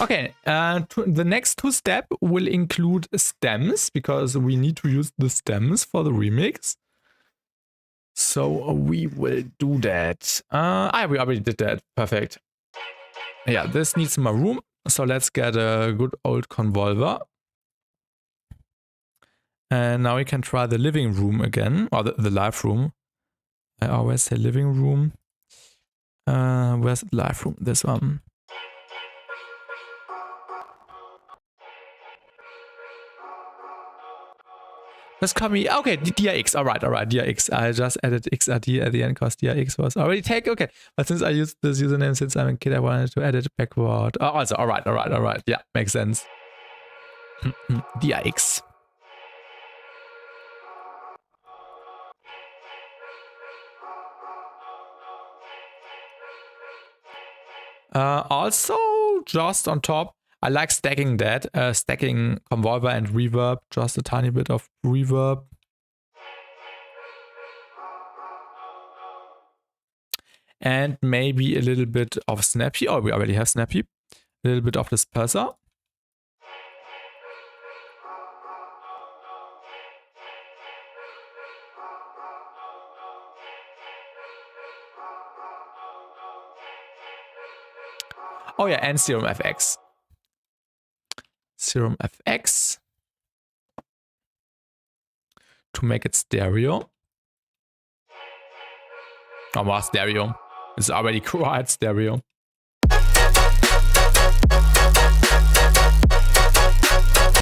Okay, the next 2 steps will include stems because we need to use the stems for the remix. So we will do that. We already did that. Perfect. Yeah, this needs more room, so let's get a good old convolver. And now we can try the living room again, or the live room. I always say living room. Where's the live room? This one. Just call me, okay, DRX, all right, DRX. I just added XRD at the end because DRX was already taken, okay. But since I used this username since I'm a kid, I wanted to edit it backward. Oh, also, all right, yeah, makes sense. DRX. Also, just on top, I like stacking that, stacking convolver and reverb, just a tiny bit of reverb. And maybe a little bit of snappy, oh, we already have snappy. A little bit of disperser. Oh yeah, and Serum FX. Serum FX to make it stereo. Oh, more stereo. It's already quite stereo.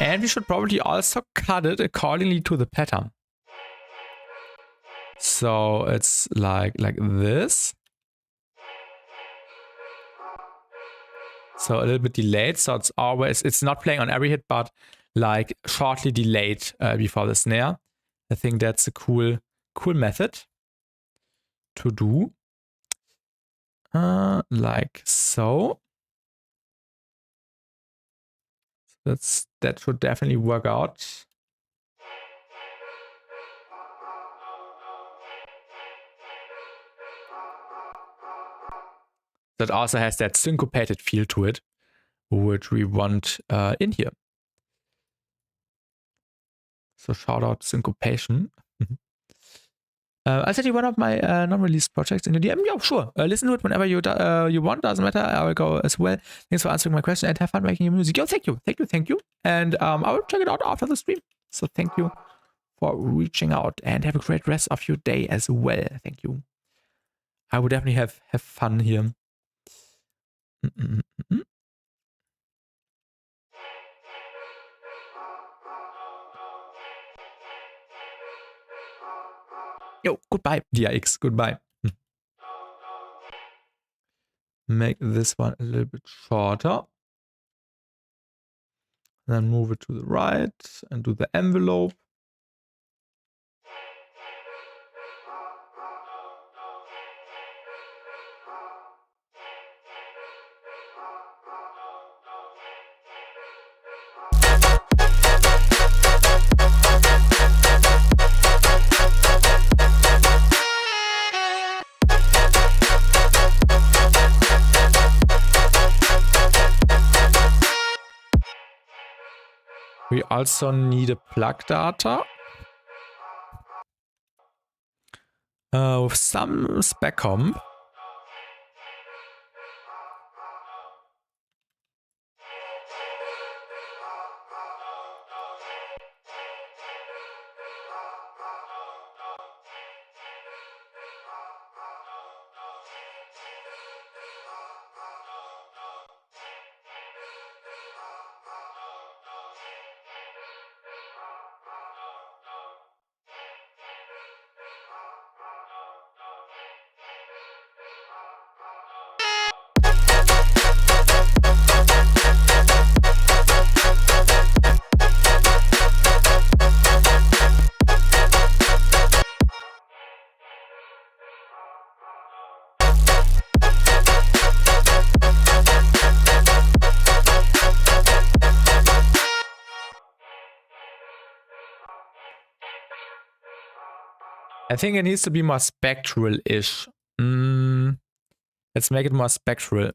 And we should probably also cut it accordingly to the pattern. So it's like this. So a little bit delayed, so it's not playing on every hit, but like shortly delayed before the snare. I think that's a cool method to do. Like so. That should definitely work out. That also has that syncopated feel to it, which we want in here. So shout out syncopation. I'll send you one of my non-released projects in the DM. Yeah, sure. Listen to it whenever you want. Doesn't matter. I will go as well. Thanks for answering my question and have fun making your music. Yo, thank you. And I will check it out after the stream. So thank you for reaching out and have a great rest of your day as well. Thank you. I would definitely have fun here. Yo, goodbye, DRX, goodbye. Make this one a little bit shorter. Then move it to the right and do the envelope. We also need a plug data with some spec comp. I think it needs to be more spectral-ish. Let's make it more spectral.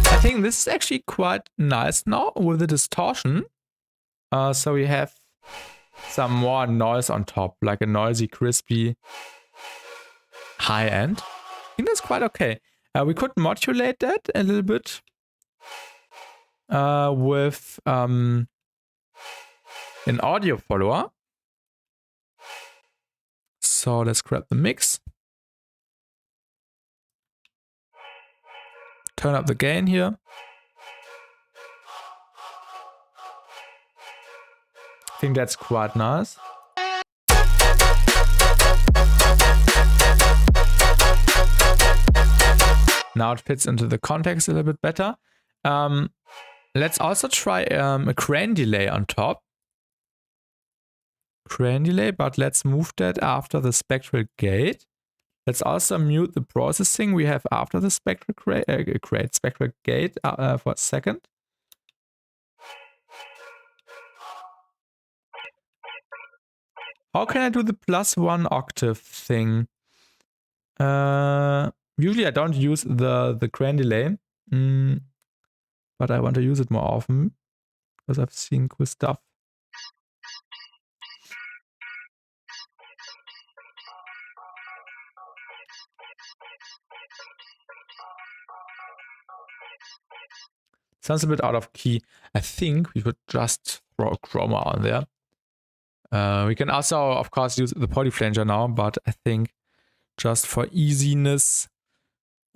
I think this is actually quite nice now with the distortion. So we have some more noise on top, like a noisy, crispy high end. I think that's quite okay. We could modulate that a little bit with an audio follower. So let's grab the mix. Turn up the gain here. I think that's quite nice. Now it fits into the context a little bit better. Let's also try a crane delay on top. Crane delay, but let's move that after the spectral gate. Let's also mute the processing we have after the spectral spectral gate for a second. How can I do the +1 octave thing? Usually I don't use the crane delay, but I want to use it more often because I've seen cool stuff. Sounds a bit out of key. I think we should just throw a chroma on there. We can also, of course, use the polyflanger now, but I think just for easiness,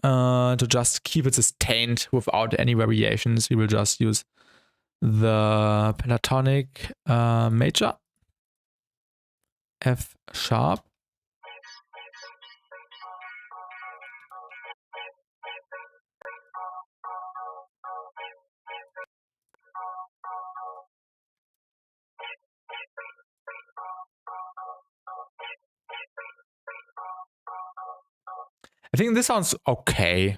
to just keep it sustained without any variations, we will just use the pentatonic major, F sharp. I think this sounds okay.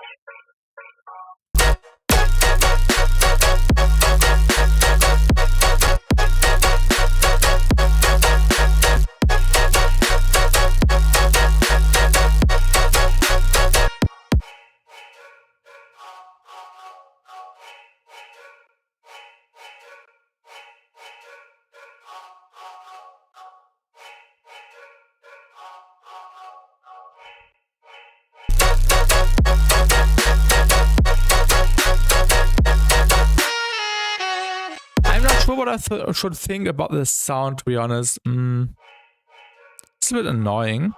Sure what I should think about this sound, to be honest. It's a bit annoying.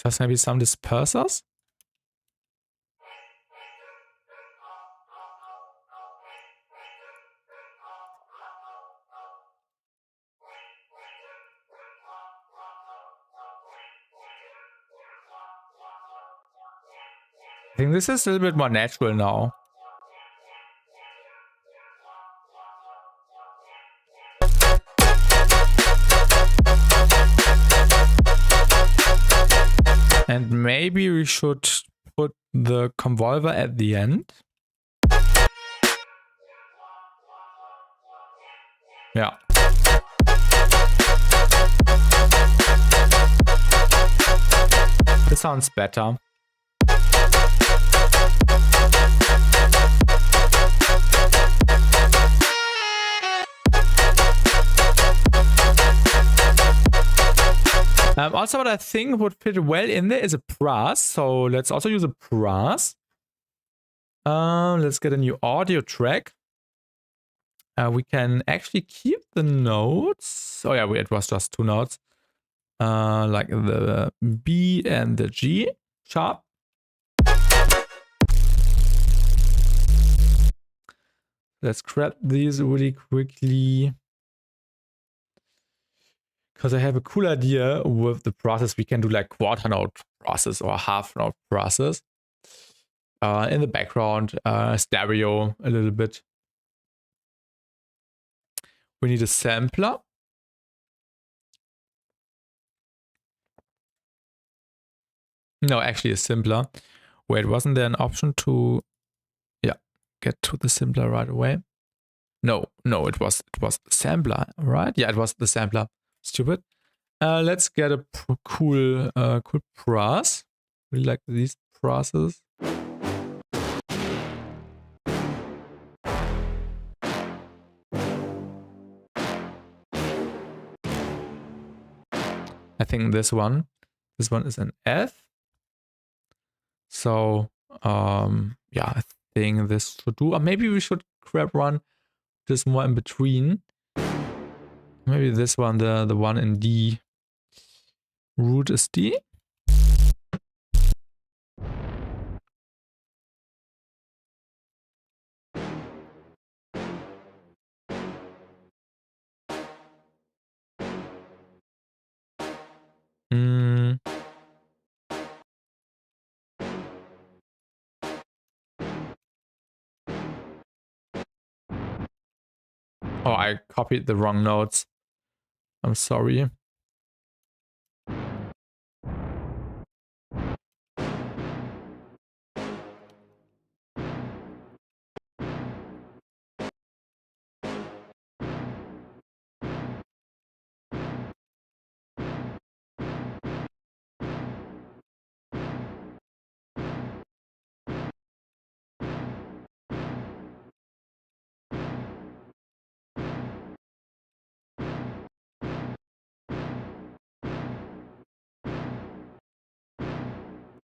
Just maybe some dispersers. I think this is a little bit more natural now. And maybe we should put the convolver at the end. Yeah. This sounds better. Also, what I think would fit well in there is a brass. So let's also use a brass. Let's get a new audio track. We can actually keep the notes. Oh yeah, it was just 2 notes. Like the B and the G sharp. Let's grab these really quickly. Because I have a cool idea with the process. We can do like quarter note process or half note process. In the background, stereo a little bit. We need a sampler. No, actually a simpler. Wait, wasn't there an option to, yeah, get to the simpler right away? No, it was the sampler, right? Yeah, it was the sampler. Stupid. Let's get a cool brass. We like these brasses. I think this one is an F. So yeah, I think this should do. Or maybe we should grab one just more in between. Maybe this one, the one in D. Root is D. Oh, I copied the wrong notes. I'm sorry.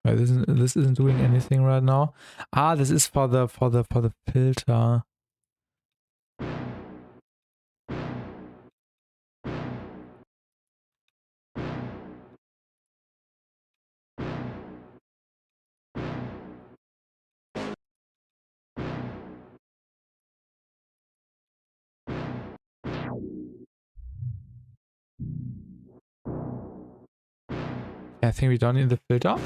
This isn't doing anything right now. Ah, this is for the filter. I think we don't need the filter.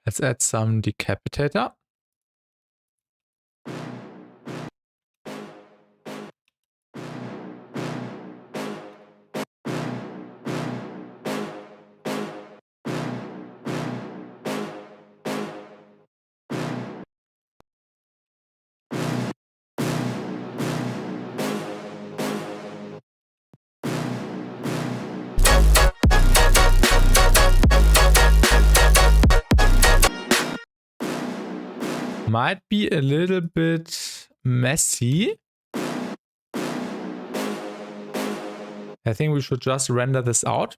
Let's add some decapitator. Might be a little bit messy. I think we should just render this out.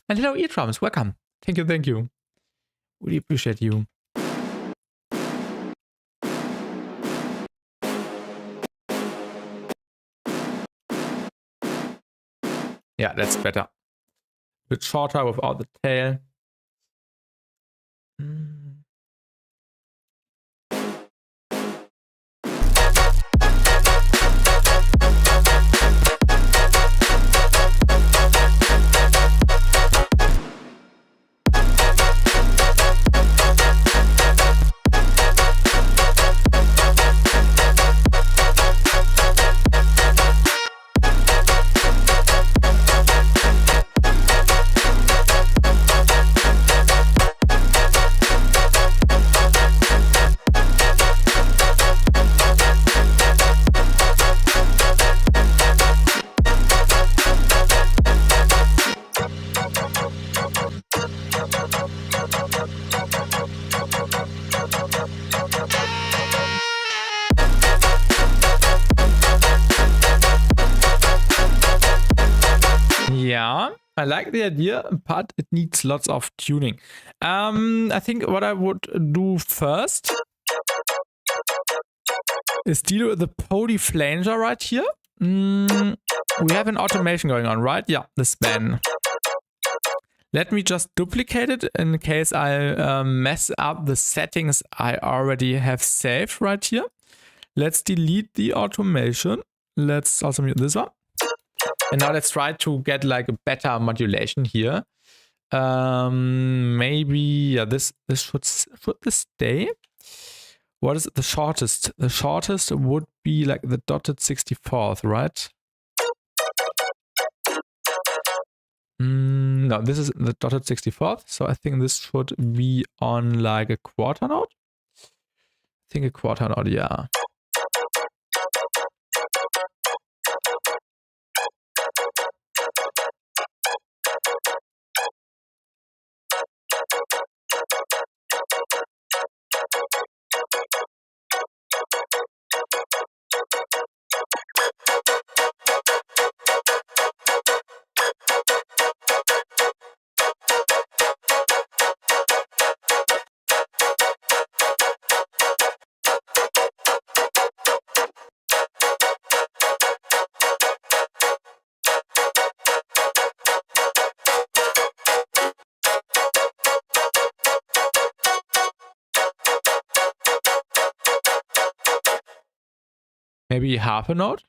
And hello, eardrums, welcome. Thank you, thank you. Really appreciate you. Yeah, that's better. A bit shorter without the tail. Yeah, I like the idea, but it needs lots of tuning. I think what I would do first is deal with the Pody Flanger right here. We have an automation going on, right? Yeah, the span. Let me just duplicate it in case I mess up the settings I already have saved right here. Let's delete the automation. Let's also mute this one. And now let's try to get like a better modulation here. Maybe yeah, this should this stay? What is the shortest? The shortest would be like the dotted 64th, right? No, this is the dotted 64th, so I think this should be on like a quarter note. I think a quarter note, yeah. Maybe half a note?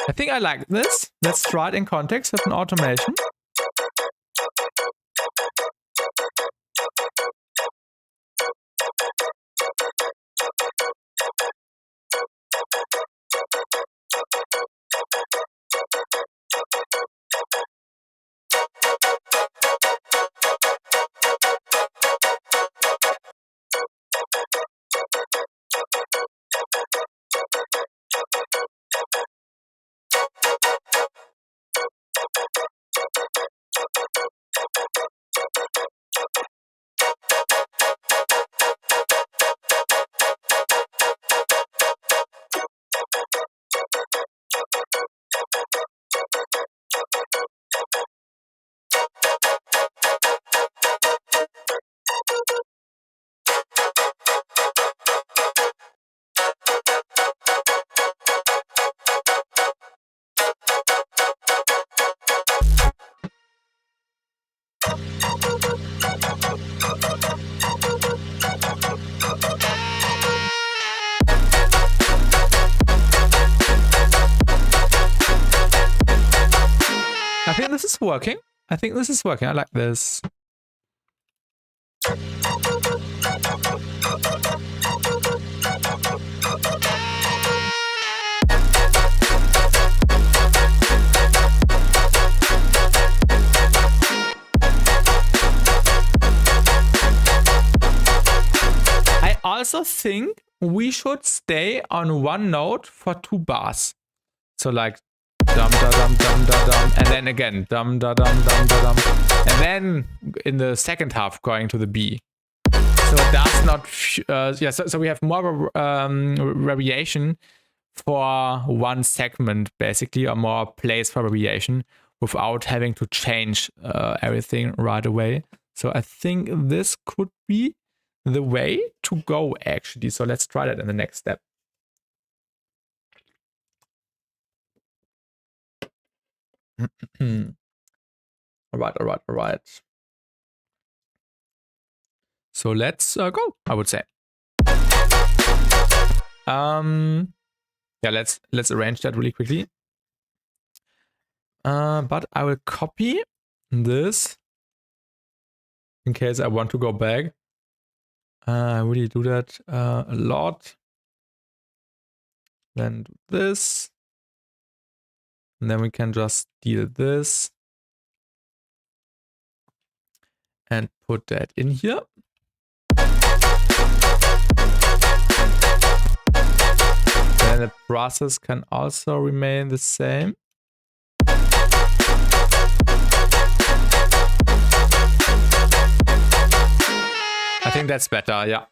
I think I like this. Let's try it in context with an automation. I think this is working. I think this is working. I like this. I also think we should stay on one note for 2 bars. So like dum da dum dum da dum, and then again dum da dum dum da dum, and then in the second half going to the B. So it does not, yeah. So we have more variation for one segment basically, or more place for variation without having to change everything right away. So I think this could be the way to go actually. So let's try that in the next step. All right. So let's go, I would say. Yeah, let's arrange that really quickly. But I will copy this in case I want to go back. I really do that a lot. Then do this. And then we can just steal this and put that in here. Then the process can also remain the same. I think that's better, yeah.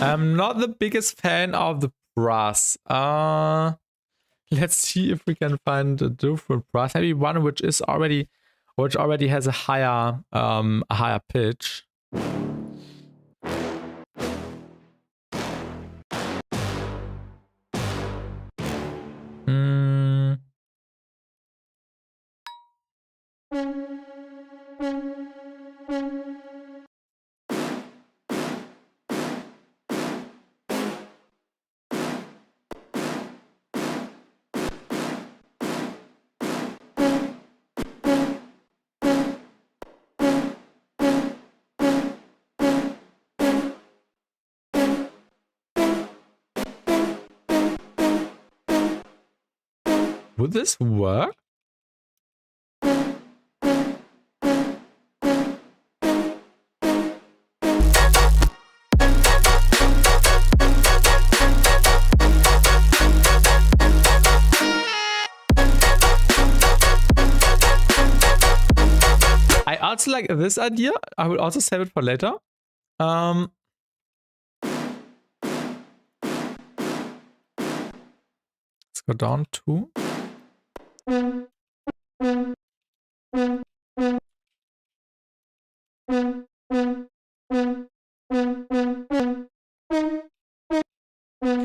I'm not the biggest fan of the brass. Let's see if we can find a different brass. Maybe one which already has a higher pitch. Would this work? I also like this idea. I will also save it for later. Let's go down to.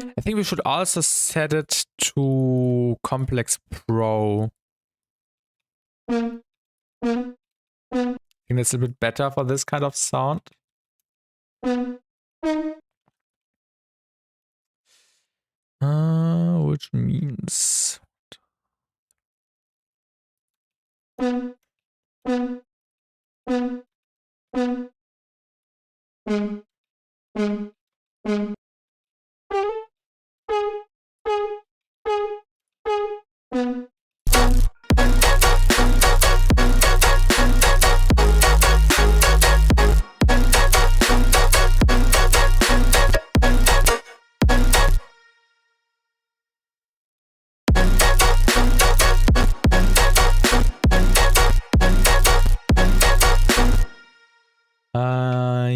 I think we should also set it to Complex Pro. think that's a bit better for this kind of sound. Which means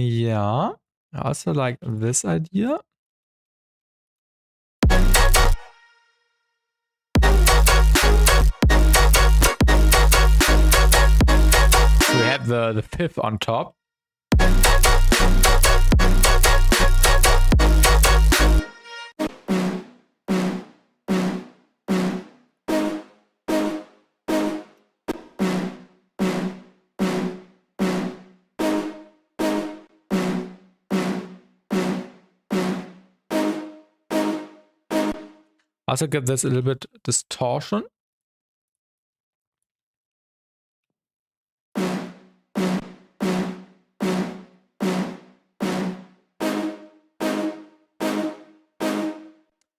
yeah. I also like this idea. So we have the fifth on top. Also give this a little bit distortion.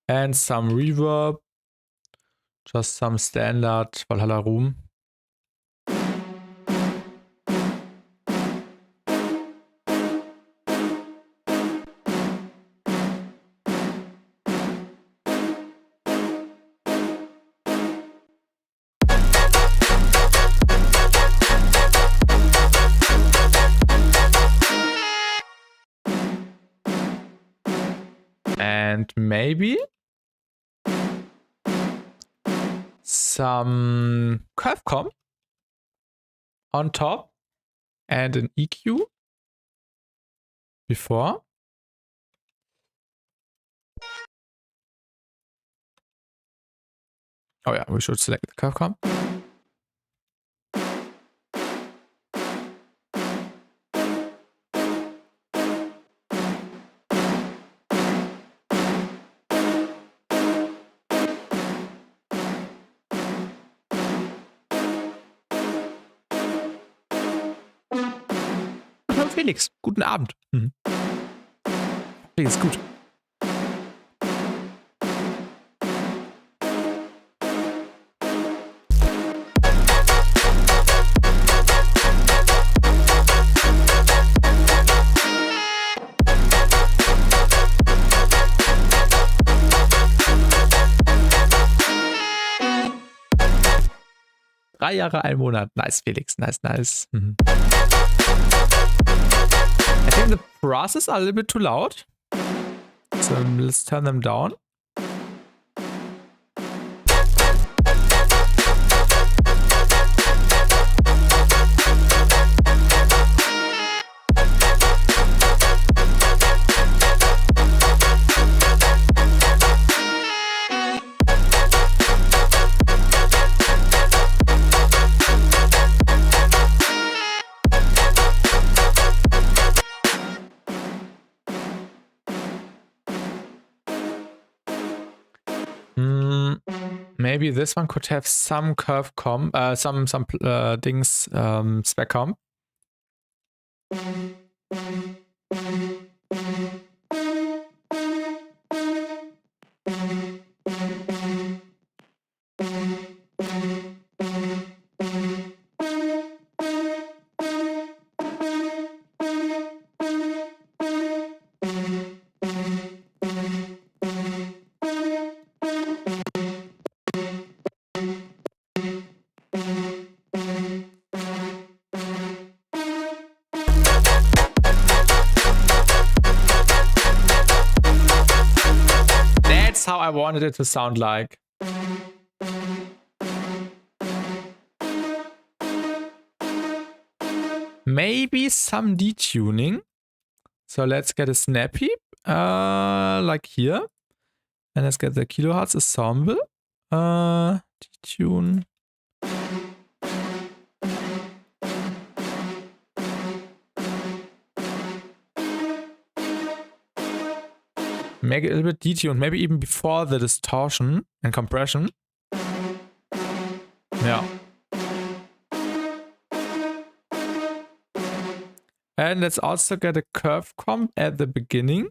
And some reverb. Just some standard Valhalla room. And maybe some curve comp on top and an EQ before. Oh yeah, we should select the curve comp. Felix, guten Abend. Felix, gut. Drei Jahre, 1 Monat. Nice, Felix. Nice, nice. I think the brasses are a little bit too loud. So let's turn them down. Maybe this one could have some curve comp, some things, spec comp. How I wanted it to sound like. Maybe some detuning. So let's get a snappy, like here. And let's get the kilohertz ensemble. Detune. make it a little bit detuned, maybe even before the distortion and compression. Yeah. And let's also get a curve comp at the beginning.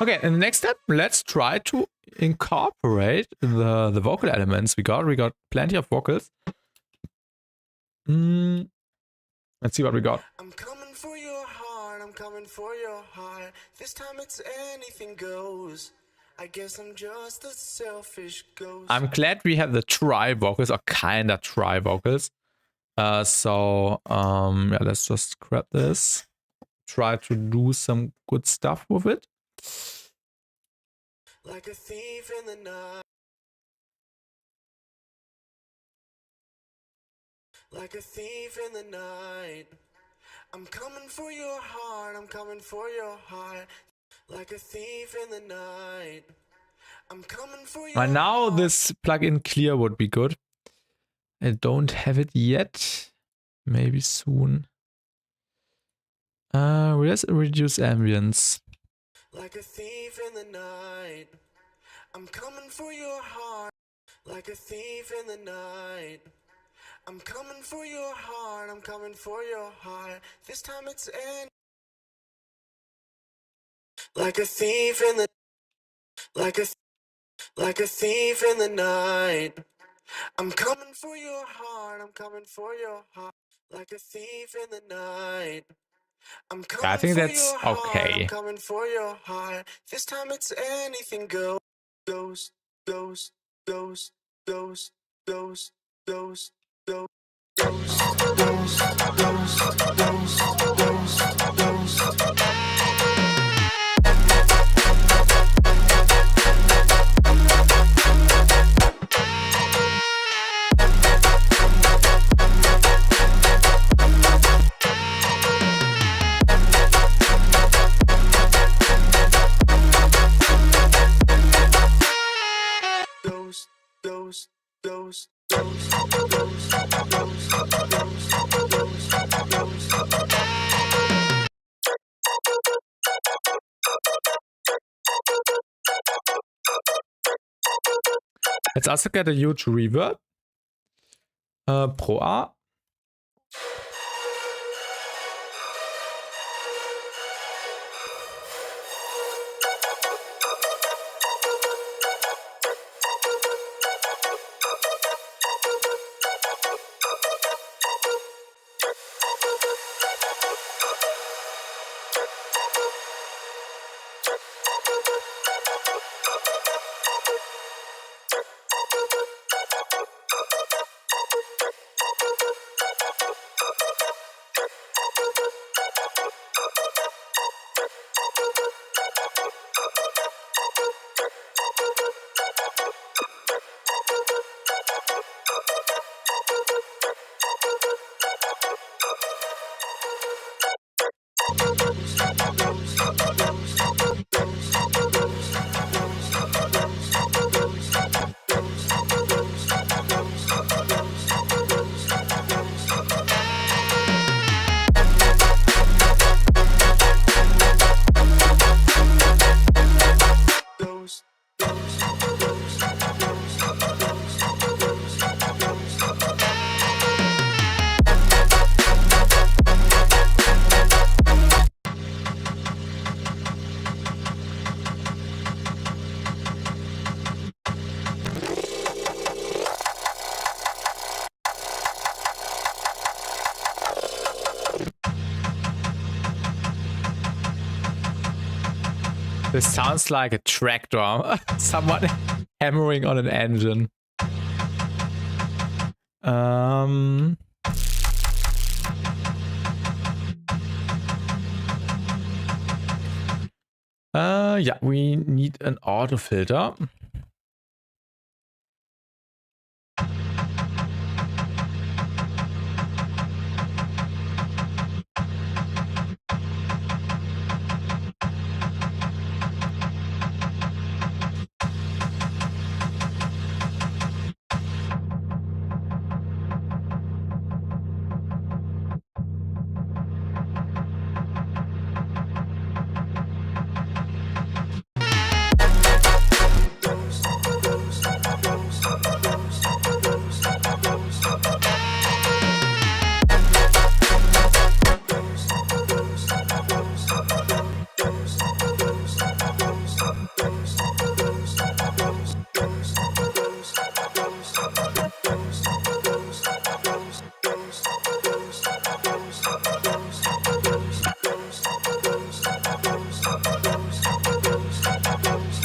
Okay, and the next step, let's try to incorporate the vocal elements we got. We got plenty of vocals. Let's see what we got. I'm coming for your heart, I'm coming for your heart. This time it's anything goes. I guess I'm just a selfish ghost. I'm glad we have the tri vocals, or kinda tri vocals. Yeah, let's just grab this. Try to do some good stuff with it. Like a thief in the night. Like a thief in the night. I'm coming for your heart, I'm coming for your heart. Like a thief in the night. I'm coming for your Right now, this plugin clear would be good. I don't have it yet. Maybe soon. Where's reduce ambience? Like a thief in the night. I'm coming for your heart. Like a thief in the night. I'm coming for your heart. I'm coming for your heart. This time it's like a thief in the like a thief in the night. I'm coming for your heart. I'm coming for your heart. Like a thief in the night. I'm coming I think for that's your heart. okay. I'm coming for your heart. This time it's anything goes. Goes, goes, goes, goes, goes, goes, goes, goes, goes, goes, goes, goes, goes. Let's also get a huge reverb. Pro A. This sounds like a tractor. Someone hammering on an engine. Yeah, we need an auto filter.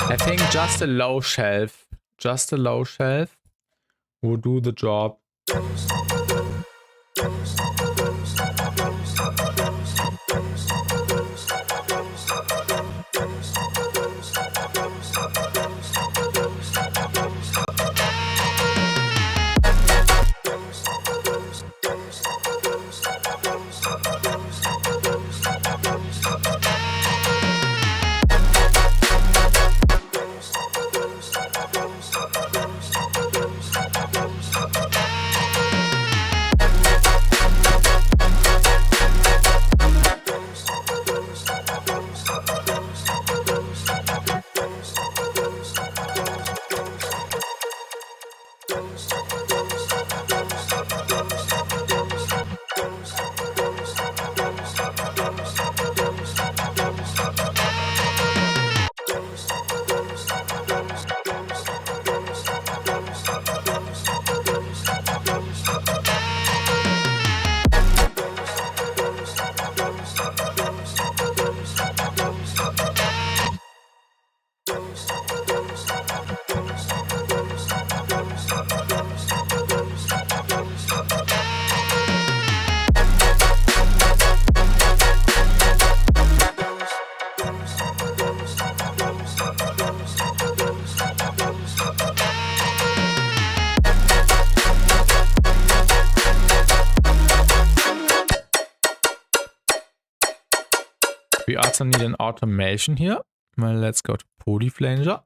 I think just a low shelf will do the job. We also need an automation here. Well, let's go to Flanger.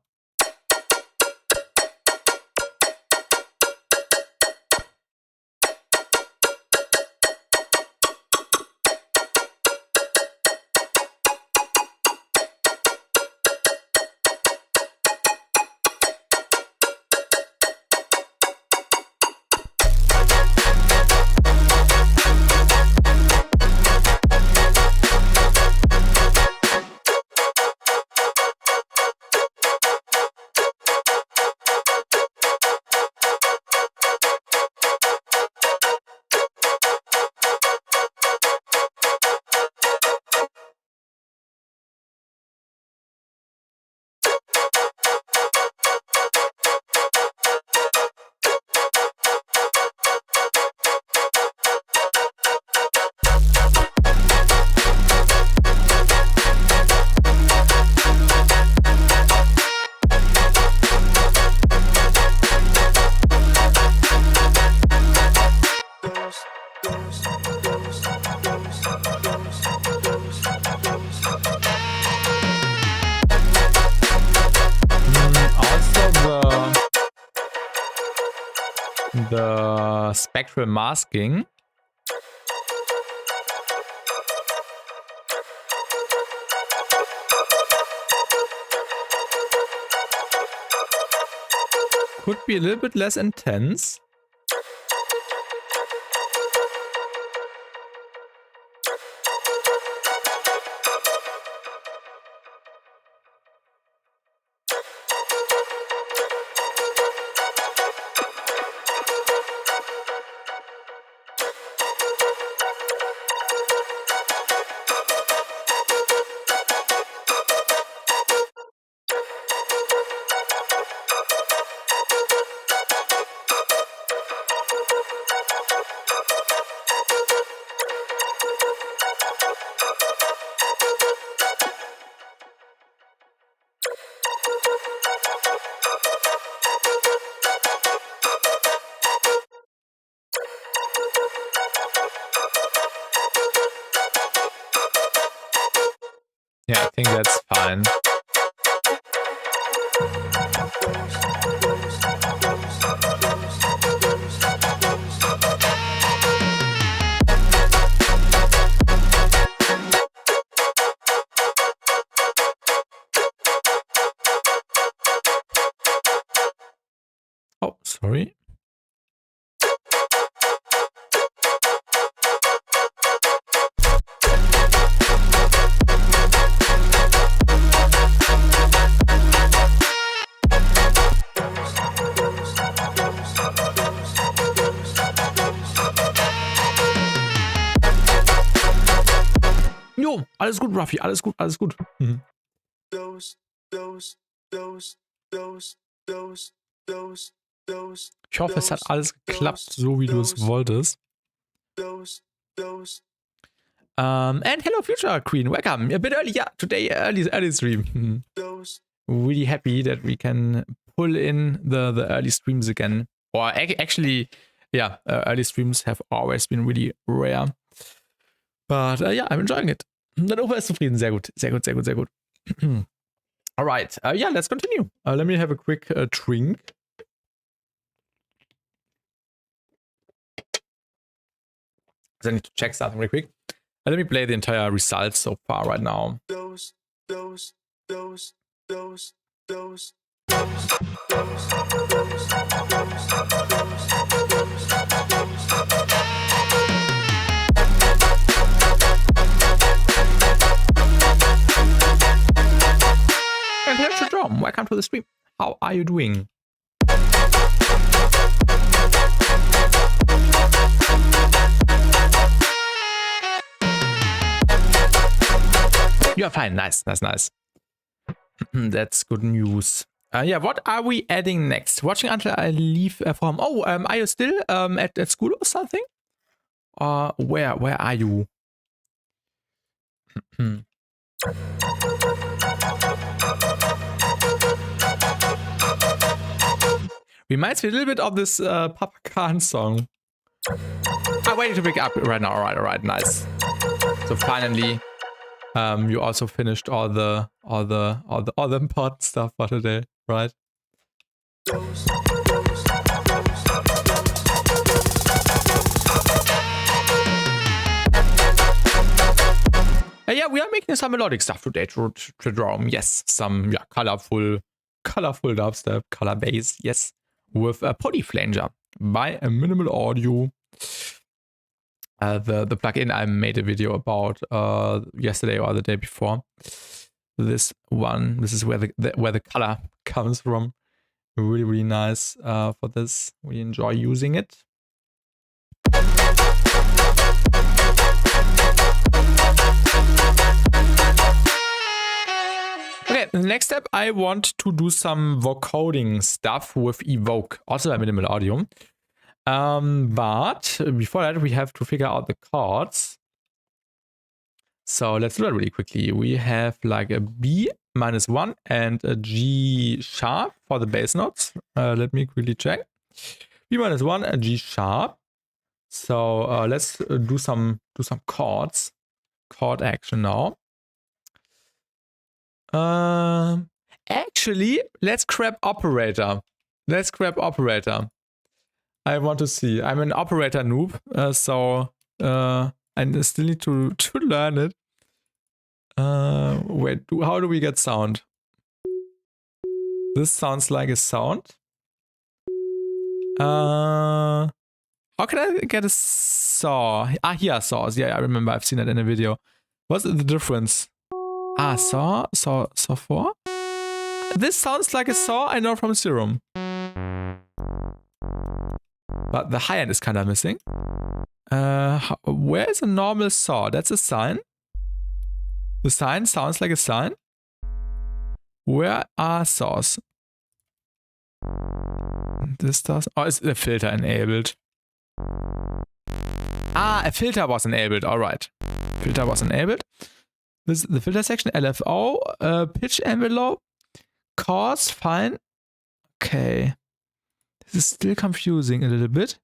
The spectral masking. Could be a little bit less intense. Yeah, I think that's fine. Oh, sorry. Jo, alles gut, Ruffy, alles gut, alles gut. Mhm. Ich hoffe, es hat alles geklappt, so wie du es wolltest. And hello, Future Queen, welcome. A bit early, yeah, today early stream. Really happy that we can pull in the early streams again. Or actually, yeah, early streams have always been really rare. But yeah, I'm enjoying it. Dann Opa ist zufrieden. Sehr gut, sehr gut, sehr gut, sehr gut. All right. Yeah, let's continue. Let me have a quick drink. So I need to check something really quick. Let me play the entire results so far right now. And here's your drum. Welcome to the stream. How are you doing? You're fine. Nice, nice, nice. That's good news. Yeah, what are we adding next? Watching until I leave for home. Oh, are you still at school or something? Where are you? Reminds me a little bit of this Papa Khan song. I'm waiting to pick up right now. All right, nice. So finally, you also finished all the important stuff for today, right? Yeah, we are making some melodic stuff today to drum. Yes, some colorful dubstep, color bass. Yes, with a Flanger by a Minimal Audio. The plugin I made a video about yesterday or the day before. This is where the color comes from. Really nice for this. We enjoy using it. Okay, the next step, I want to do some vocoding stuff with Evoke, also by Minimal Audio. But before that, we have to figure out the chords. So let's do that really quickly. We have like a B -1 and a G sharp for the bass notes. Let me quickly check. B -1, a G sharp. So let's do some chords. Chord action now. Actually, let's grab operator. I want to see. I'm an operator noob, so I still need to learn it. Wait, how do we get sound? This sounds like a sound. How can I get a saw? Here, saws. Yeah, I remember. I've seen that in a video. What's the difference? Saw 4. This sounds like a saw I know from Serum. But the high end is kind of missing. Where is a normal saw? That's a sine. The sine sounds like a sine. Where are saws? This does. Oh, is the filter enabled? A filter was enabled. All right. Filter was enabled. This is the filter section. LFO. Pitch envelope. Chords. Fine. Okay. This is still confusing a little bit.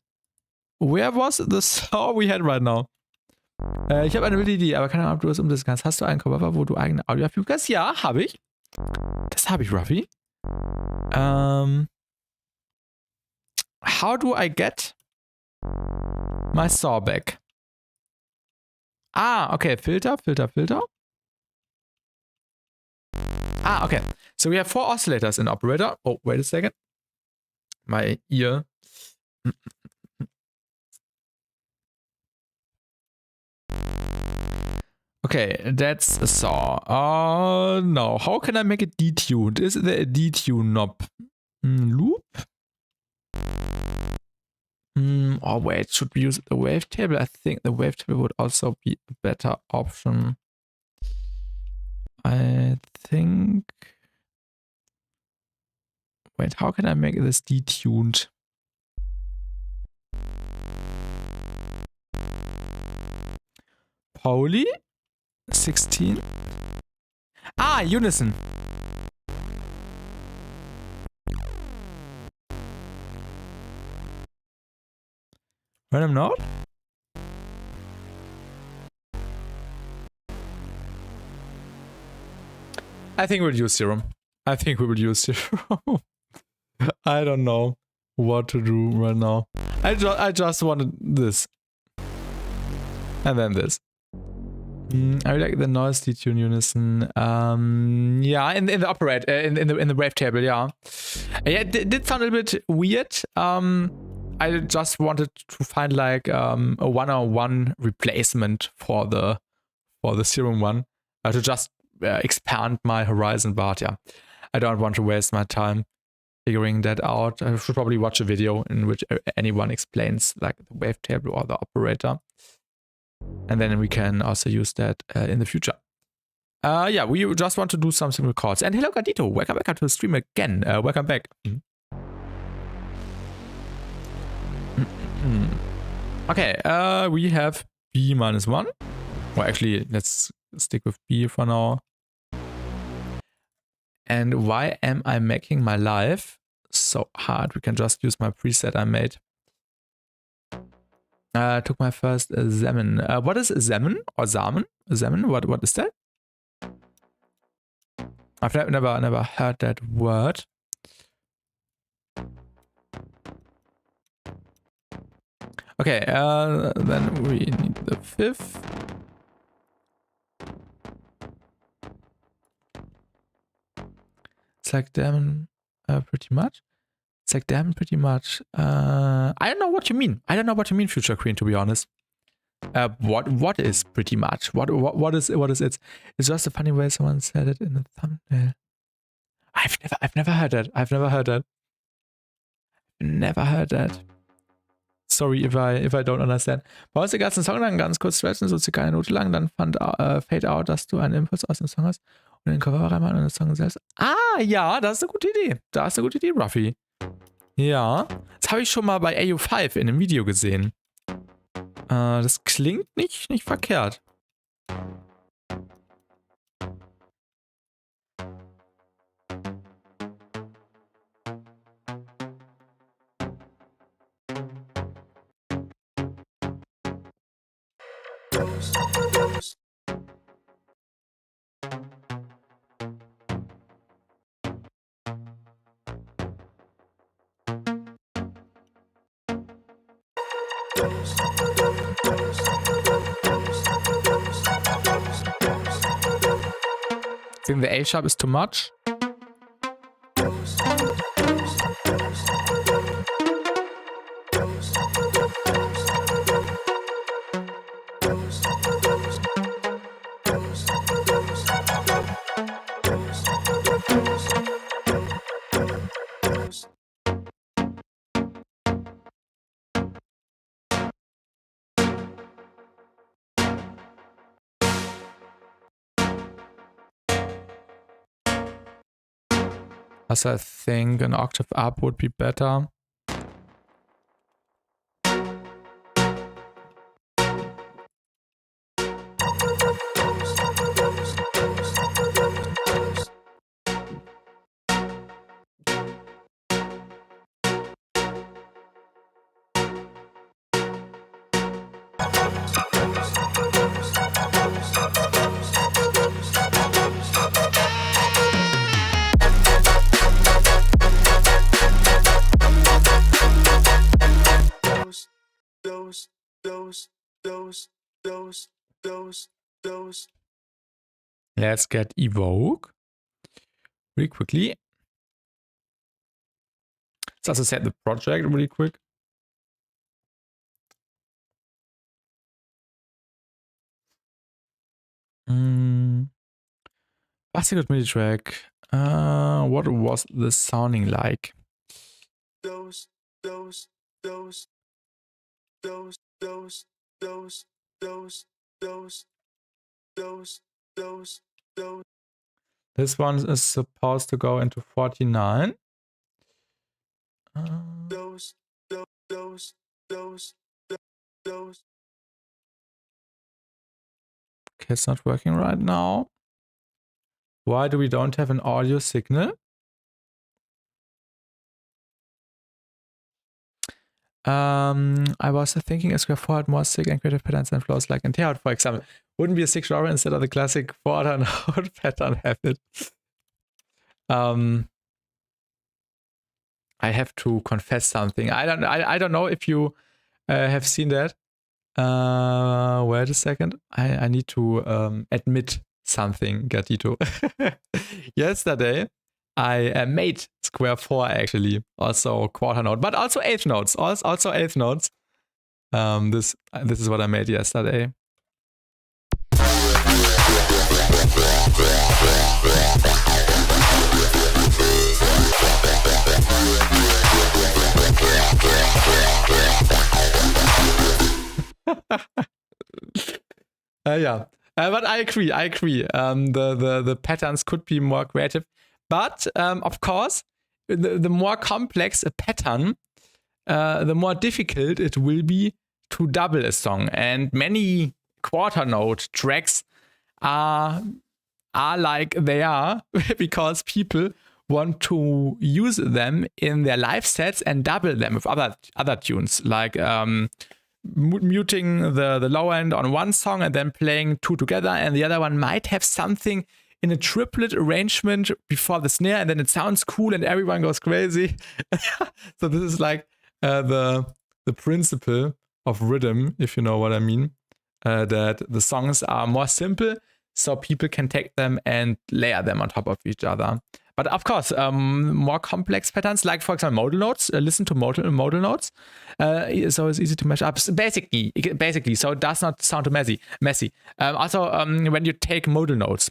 Where was the saw we had right now? Ich habe eine wilde Idee, aber keine Ahnung, ob du das umsetzen kannst. Hast du einen Cover, wo du eigene Audio abfügen kannst? Ja, habe ich. Das habe ich, Ruffy. How do I get my saw back? Ah, okay. Filter. Ah, okay. So we have 4 oscillators in operator. Oh, wait a second. My ear. Okay, that's a saw. Oh no. How can I make it detuned? Is there a detune knob? Loop? Oh wait, should we use the wavetable? I think the wavetable would also be a better option. I think... Wait, how can I make this detuned? Pauli? 16? Ah, unison. Random node? I think we'll use serum. I don't know what to do right now. I just wanted this. And then this. I like the noise detune unison. Yeah, in the operate in the wavetable, yeah. Yeah, it did sound a little bit weird. I just wanted to find like a 101 replacement for the serum one to just expand my horizon, but yeah, I don't want to waste my time figuring that out. I should probably watch a video in which anyone explains like the wavetable or the operator. And then we can also use that in the future. Yeah, we just want to do something with chords. And hello, Gatito. Welcome back to the stream again. Welcome back. Okay, we have B -1. Well, actually, let's stick with B for now. And why am I making my life so hard? We can just use my preset I made. Took my first Zemen. What is Zemen or Samen? Zemen? What is that? I've never heard that word. Okay, then we need the 5th. It's like damn pretty much. It's like damn pretty much. I don't know what you mean. I don't know what you mean, Future Queen, to be honest. What is pretty much? What is it? It's just a funny way someone said it in the thumbnail. I've never heard that. Never heard that. Sorry if I don't understand. Baust den ganzen Song lang ganz kurz stretchen, so circa eine Note lang, dann fand Fade Out, dass du einen Impuls aus dem Song hast und den Cover reinmachen und den Song selbst. Ah, ja, das ist eine gute Idee. Ruffy. Ja, das habe ich schon mal bei AU5 in einem Video gesehen. Das klingt nicht verkehrt. I think the A sharp is too much. As I think an octave up would be better. Let's get evoke really quickly. Let's also set the project really quick. Classical MIDI track. What was this sounding like? This one is supposed to go into 49. Okay, it's not working right now. Why do we don't have an audio signal? I was thinking a square 4 had more sick and creative patterns and flows like in Teot, for example. Wouldn't be a 6 drawer instead of the classic 4 note pattern have it? I have to confess something. I don't know if you have seen that. Wait a second. I need to admit something, Gatito. Yesterday, I made square 4 actually, also quarter note, but also eighth notes. Also eighth notes. This is what I made yesterday. Yeah, but I agree. The patterns could be more creative, but of course, the more complex a pattern, the more difficult it will be to double a song. And many quarter note tracks are like they are because people want to use them in their live sets and double them with other tunes, like muting the low end on one song and then playing two together, and the other one might have something in a triplet arrangement before the snare, and then it sounds cool and everyone goes crazy. So this is like the principle of rhythm, if you know what I mean, that the songs are more simple so people can take them and layer them on top of each other. But of course, more complex patterns, like for example modal notes. Listen to modal notes. So it's easy to mesh up. Basically, so it does not sound too messy. Also, when you take modal notes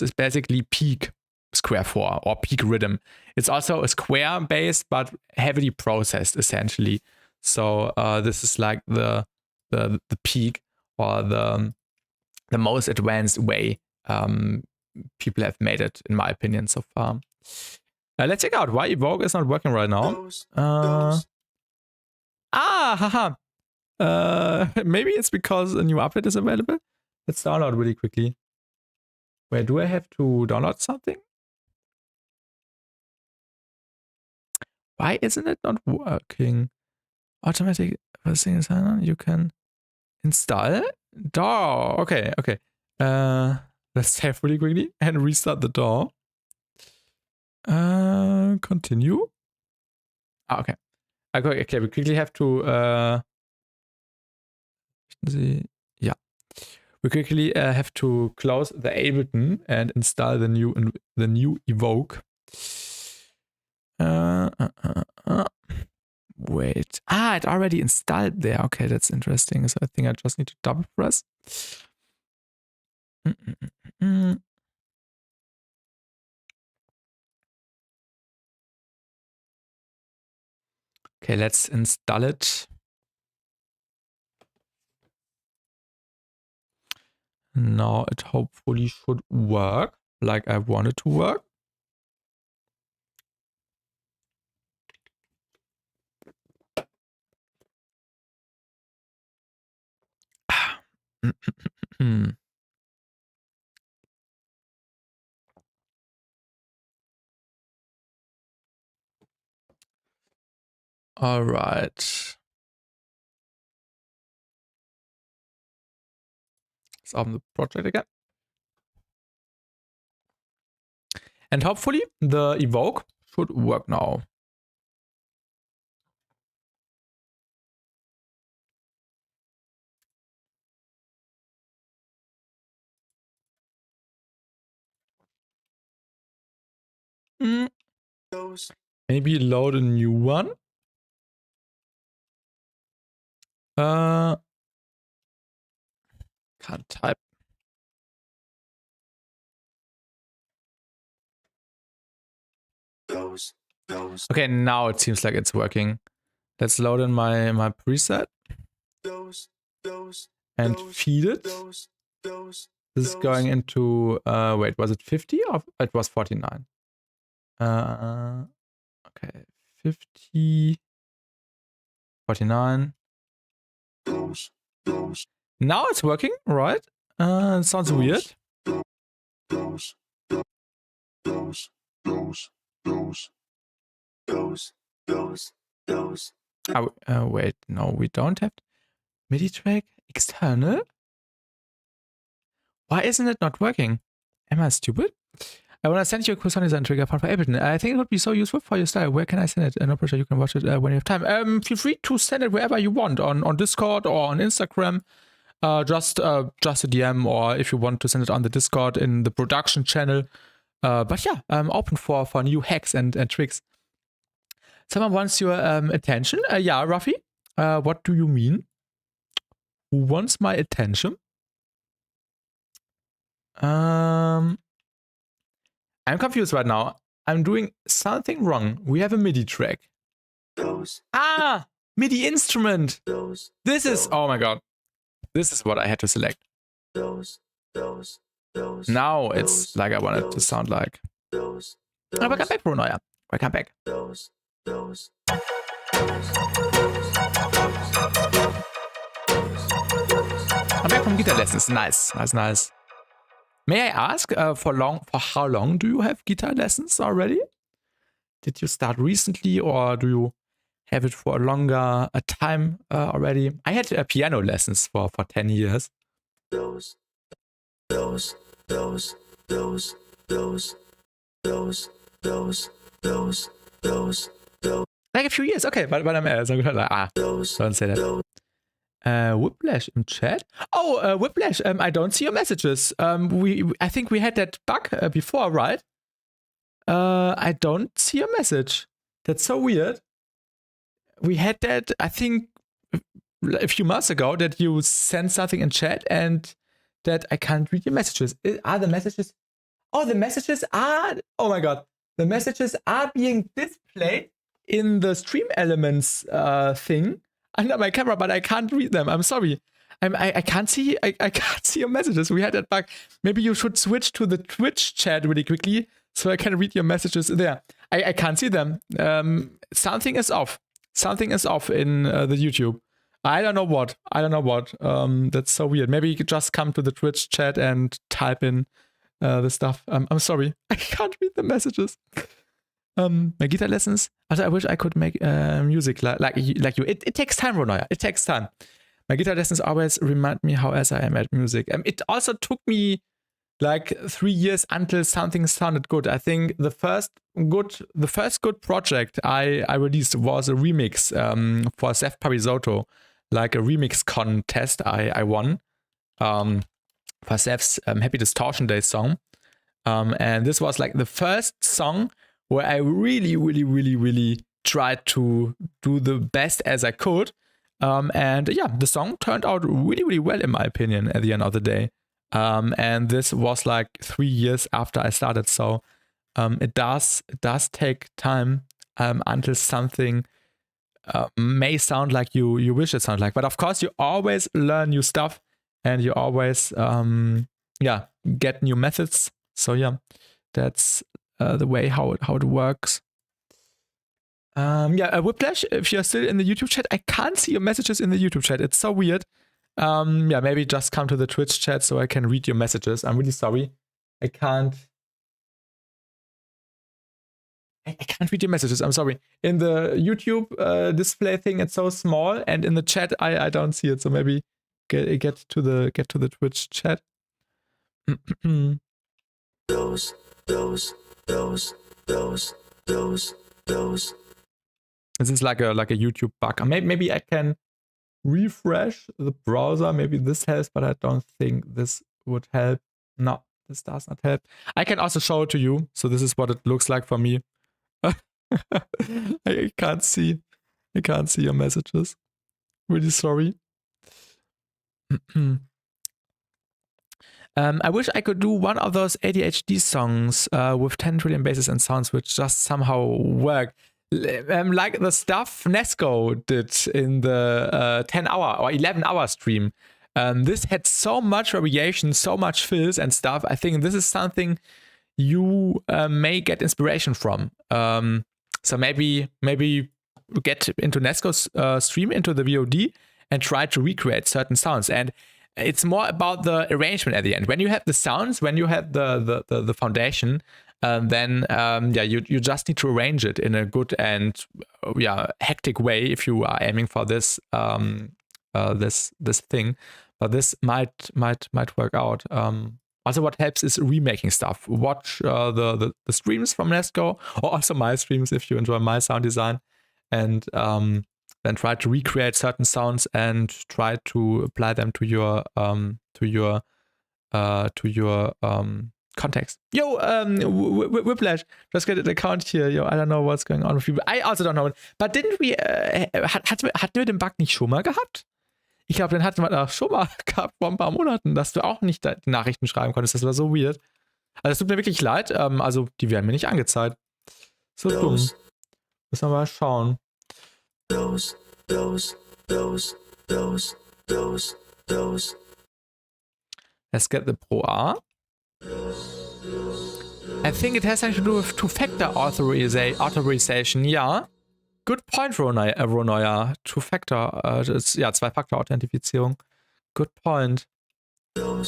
is basically peak square 4 or peak rhythm. It's also a square based but heavily processed essentially. So this is like the peak or the most advanced way people have made it, in my opinion, so far. Let's check out why Evoke is not working right now. Haha. Maybe it's because a new update is available. Let's download really quickly. Wait, do I have to download something? Why isn't it not working? Automatic thing is you can install DAW. Okay. Let's save really quickly and restart the DAW. Continue. Okay. Okay, we quickly have to yeah. We quickly have to close the Ableton and install the new Evoke. Wait. It already installed there. Okay, that's interesting. So I think I just need to double press. Okay, let's install it. Now it hopefully should work like I want it to work. All right. Let's open the project again. And hopefully the Evoke should work now. Maybe load a new one. Can't type. Okay, now it seems like it's working. Let's load in my preset and feed it. This is going into wait, was it 50 or it was 49? Okay, 50, 49. Now it's working, right? It sounds weird. Oh, wait, no, we don't have MIDI track external. Why isn't it not working? Am I stupid? I want to send you a cool sound design trigger file for Ableton. I think it would be so useful for your style. Where can I send it? No pressure, you can watch it when you have time. Feel free to send it wherever you want, on Discord or on Instagram. Just a DM, or if you want to send it on the Discord in the production channel. But yeah, I'm open for new hacks and tricks. Someone wants your attention. Yeah, Rafi, what do you mean? Who wants my attention? I'm confused right now. I'm doing something wrong. We have a MIDI track. MIDI instrument. This is, oh my god. This is what I had to select. Now it's like I want it to sound like. Oh, welcome back, Bruno. Welcome back. I'm back from guitar lessons. Nice. May I ask, for how long do you have guitar lessons already? Did you start recently, or do you have it for a longer time already? I had piano lessons for 10 years. Like a few years, okay, but I'm like, don't say that. Whiplash in chat. Oh, Whiplash. I don't see your messages. I think we had that bug before, right? I don't see your message. That's so weird. We had that, I think, a few months ago, that you sent something in chat and that I can't read your messages. Are the messages? Oh, the messages are. Oh my god, the messages are being displayed in the stream elements thing under my camera, but I can't read them. I'm sorry. I can't see. I can't see your messages. We had that bug. Maybe you should switch to the Twitch chat really quickly so I can read your messages there. I can't see them. Something is off. Something is off in the YouTube. I don't know what. That's so weird. Maybe you could just come to the Twitch chat and type in the stuff. I'm sorry. I can't read the messages. My guitar lessons. Also, I wish I could make music like you. It takes time, Ronoya. It takes time. My guitar lessons always remind me how else I am at music. It also took me like 3 years until something sounded good. I think the first good project I released was a remix for Seth Parisotto, like a remix contest I won for Seth's Happy Distortion Day song. And this was like the first song where I really tried to do the best as I could. And yeah, the song turned out really well in my opinion at the end of the day. And this was like 3 years after I started. So it does take time until something may sound like you wish it sounded like. But of course, you always learn new stuff and you always get new methods. So yeah, that's the way how it works. Whiplash, if you're still in the YouTube chat, I can't see your messages in the YouTube chat. It's so weird. Maybe just come to the Twitch chat so I can read your messages. I'm really sorry. I can't read your messages. I'm sorry. In the YouTube display thing, it's so small, and in the chat, I don't see it. So maybe get to the Twitch chat. This is like a YouTube bug. Maybe I can refresh the browser. Maybe this helps, but I don't think this would help. No, this does not help. I can also show it to you. So this is what it looks like for me. I can't see. I can't see your messages. Really sorry. I wish I could do one of those ADHD songs with 10 trillion basses and sounds which just somehow work. Like the stuff Nesco did in the 10-hour or 11-hour stream. This had so much variation, so much fills and stuff. I think this is something you may get inspiration from. So maybe get into Nesco's stream, into the VOD, and try to recreate certain sounds. And it's more about the arrangement at the end. When you have the sounds, when you have the foundation, then you just need to arrange it in a good and hectic way if you are aiming for this this thing. But this might work out. Also, what helps is remaking stuff. Watch the streams from Nesco, or also my streams if you enjoy my sound design, and then try to recreate certain sounds and try to apply them to your context. Yo, Whiplash, just get an account here. Yo, I don't know what's going on with you. I also don't know. But didn't we, hatten wir den Bug nicht schon mal gehabt? Ich glaube, den hatten wir auch schon mal gehabt vor ein paar Monaten, dass du auch nicht die Nachrichten schreiben konntest. Das war so weird. Also es tut mir wirklich leid. Also die werden mir nicht angezeigt. So dumm. Müssen wir mal schauen. Let's get the Pro A. I think it has something to do with two-factor authorization. Yeah. Good point, Ronoya. Two-factor, ja, Zwei-Faktor-Authentifizierung. Good point. Ja,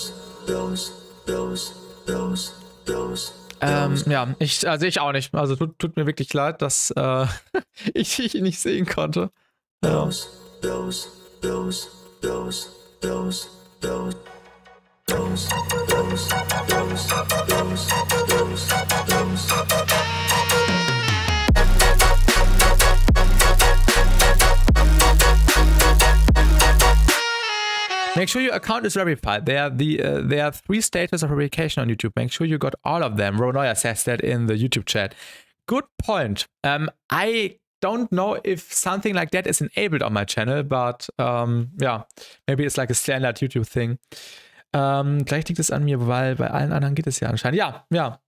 ich auch nicht. Also tut mir wirklich leid, dass ich dich nicht sehen konnte. Ja. Make sure your account is verified. There are 3 stages of verification on YouTube. Make sure you got all of them. Ronoya says that in the YouTube chat. Good point. I don't know if something like that is enabled on my channel, but yeah, maybe it's like a standard YouTube thing. Gleich liegt es an mir, weil bei allen anderen geht es ja anscheinend. Ja.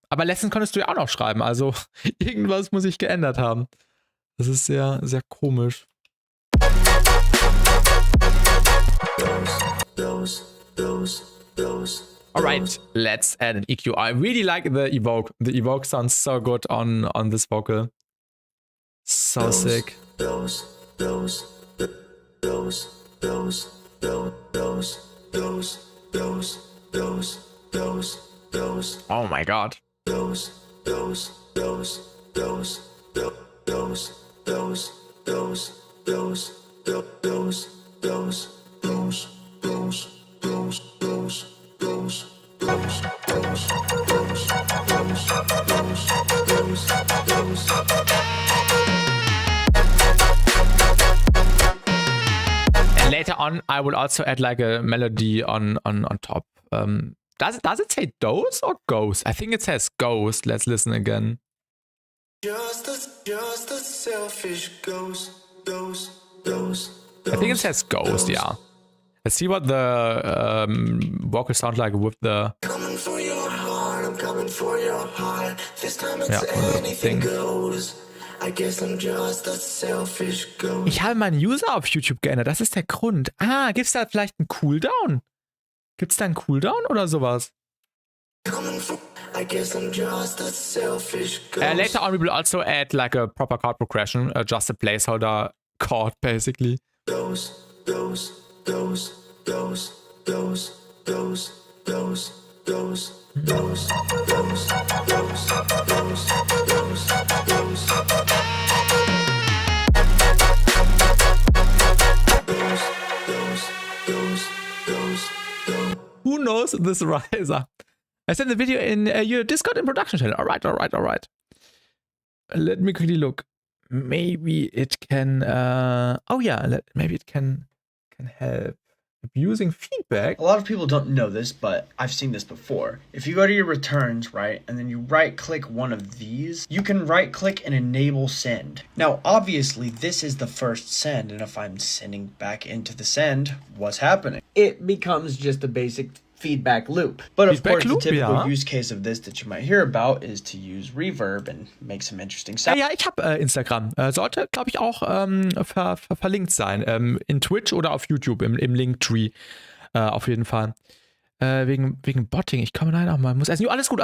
Aber Lesson konntest du ja auch noch schreiben, also irgendwas muss ich geändert haben. Das ist sehr, sehr komisch. Alright, let's add an EQ. I really like the evoke. The evoke sounds so good on this vocal. So sick. Oh my god. And later on, I will also add like a melody on top. Does it say dose or ghost? I think it says ghost. Let's listen again. Just a selfish ghost. I think it says ghost, yeah. Let's see what the vocals sound like with the... Coming for your heart, I'm coming for your heart. This time it's anything goes. I guess I'm just a selfish ghost. Ich habe meinen User auf YouTube geändert, das ist der Grund. Ah, gibt's da vielleicht einen Cooldown? Gibt's da einen Cooldown oder sowas? I guess I'm just a selfish ghost. Later on we will also add like a proper chord progression, just a placeholder chord basically. Who knows this riser? I sent the video in your Discord and production channel. All right. Let me quickly look. Maybe it can. Oh yeah, maybe it can help. Abusing feedback. A lot of people don't know this, but I've seen this before. If you go to your returns, right, and then you right click one of these, you can right click and enable send. Now, obviously, this is the first send, and if I'm sending back into the send, what's happening? It becomes just a basic feedback loop. But of course, the typical use case of this that you might hear about is to use reverb and make some interesting sounds. Ja, ich habe Instagram. Sollte, glaube ich, auch verlinkt sein. In Twitch oder auf YouTube, im Linktree. Auf jeden Fall. Wegen Botting. Ich komme leider mal. Muss essen. Alles gut.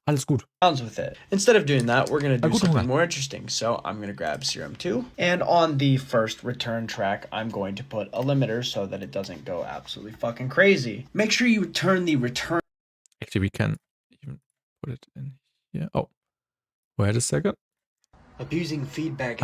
Alles gut. Sounds with it. Instead of doing that, we're going to do something more interesting. So I'm going to grab Serum 2. And on the first return track, I'm going to put a limiter so that it doesn't go absolutely fucking crazy. Make sure you turn the return. Actually, we can even put it in here. Oh, wait a second. Abusing feedback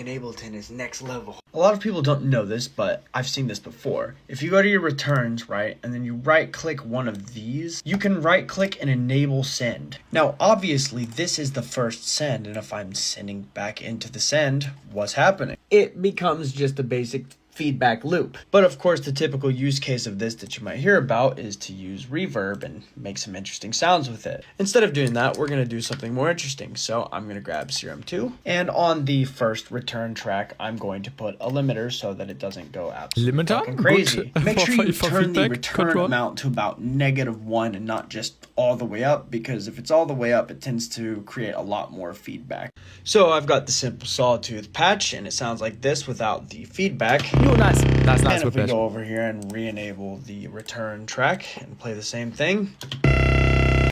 in Ableton is next level. A lot of people don't know this, but I've seen this before. If you go to your returns, right, and then you right click one of these, you can right click and enable send. Now, obviously, this is the first send, and if I'm sending back into the send, what's happening? It becomes just a basic feedback loop. But of course, the typical use case of this that you might hear about is to use reverb and make some interesting sounds with it. Instead of doing that, we're going to do something more interesting. So I'm going to grab Serum 2. And on the first return track, I'm going to put a limiter so that it doesn't go absolutely fucking crazy. Make sure you turn the return amount to about -1 and not just all the way up, because if it's all the way up, it tends to create a lot more feedback. So I've got the simple sawtooth patch, and it sounds like this without the feedback. Oh, nice. And if we go over here and re-enable the return track and play the same thing,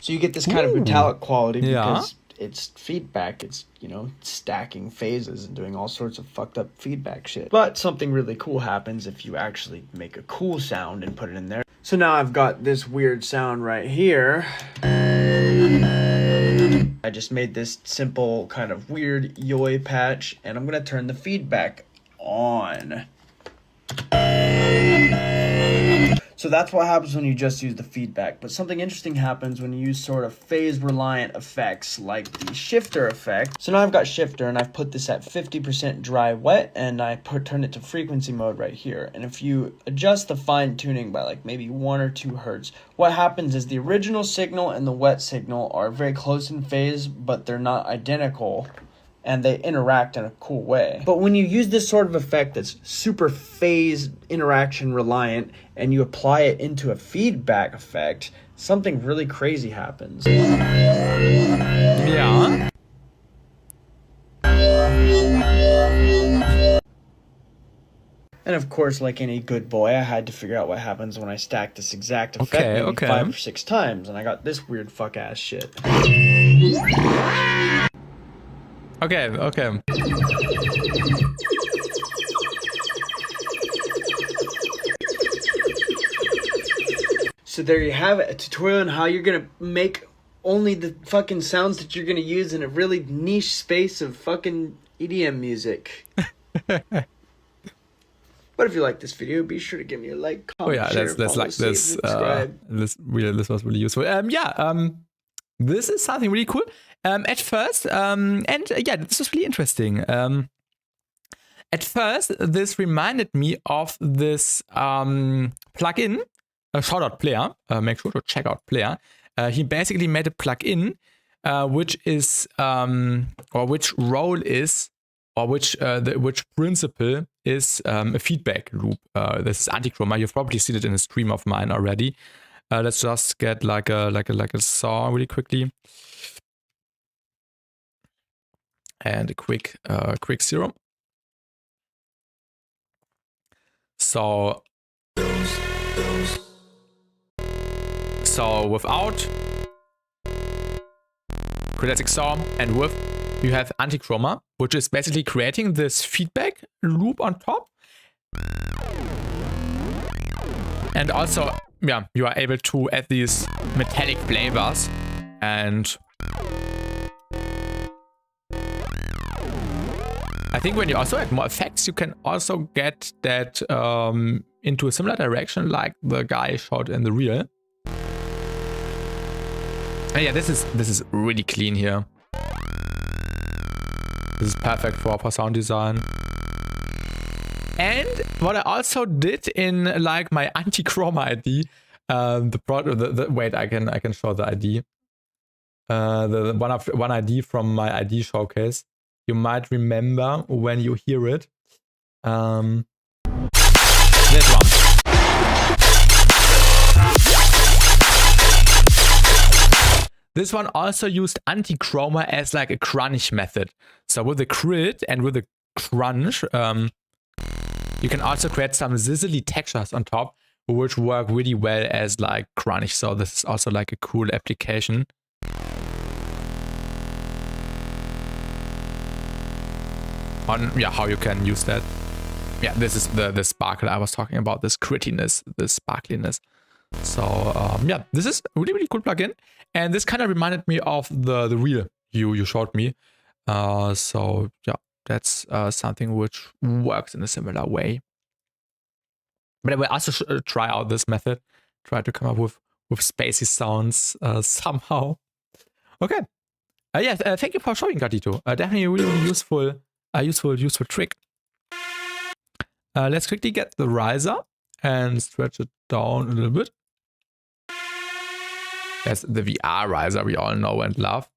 so you get this kind of metallic quality because it's feedback. It's, you know, stacking phases and doing all sorts of fucked up feedback shit. But something really cool happens if you actually make a cool sound and put it in there. So now I've got this weird sound right here. I just made this simple kind of weird yoy patch, and I'm gonna turn the feedback on. So that's what happens when you just use the feedback. But something interesting happens when you use sort of phase-reliant effects like the shifter effect. So now I've got shifter, and I've put this at 50% dry wet, and I turn it to frequency mode right here. And if you adjust the fine-tuning by like maybe 1 or 2 hertz, what happens is the original signal and the wet signal are very close in phase, but they're not identical, and they interact in a cool way. But when you use this sort of effect that's super phase interaction reliant and you apply it into a feedback effect, something really crazy happens. Yeah. And of course, like any good boy, I had to figure out what happens when I stack this exact effect maybe 5 or 6 times, and I got this weird fuck ass shit. Okay. So there you have it, a tutorial on how you're gonna make only the fucking sounds that you're gonna use in a really niche space of fucking EDM music. But if you like this video, be sure to give me a like, comment, share, let's like this. Subscribe. This was really useful. This is something really cool. At first, this was really interesting. At first, this reminded me of this plugin, shout out Player. Make sure to check out Player. He basically made a plugin, which is or which role is, or which principle is a feedback loop. This is Antichroma. You've probably seen it in a stream of mine already. Let's just get like a saw really quickly. And a quick serum. So without classic saw and with, you have Antichroma, which is basically creating this feedback loop on top. And also, you are able to add these metallic flavors, and I think when you also add more effects, you can also get that into a similar direction like the guy shot in the reel. And yeah, this is really clean here. This is perfect for sound design. And what I also did in like my anti-chroma ID, wait, I can show the ID. The one ID from my ID showcase. You might remember when you hear it. This one. This one also used anti-chroma as like a crunch method. So with the crit and with the crunch, you can also create some sizzly textures on top, which work really well as like crunch. So this is also like a cool application. On how you can use that. Yeah, this is the sparkle I was talking about, this grittiness, this sparkliness. So yeah, this is a really cool plugin, and this kind of reminded me of the reel you showed me. So yeah, that's something which works in a similar way. But I will also try out this method, try to come up with spacey sounds somehow. Okay. Yeah, thank you for showing, Gatito. Definitely a really useful trick. Let's quickly get the riser and stretch it down a little bit. That's the VR riser we all know and love.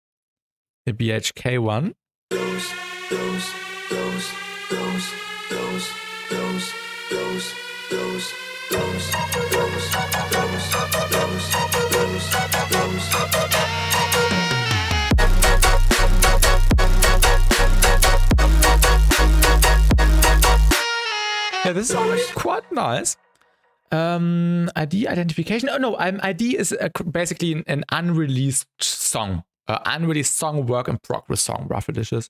The BHK one. Yeah, this is already quite nice. ID identification. Oh no, ID is basically an unreleased song. Unreleased song, work in progress song. Rough delicious.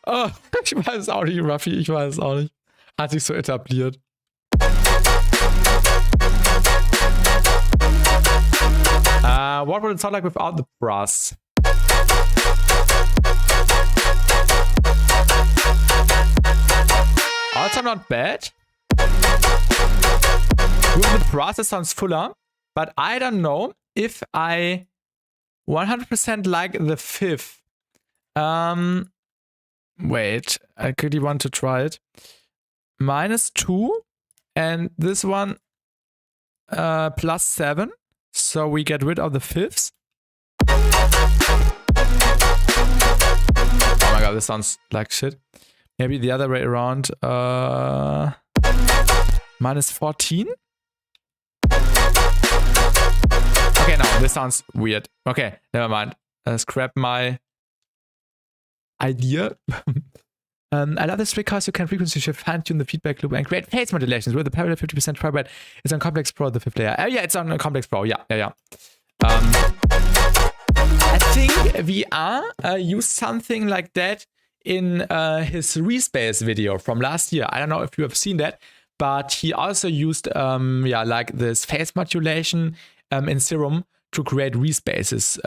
Oh, ich weiß auch nicht, Ruffy, ich weiß auch nicht. Hat sich so etabliert. What would it sound like without the brass? Also not bad. With the brass it sounds fuller, but I don't know if I 100% like the fifth. Wait, I quickly want to try it. -2 and this one +7. So we get rid of the fifths. Oh my god, this sounds like shit. Maybe the other way around. -14. Okay, no, this sounds weird. Okay, never mind. Scrap my idea. I love this because you can frequency shift, fine-tune the feedback loop, and create phase modulations with the parallel 50% tri-byte. It's on Complex Pro, the fifth layer. Yeah, it's on Complex Pro. Yeah. I think VR used something like that in his Respace video from last year. I don't know if you have seen that, but he also used like this phase modulation in Serum to create respaces,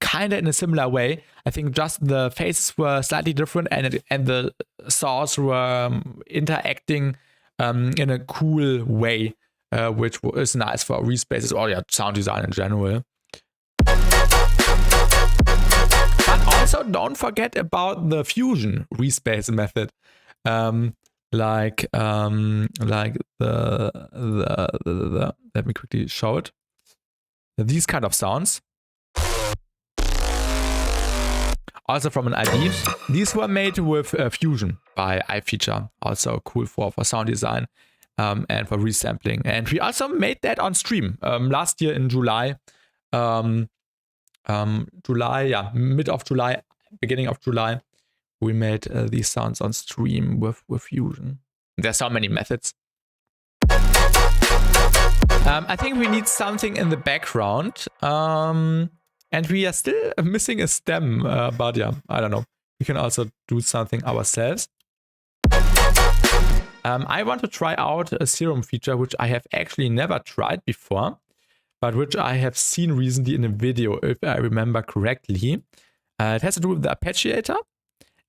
kind of in a similar way. I think just the phases were slightly different, and the saws were interacting in a cool way, which is nice for respaces or sound design in general. But also don't forget about the fusion respace method, like the let me quickly show it. These kind of sounds. Also from an ID. These were made with Fusion by iFeature. Also cool for sound design and for resampling. And we also made that on stream last year in July. Mid of July, beginning of July. We made these sounds on stream with Fusion. There's so many methods. I think we need something in the background. And we are still missing a stem. But yeah, I don't know. We can also do something ourselves. I want to try out a serum feature, which I have actually never tried before, but which I have seen recently in a video, if I remember correctly. It has to do with the arpeggiator.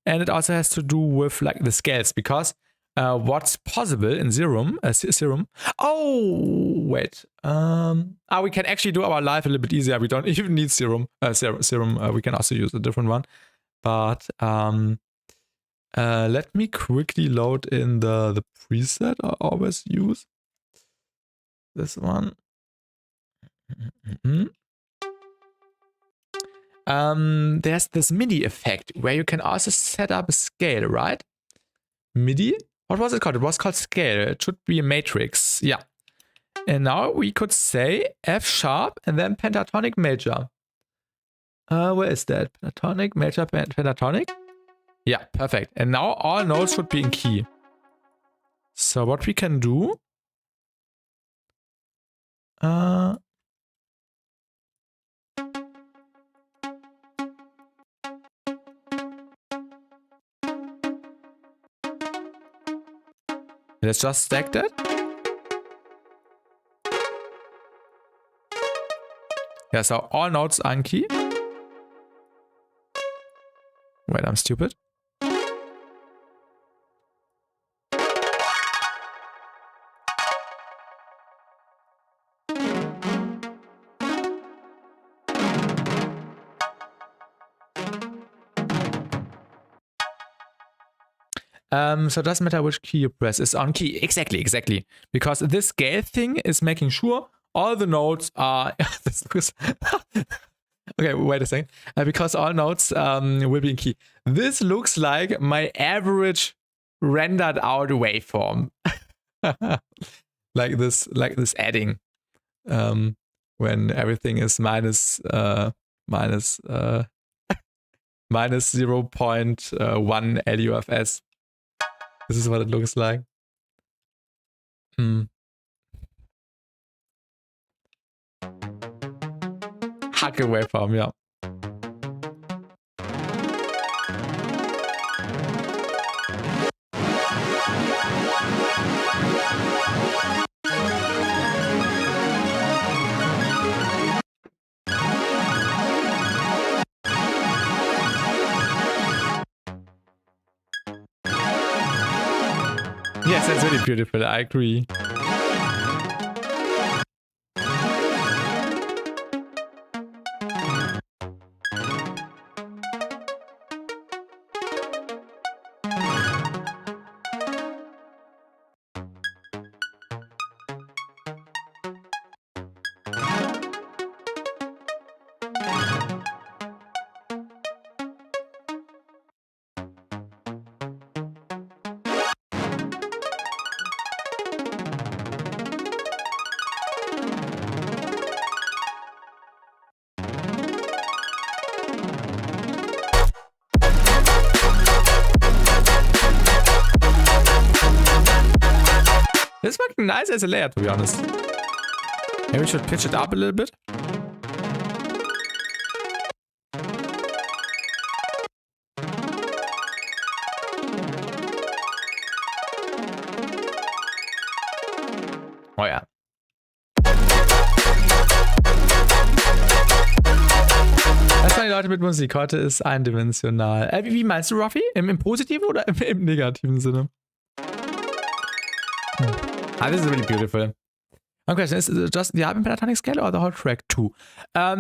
And it also has to do with like the scales, because what's possible in Serum. Serum. Oh, wait. We can actually do our life a little bit easier. We don't even need Serum. Serum. We can also use a different one. But let me quickly load in the preset I always use. This one. There's this MIDI effect where you can also set up a scale, right? MIDI? What was it called? It was called scale. It should be a matrix. Yeah. And now we could say F sharp and then pentatonic major. Where is that? Pentatonic, major, pentatonic? Yeah, perfect. And now all notes should be in key. So what we can do... let's just stack that. Yeah, so all notes are in key. Wait, I'm stupid. So it doesn't matter which key you press. It's on key. Exactly. Because this scale thing is making sure all the notes are... Okay, wait a second. Because all notes will be in key. This looks like my average rendered out waveform. like this adding. When everything is minus 0.1 LUFS. This is what it looks like. Hacke waveform, yeah. Yes, that's really beautiful. I agree. It's looking nice as a layer, to be honest. Maybe we should pitch it up a little bit. Oh ja. Was machen die Leute mit Musik? Heute ist eindimensional. Wie meinst du, Ruffy? Im positiven oder im negativen Sinne? This is really beautiful. One question is just the album pentatonic scale or the whole track too? Let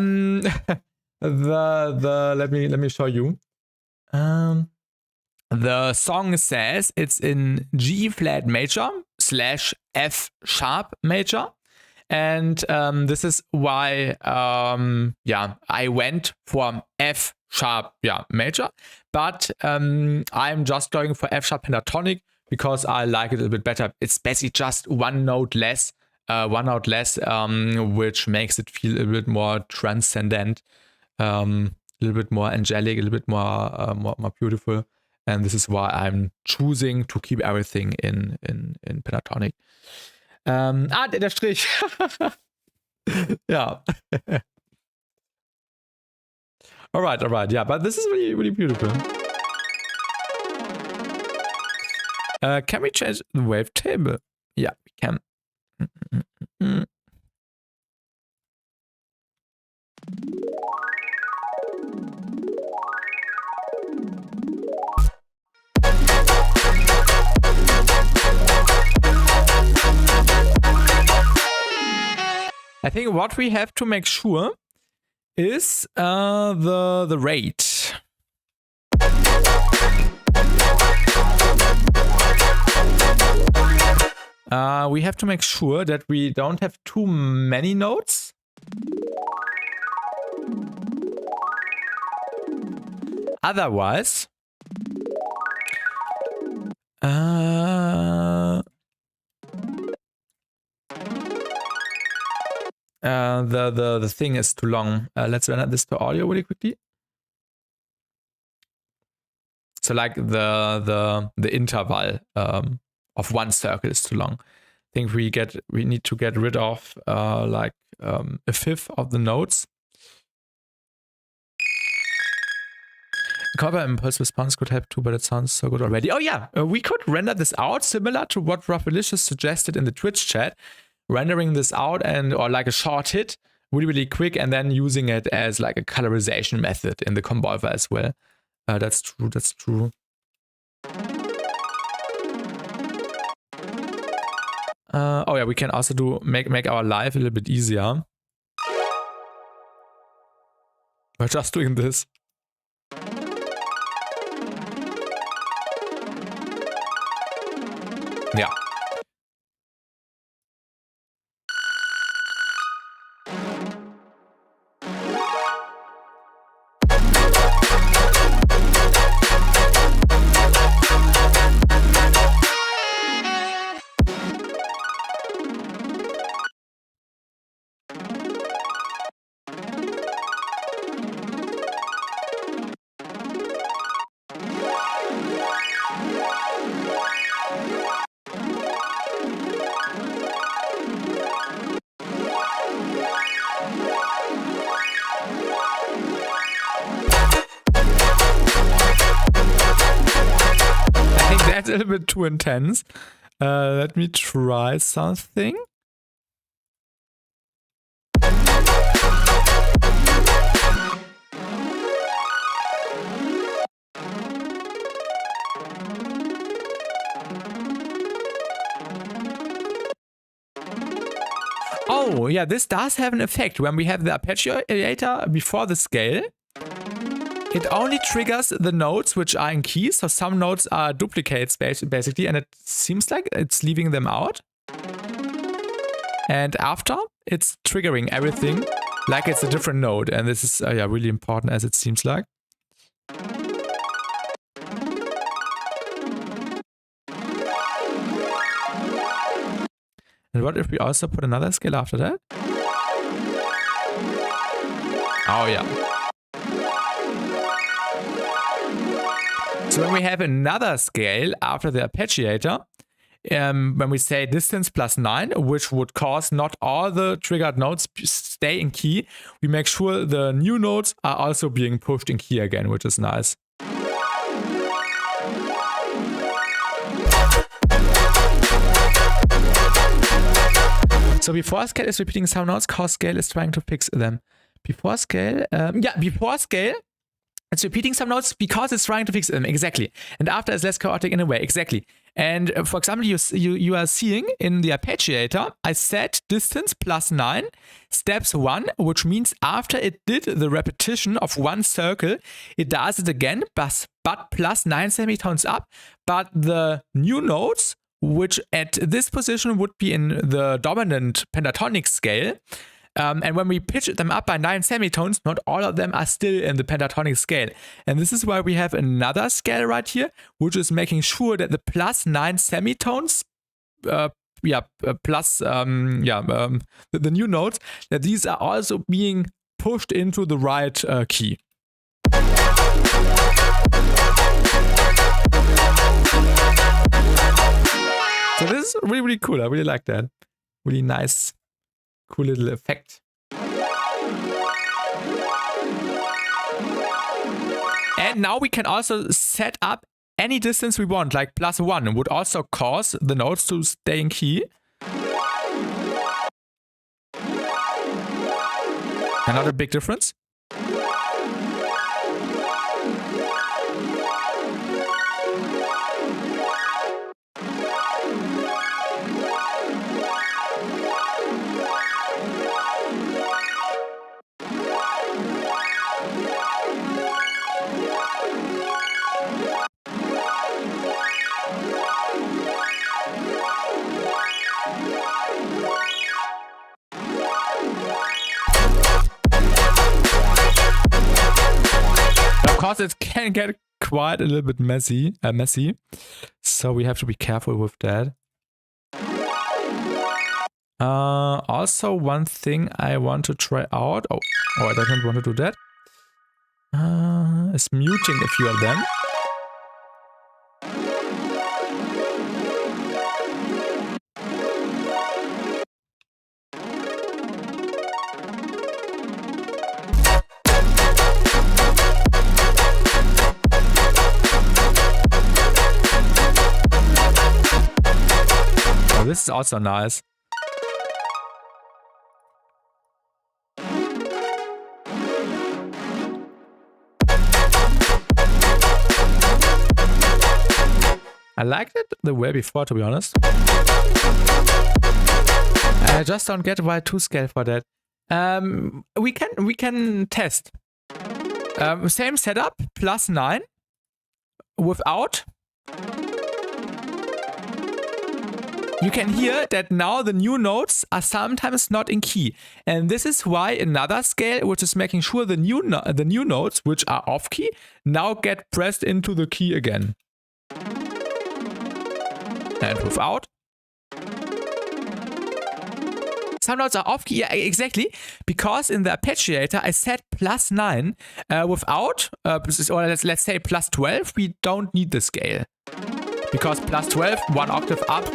me show you. The song says it's in G flat major / F sharp major, and this is why I went for F sharp major, but I'm just going for F sharp pentatonic because I like it a little bit better. It's basically just one note less, which makes it feel a little bit more transcendent, a little bit more angelic, a little bit more beautiful. And this is why I'm choosing to keep everything in pentatonic. Der Strich. Yeah. All right. Yeah, but this is really, really beautiful. Can we change the wavetable? Yeah, we can. I think what we have to make sure is the rate. We have to make sure that we don't have too many notes. Otherwise, the thing is too long. Let's render this to audio really quickly. So like the interval of one circle is too long. I think we need to get rid of like a fifth of the notes. Cover impulse response could help too, but it sounds so good already. Oh yeah, we could render this out similar to what Roughalicious suggested in the Twitch chat. Rendering this out or like a short hit really quick and then using it as like a colorization method in the Combolver as well. That's true. Oh yeah, we can also make our life a little bit easier. We're just doing this. Yeah. That's a little bit too intense. Let me try something. Oh, yeah, this does have an effect. When we have the arpeggiator before the scale, it only triggers the notes which are in key. So some notes are duplicates basically, and it seems like it's leaving them out. And after, it's triggering everything like it's a different note. And this is yeah, really important, as it seems like. And what if we also put another scale after that? Oh yeah. So when we have another scale after the arpeggiator, when we say distance +9, which would cause not all the triggered notes stay in key, we make sure the new notes are also being pushed in key again, which is nice. So before scale is repeating some notes, cause scale is trying to fix them. Before scale, before scale, it's repeating some notes because it's trying to fix them, exactly. And after it's less chaotic in a way, exactly. And for example, you are seeing in the arpeggiator, I set distance +9, steps 1, which means after it did the repetition of one circle, it does it again, but +9 semitones up. But the new notes, which at this position would be in the dominant pentatonic scale, and when we pitch them up by 9 semitones, not all of them are still in the pentatonic scale. And this is why we have another scale right here, which is making sure that the +9 semitones, the new notes, that these are also being pushed into the right key. So this is really, really cool. I really like that. Really nice, cool little effect. And now we can also set up any distance we want, like +1 would also cause the notes to stay in key. Another big difference. because it can get quite a little bit messy. So we have to be careful with that. Also, one thing I want to try out. Oh, I don't want to do that. Is muting a few of them. Oh, this is also nice. I liked it the way before, to be honest. I just don't get why 2-scale for that. We can test. Same setup, +9 without. You can hear that now the new notes are sometimes not in key, and this is why another scale, which is making sure the new notes, which are off key, now get pressed into the key again. And without. Some notes are off key, yeah, exactly, because in the arpeggiator I set +9 without, or let's say +12, we don't need the scale. Because +12, 1 octave up,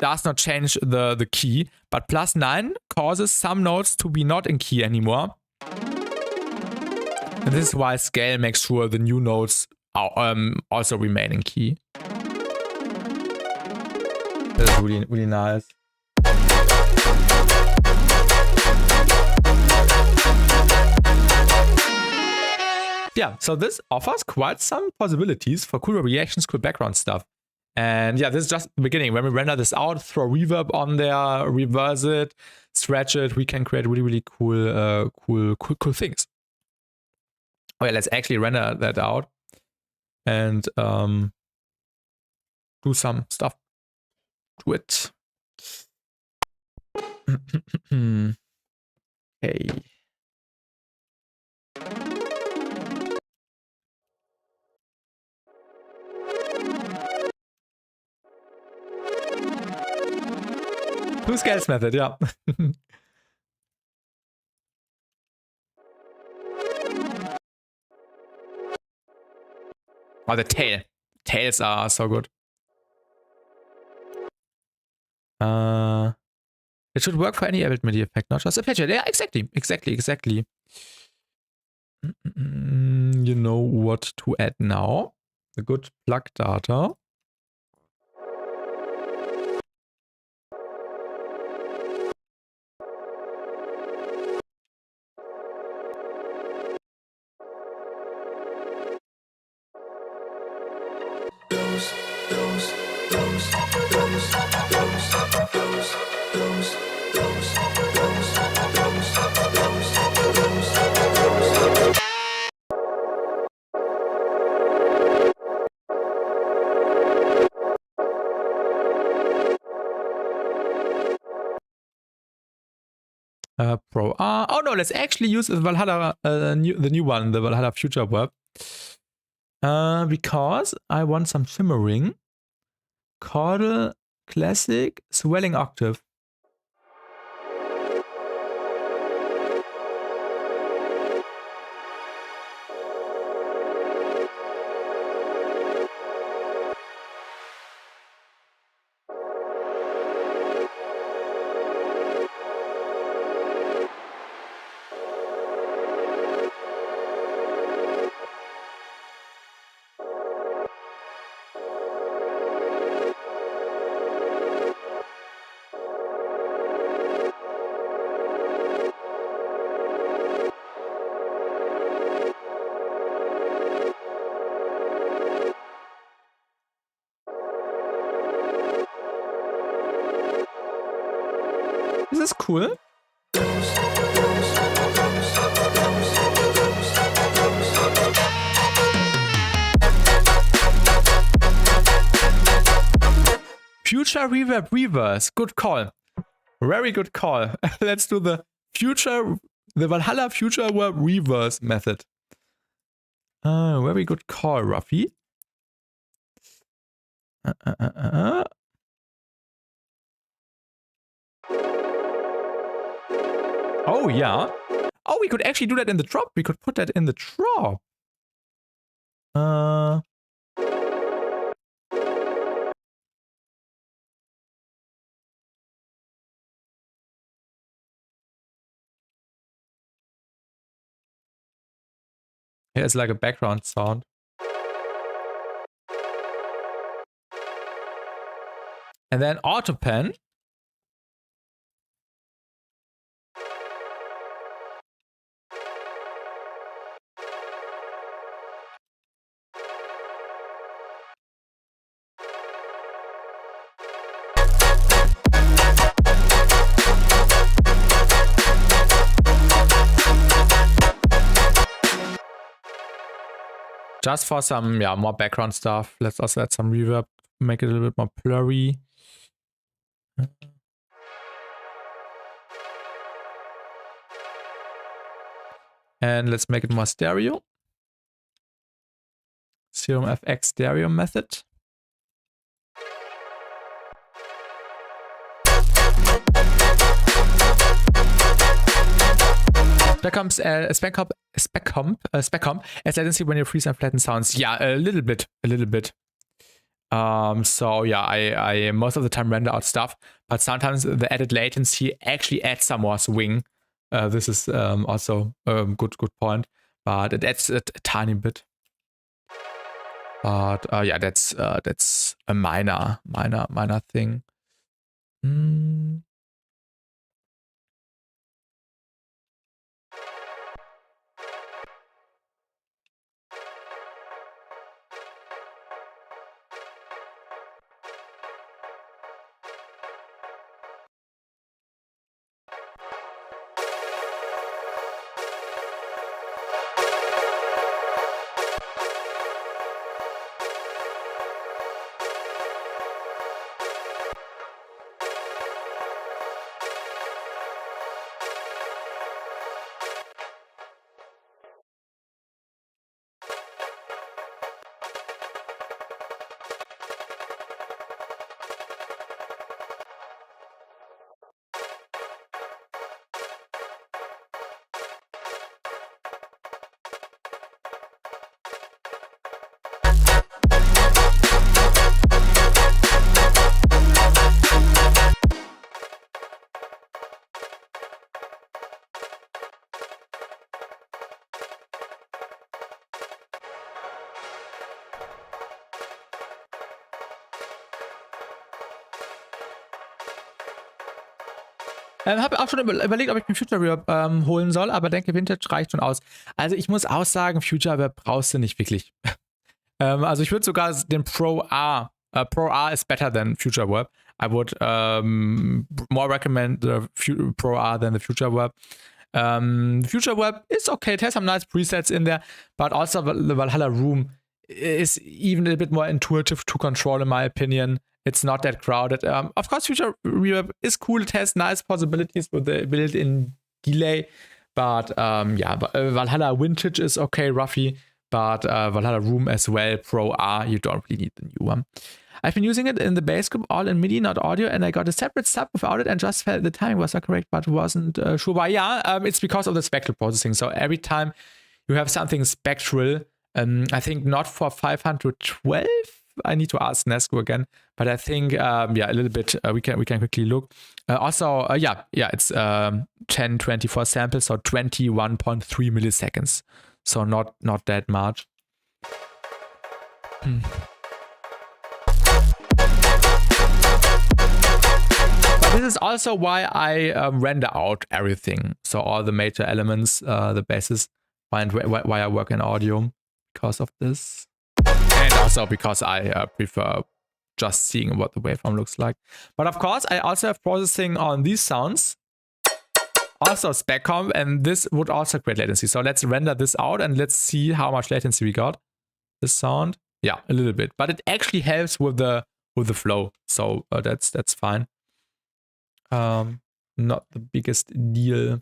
does not change the key, but +9 causes some notes to be not in key anymore. And this is why scale makes sure the new notes also remain in key. This is really, really nice. Yeah, so this offers quite some possibilities for cool variations, cool background stuff. And yeah, this is just the beginning. When we render this out, throw reverb on there, reverse it, stretch it, we can create really, really cool things. Oh yeah, let's actually render that out and do some stuff to it. Okay. Two scales method, yeah. Oh, the tail. Tails are so good. It should work for any Ableton MIDI effect, not just arpeggiated. Yeah, exactly. You know what to add now. The good plug data. Pro. Oh no, let's actually use the Valhalla, the new one, the Valhalla Future Web. Because I want some shimmering. Chordal, classic, swelling octave. This is cool. Future reverb reverse. Good call. Very good call. Let's do the Valhalla Future Reverb reverse method. Very good call, Ruffy. Oh, yeah. Oh, we could actually do that in the drop. We could put that in the drop. Yeah, it's like a background sound. And then auto pen. Just for some, yeah, more background stuff. Let's also add some reverb, make it a little bit more blurry. And let's make it more stereo. Serum FX stereo method. There comes spec comp as latency when you freeze and flatten sounds. Yeah, a little bit. So yeah, I most of the time render out stuff, but sometimes the added latency actually adds some more swing. This is also a good point, but it adds a tiny bit. But yeah, that's a minor thing. Habe auch schon überlegt, ob ich mir Future Reverb holen soll, aber denke, Vintage reicht schon aus. Also ich muss auch sagen, Future Reverb brauchst du nicht wirklich. Also ich würde sogar den Pro R is better than Future Reverb. I would more recommend the Pro R than the Future Reverb. Future Reverb is okay. It has some nice presets in there, but also the Valhalla Room is even a bit more intuitive to control, in my opinion. It's not that crowded. Of course, Future Reverb is cool. It has nice possibilities with the built-in delay. But yeah, Valhalla Vintage is okay, Ruffy. But Valhalla Room as well, Pro R, you don't really need the new one. I've been using it in the bass group, all in MIDI, not audio, and I got a separate sub without it and just felt the timing was not correct, but wasn't sure why. Yeah, it's because of the spectral processing. So every time you have something spectral, I think not for 512. I need to ask Nesco again, but I think yeah, a little bit. We can quickly look. Also, yeah, it's 1024 samples, so 21.3 milliseconds. So not that much. But this is also why I render out everything. So all the major elements, the basses, why I work in audio, because of this. And also because I prefer just seeing what the waveform looks like. But of course, I also have processing on these sounds. Also spec comp, and this would also create latency. So let's render this out and let's see how much latency we got. This sound, yeah, a little bit, but it actually helps with the flow. So that's fine. Not the biggest deal.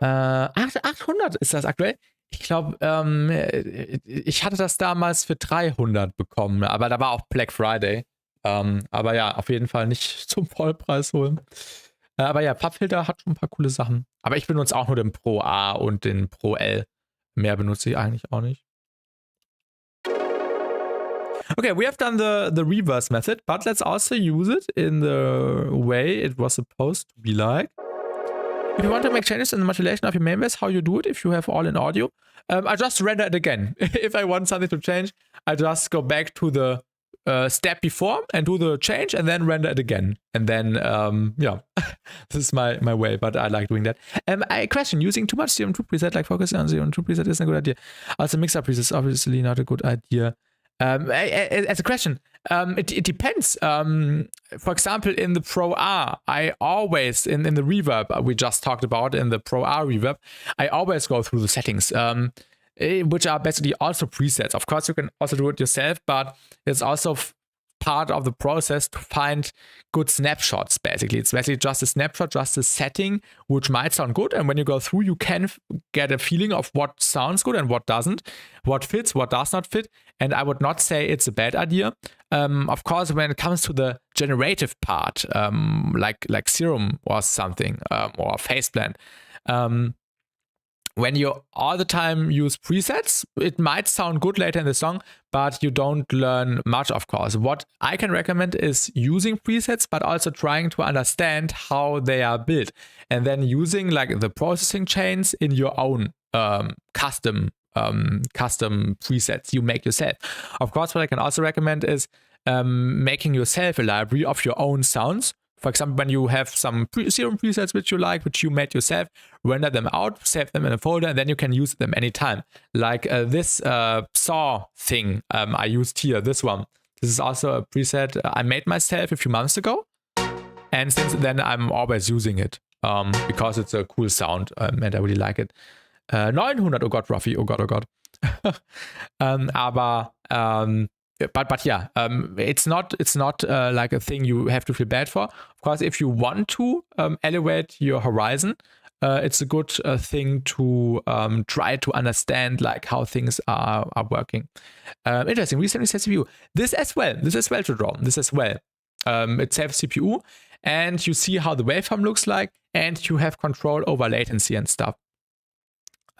Ach, 800 ist das aktuell. Ich glaube, ich hatte das damals für 300 bekommen, aber da war auch Black Friday. Aber ja, auf jeden Fall nicht zum Vollpreis holen. Aber ja, Farbfilter hat schon ein paar coole Sachen. Aber ich benutze auch nur den Pro A und den Pro L. Mehr benutze ich eigentlich auch nicht. Okay, we have done the reverse method, but let's also use it in the way it was supposed to be like. If you want to make changes in the modulation of your main bass, how you do it if you have all in audio? I just render it again. If I want something to change, I just go back to the step before and do the change and then render it again. And then, yeah, this is my way, but I like doing that. A question, using too much 0.2 preset, like focusing on 0.2 preset isn't a good idea. Also mixer preset is obviously not a good idea. As a question, it depends. For example, in the Pro R, I always, in the reverb we just talked about, in the Pro R reverb, I always go through the settings, which are basically also presets. Of course, you can also do it yourself, but it's also part of the process to find good snapshots, basically. It's basically just a snapshot, just a setting, which might sound good. And when you go through, you can get a feeling of what sounds good and what doesn't, what fits, what does not fit. And I would not say it's a bad idea. Of course, when it comes to the generative part, like Serum or something, or Faceplant, when you all the time use presets, it might sound good later in the song, but you don't learn much, of course. What I can recommend is using presets, but also trying to understand how they are built, and then using like the processing chains in your own custom presets you make yourself. Of course, what I can also recommend is making yourself a library of your own sounds. For example, when you have some Serum presets which you like, which you made yourself, render them out, save them in a folder, and then you can use them anytime. Like this saw thing I used here, this one. This is also a preset I made myself a few months ago. And since then, I'm always using it because it's a cool sound and I really like it. 900, oh God, Ruffy, oh God. But yeah, it's not like a thing you have to feel bad for. Of course, if you want to elevate your horizon, it's a good thing to try to understand like how things are working. Interesting. Recently said CPU. This as well to draw. This as well. It saves CPU, and you see how the waveform looks like, and you have control over latency and stuff.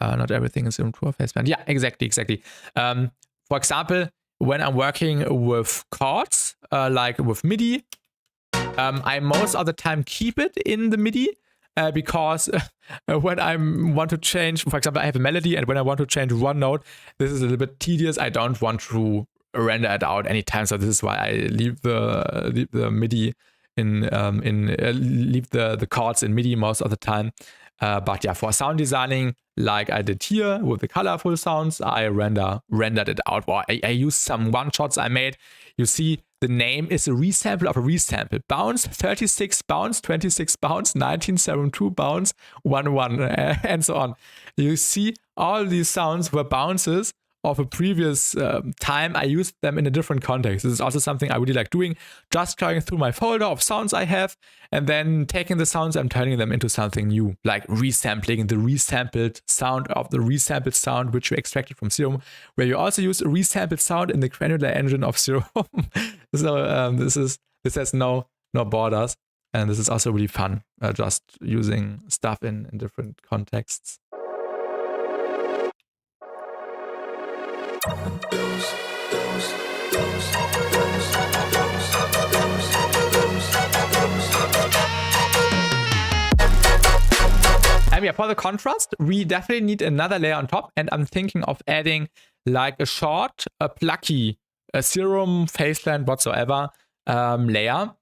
Not everything is in true Faceplant. Yeah, exactly. For example, when I'm working with chords, like with MIDI, I most of the time keep it in the MIDI because when I want to change, for example, I have a melody, and when I want to change one note, this is a little bit tedious. I don't want to render it out anytime, so this is why I leave the MIDI leave the chords in MIDI most of the time. But yeah, for sound designing, like I did here with the colorful sounds, I rendered it out. Or I used some one-shots I made. You see, the name is a resample of a resample. Bounce, 36 bounce, 26 bounce, 1972 bounce, 11, and so on. You see, all these sounds were bounces of a previous time. I used them in a different context. This is also something I really like doing, just going through my folder of sounds I have and then taking the sounds and turning them into something new, like resampling the resampled sound of the resampled sound which you extracted from Serum, where you also use a resampled sound in the granular engine of Serum. So this has no borders, and this is also really fun, just using stuff in different contexts. Yeah, for the contrast, we definitely need another layer on top, and I'm thinking of adding like a short, a plucky, a Serum, Faceplant, whatsoever layer,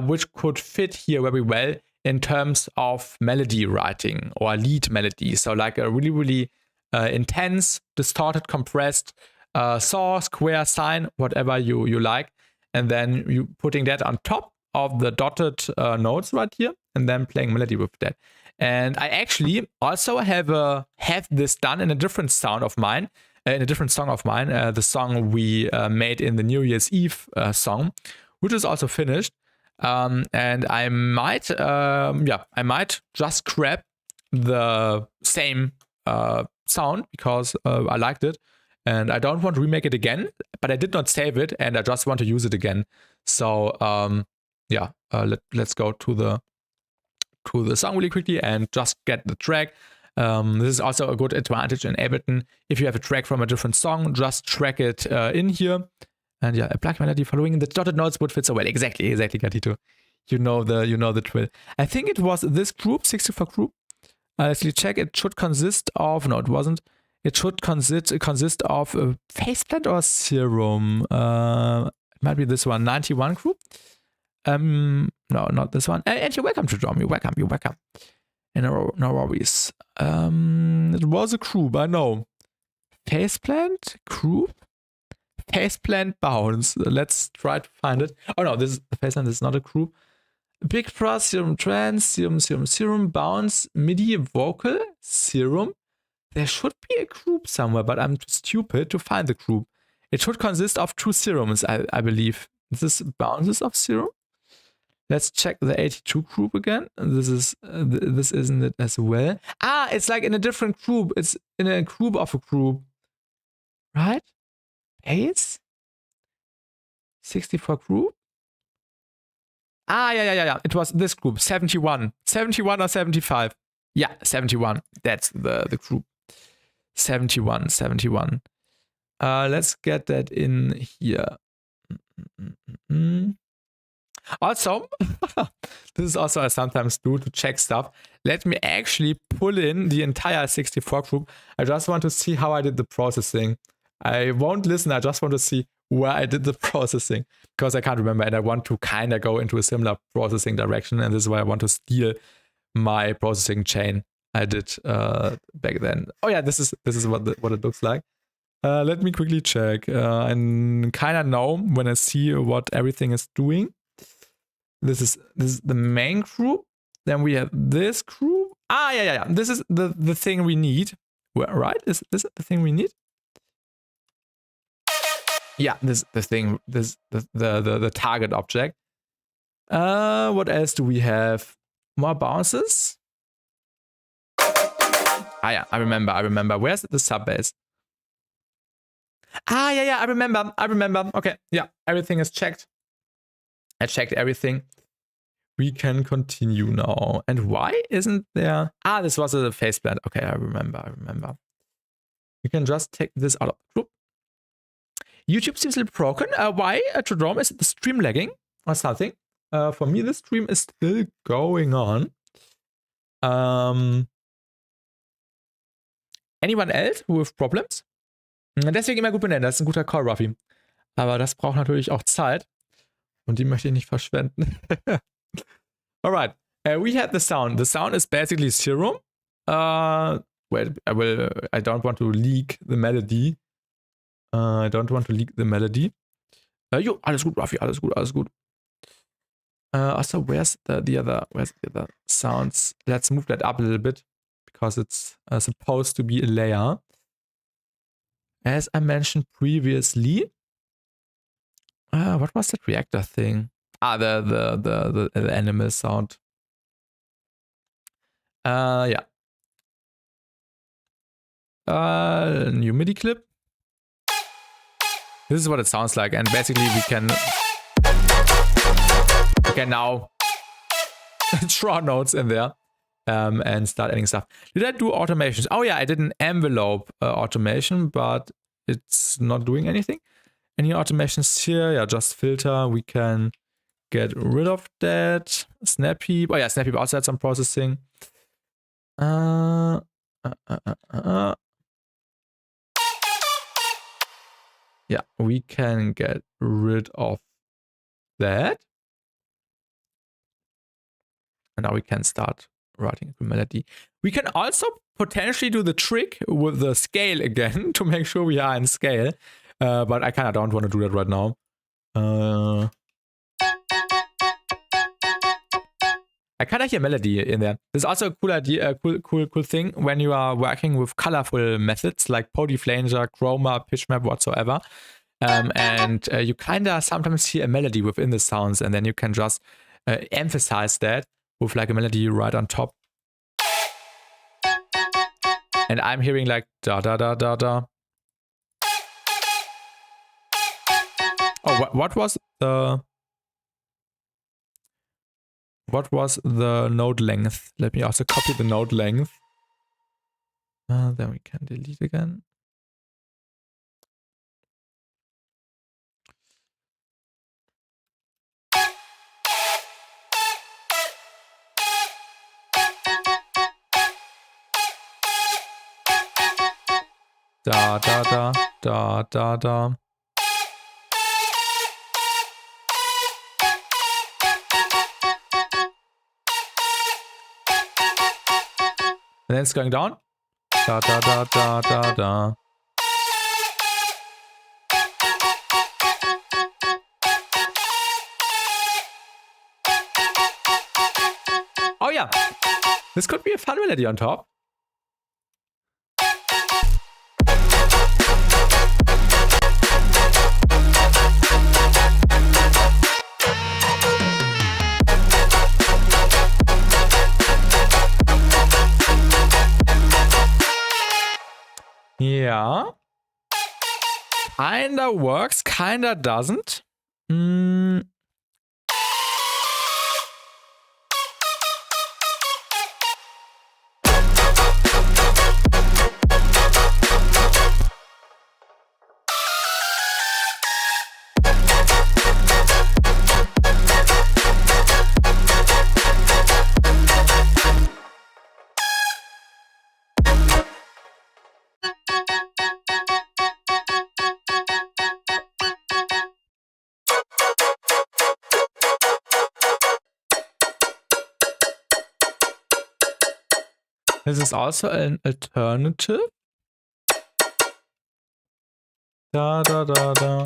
which could fit here very well in terms of melody writing or lead melody. So like a really, really intense, distorted, compressed saw, square, sine, whatever you like, and then you putting that on top of the dotted notes right here, and then playing melody with that. And I actually also have this done in a different sound of mine. in a different song of mine, the song we made in the New Year's Eve song, which is also finished. And I might, I might just grab the same sound because I liked it, and I don't want to remake it again. But I did not save it, and I just want to use it again. So let's go to the song really quickly and just get the track. This is also a good advantage in Ableton. If you have a track from a different song, just track it in here. And yeah, apply melody following the dotted notes would fit so well. Exactly, Gatito. You know the drill. I think it was this group, 64 group. Let's check. It should consist of, no, it wasn't. It should consist of a faceplant or serum. It might be this one, 91 group. No, not this one. And you're welcome to join me. You're welcome. And no worries. It was a group, I know. Faceplant group. Faceplant bounce. Let's try to find it. Oh no, this is the faceplant. This is not a group. Big Plus, serum trance, serum bounce, MIDI vocal, serum. There should be a group somewhere, but I'm too stupid to find the group. It should consist of 2 serums, I believe. This is bounces of serum. Let's check the 82 group again. This isn't it as well. Ah, it's like in a different group. It's in a group of a group, right? Bass? 64 group? Ah, yeah. It was this group, 71. 71 or 75? Yeah, 71. That's the group. 71. Let's get that in here. Also, this is also I sometimes do to check stuff. Let me actually pull in the entire 64 group. I just want to see how I did the processing. I won't listen. I just want to see where I did the processing because I can't remember, and I want to kind of go into a similar processing direction, and this is why I want to steal my processing chain I did back then. Oh yeah, this is what it looks like. Let me quickly check and kind of know when I see what everything is doing. This is the main group. Then we have this group. Ah, yeah. This is the thing we need. Right? Is this the thing we need? Yeah, this the thing. This the target object. What else do we have? More bounces. Ah, yeah. I remember. Where's the sub bass? Ah, yeah. I remember. Okay. Yeah. Everything is checked. I checked everything. We can continue now. And why isn't there? Ah, this was a faceplant. Okay, I remember. We can just take this out of the group. YouTube seems a little broken. Why? Trodome, is it the stream lagging or something? For me, the stream is still going on. Anyone else who have problems? Deswegen immer gut benennen. Das ist ein guter Call, Ruffy. Aber das braucht natürlich auch Zeit. Und die möchte ich nicht verschwenden. Alright. We had the sound. The sound is basically serum. Wait, I don't want to leak the melody. Jo, alles gut, Ruffy. Alles gut. Also, where's the other sounds? Let's move that up a little bit because it's supposed to be a layer. As I mentioned previously, what was that reactor thing? Ah, the animal sound. Yeah. New MIDI clip. This is what it sounds like, and basically we can now draw notes in there and start adding stuff. Did I do automations? Oh yeah, I did an envelope automation, but it's not doing anything. Any automations here? Yeah, just filter. We can get rid of that. Snap heap. Oh yeah, snap heap also had some processing. Yeah, we can get rid of that. And now we can start writing a melody. We can also potentially do the trick with the scale again to make sure we are in scale. But I kind of don't want to do that right now. I kind of hear melody in there. There's also a cool idea, cool thing when you are working with colorful methods like Pody, Flanger, Chroma, Pitch Map, whatsoever. And you kind of sometimes hear a melody within the sounds, and then you can just emphasize that with like a melody right on top. And I'm hearing like da da da da da. Oh, what was the note length? Let me also copy the note length. Then we can delete again. Da da da da da da. And then it's going down. Da da da da da da. Oh yeah, this could be a fun melody on top. Yeah. Kinda works, kinda doesn't. This is also an alternative. Da da da da.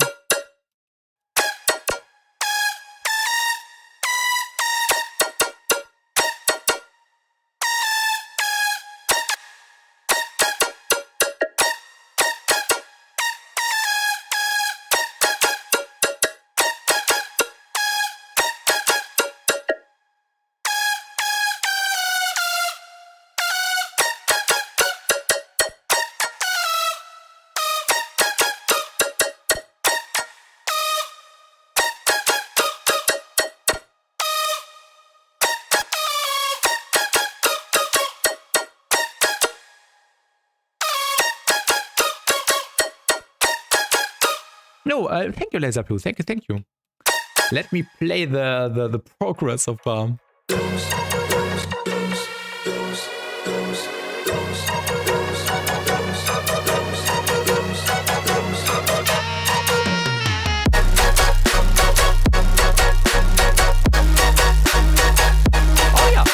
No, thank you, Laser Blue. Thank you. Let me play the progress of Oh yeah,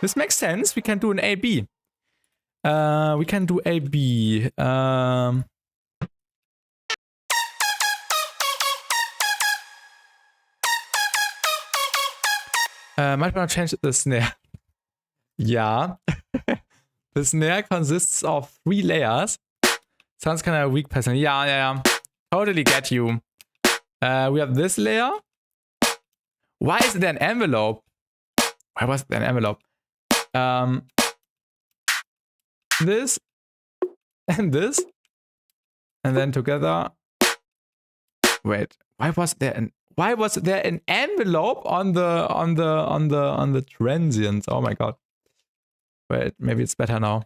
this makes sense. We can do an A/B. We can do A/B. Might want to change the snare. Yeah. The snare consists of 3 layers. Sounds kind of weak personally. Yeah. Totally get you. We have this layer. Why is there an envelope? Why was there an envelope? This and this. And then together. Wait, why was there an envelope on the transients? Oh my god. Wait, maybe it's better now.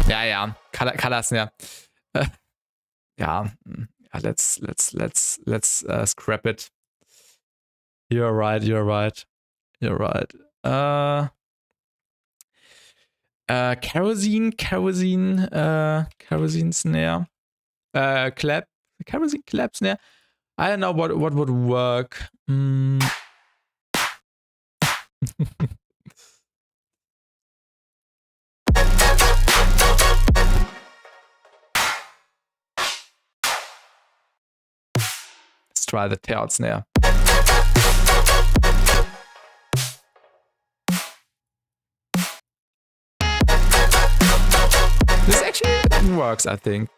Yeah. Color snare. Yeah. Let's scrap it. You're right. Kerosene snare. Kerosene clap snare. I don't know what would work. Let's try the tail snare. This actually works, I think.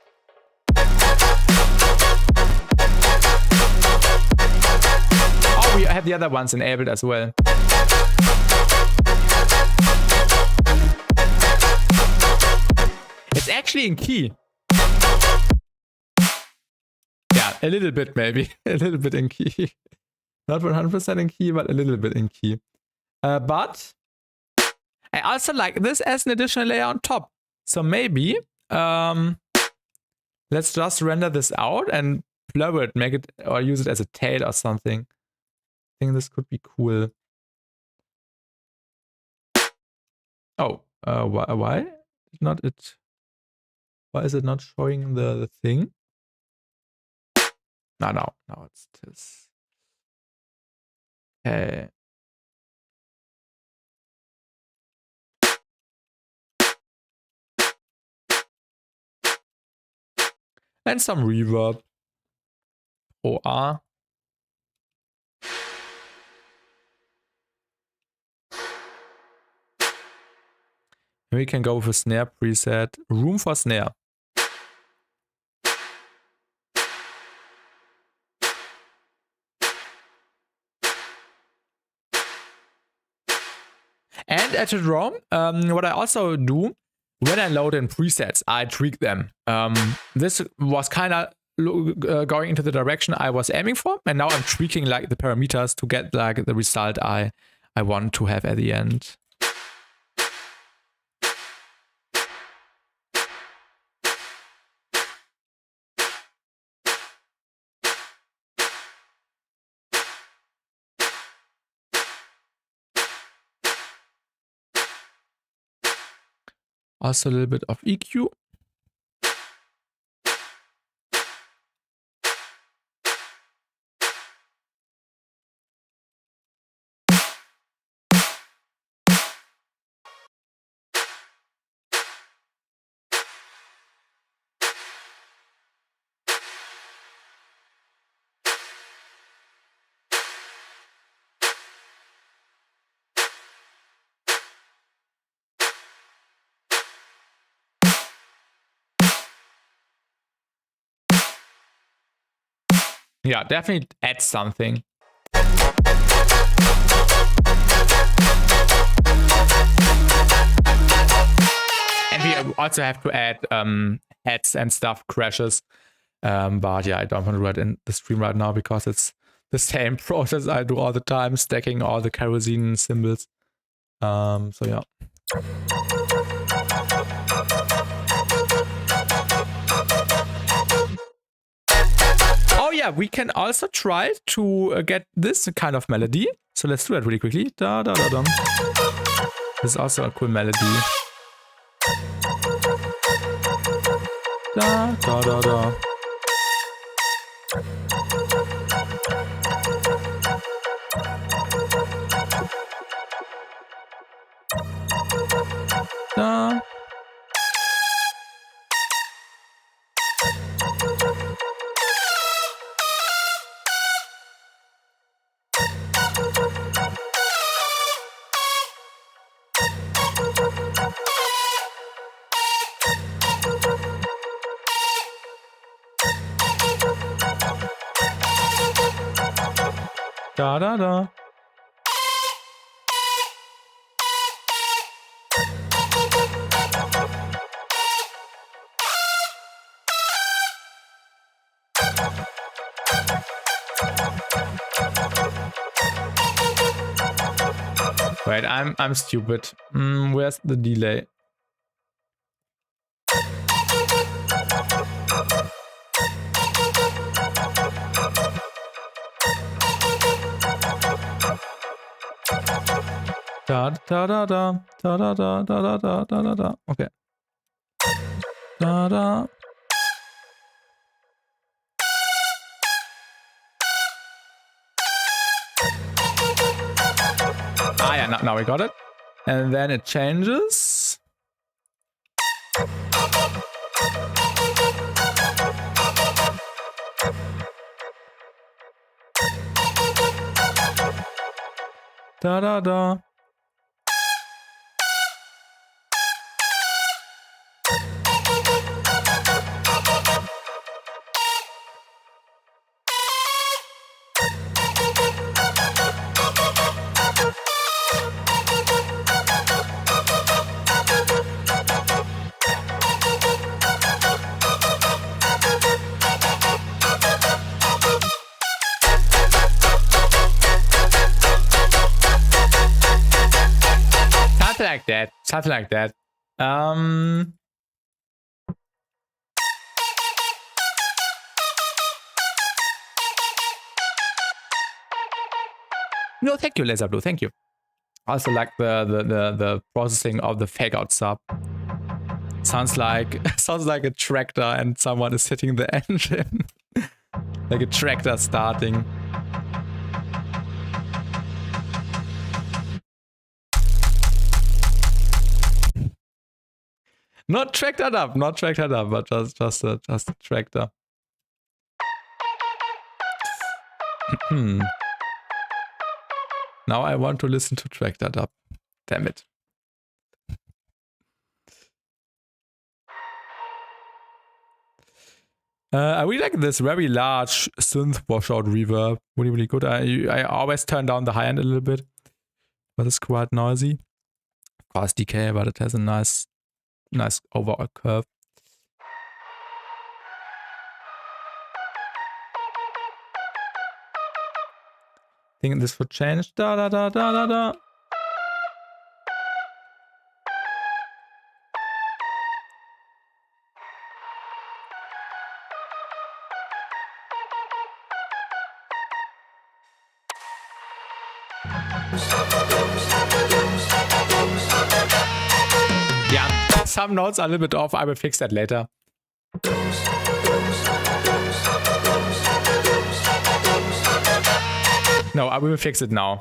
Oh, we have the other ones enabled as well. It's actually in key. Yeah, a little bit maybe. A little bit in key. Not 100% in key, but a little bit in key. But I also like this as an additional layer on top. So maybe let's just render this out and blur it, make it, or use it as a tail or something. I think this could be cool. Oh, why? Not it. Why is it not showing the thing? No, it's this. Okay. And some reverb. OR. We can go with a snare preset. Room for snare. And at the drum, what I also do, when I load in presets, I tweak them. This was kind of going into the direction I was aiming for, and now I'm tweaking like the parameters to get like the result I want to have at the end. Also a little bit of EQ. Yeah, definitely add something. And we also have to add heads and stuff, crashes. But yeah, I don't want to do it in the stream right now because it's the same process I do all the time, stacking all the kerosene symbols. So yeah. Oh yeah, we can also try to get this kind of melody. So let's do that really quickly. Da da da dum. This is also a cool melody. Da da da da. Da. Da da da. Wait, I'm stupid. Where's the delay? Da da da da da da da da da da da da. Okay. Da da. Ah yeah, now we got it. And then it changes. Da da da. that. Something like that. No, thank you, Laser Blue. Thank you. Also like the processing of the fake out sub. Sounds like a tractor and someone is hitting the engine. Like a tractor starting. Not tractored up, but just a tractor. Now I want to listen to tractored up. Damn it. I really like this very large synth washout reverb. Really, really good. I always turn down the high end a little bit, but it's quite noisy. Of course, decay, but it has a nice overall curve. I think this would change. Da da da da da da. Yeah, some notes are a little bit off. I will fix that later. No, I will fix it now.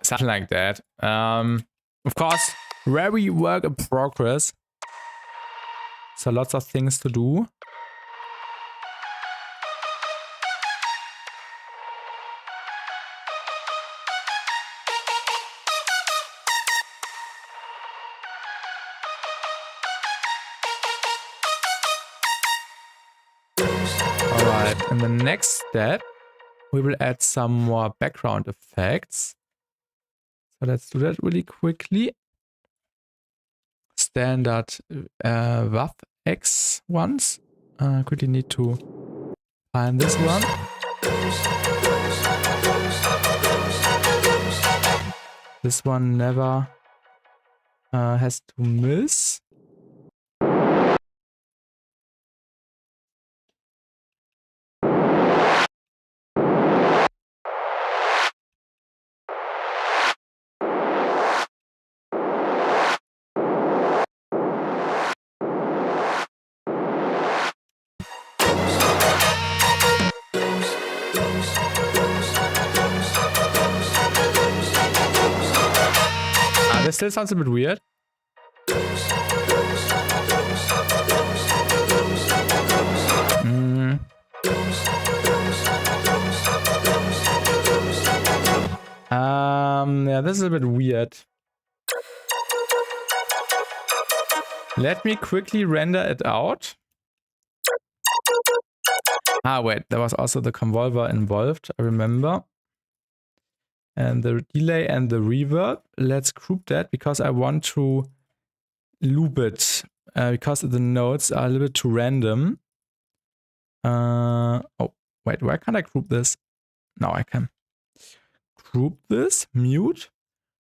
Something like that. Of course, very work in progress. So lots of things to do. Alright, in the next step, we will add some more background effects. So let's do that really quickly. Standard WAV X ones. Quickly need to find this one. This one never has to miss. This still sounds a bit weird. Yeah, this is a bit weird. Let me quickly render it out. Ah, wait, there was also the convolver involved, I remember. And the delay and the reverb. Let's group that because I want to loop it. Because the notes are a little bit too random. Oh, wait, why can't I group this? Now I can. Group this, mute,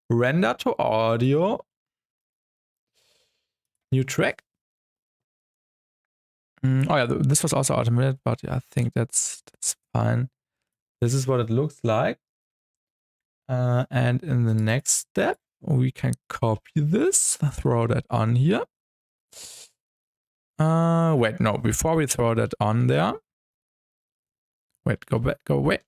render to audio. New track. Oh yeah, this was also automated, but yeah, I think that's fine. This is what it looks like. And in the next step, we can copy this, throw that on here. Wait, no, before we throw that on there. Wait, go back, go away.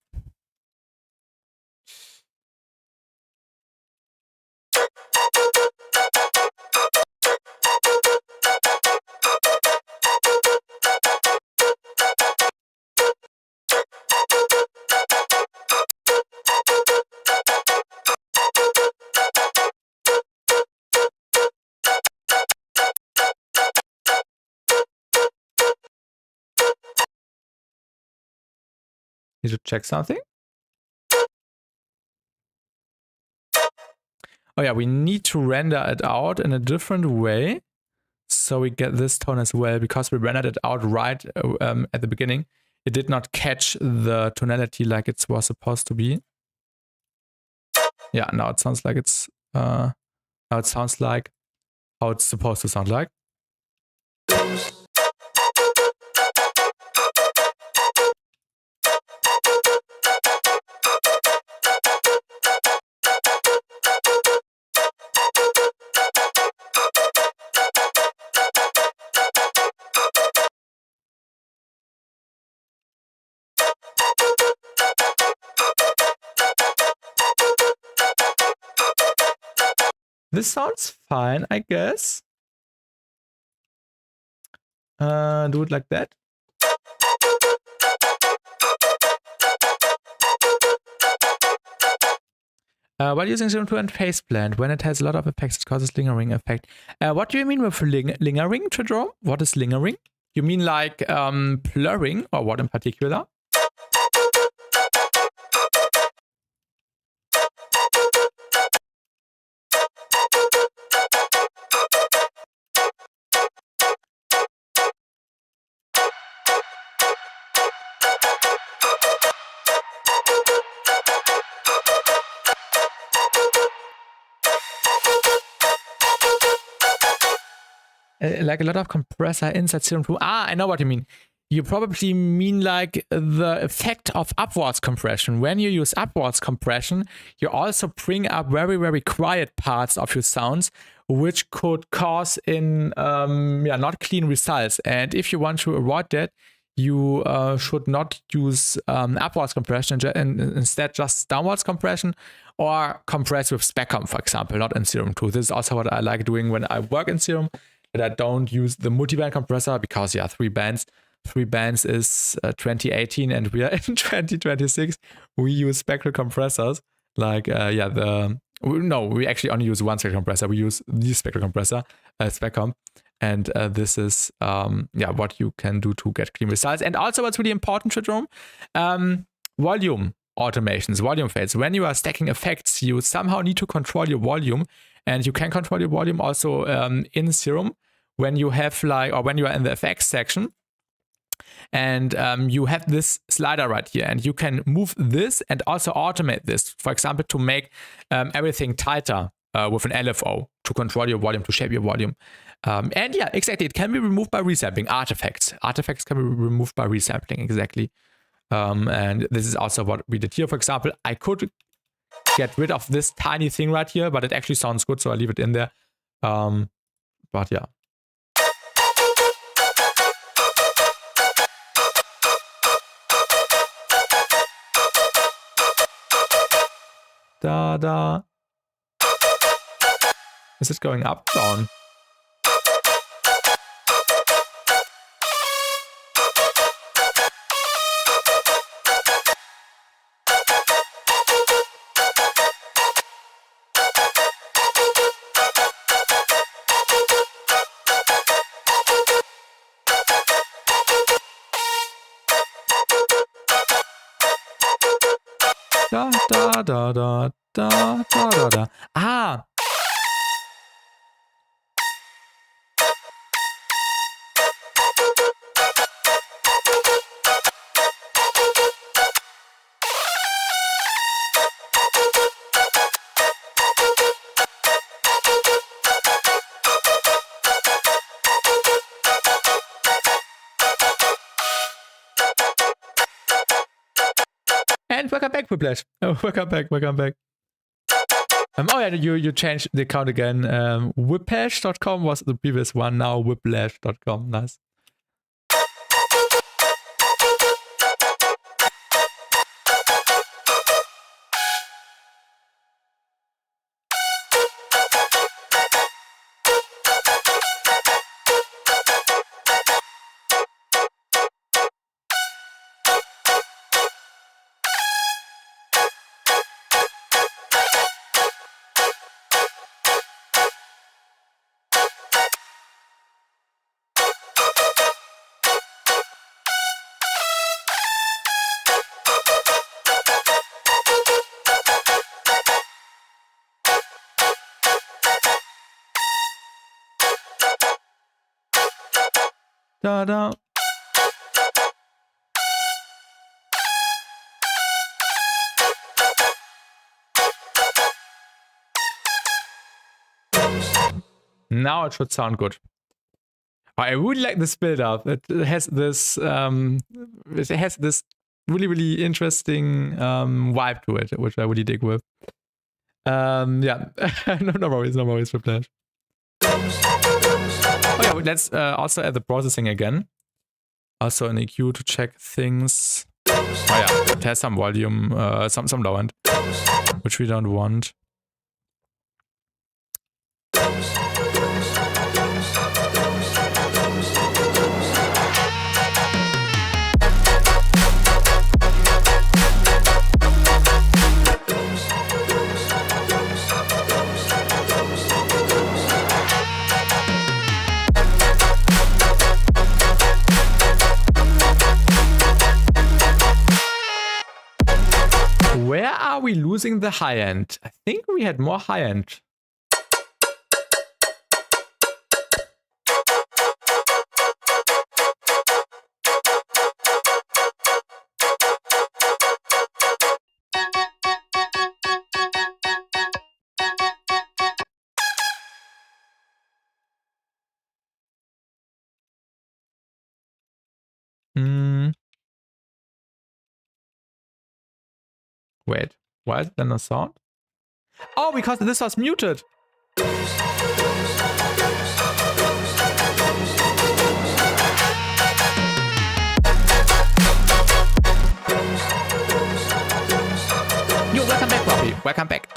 Need to check something. Oh yeah, we need to render it out in a different way. So we get this tone as well, because we rendered it out right at the beginning. It did not catch the tonality like it was supposed to be. Yeah, now it sounds like it's now it sounds like how it's supposed to sound like. This sounds fine, I guess. Do it like that. While using 0.2 and phase blend, when it has a lot of effects, it causes lingering effect. What do you mean with lingering, Tredrom? What is lingering? You mean like blurring, or what in particular? Like a lot of compressor inside Serum 2. Ah, I know what you mean. You probably mean like the effect of upwards compression. When you use upwards compression, you also bring up very, very quiet parts of your sounds, which could cause not clean results. And if you want to avoid that, you should not use upwards compression and instead just downwards compression, or compress with spec comp, for example, not in Serum 2. This is also what I like doing when I work in Serum. But I don't use the multiband compressor because, yeah, 3 bands. 3 bands is 2018 and we are in 2026. We use spectral compressors. Like, we actually only use one spectral compressor. We use the spectral compressor, spec comp. And this is, what you can do to get clean results. And also what's really important, Tredrom, volume automations, volume fades. When you are stacking effects, you somehow need to control your volume. And you can control your volume also in Serum when you have when you are in the effects section. And you have this slider right here, and you can move this and also automate this. For example, to make everything tighter with an LFO, to control your volume, to shape your volume. And yeah, exactly. It can be removed by resampling. Artifacts can be removed by resampling, exactly. And this is also what we did here. For example, I could get rid of this tiny thing right here, but it actually sounds good, so I leave it in there. But yeah. Da. Is it going up? Down. Da. Ah! And welcome back, Whiplash. Oh, welcome back. Oh yeah, you changed the account again. Whiplash.com was the previous one, now whiplash.com. Nice. Da da. Now it should sound good. I really like this build up. It has this really, really interesting vibe to it, which I really dig with. Yeah, no worries, Whiplash. Oh yeah, let's also add the processing again. Also an EQ to check things. Oh yeah, it has some volume, some low end, which we don't want. Where are we losing the high end? I think we had more high end. Wait, why is there no sound? Oh, because this was muted. Yo, welcome back, Robbie. Welcome back.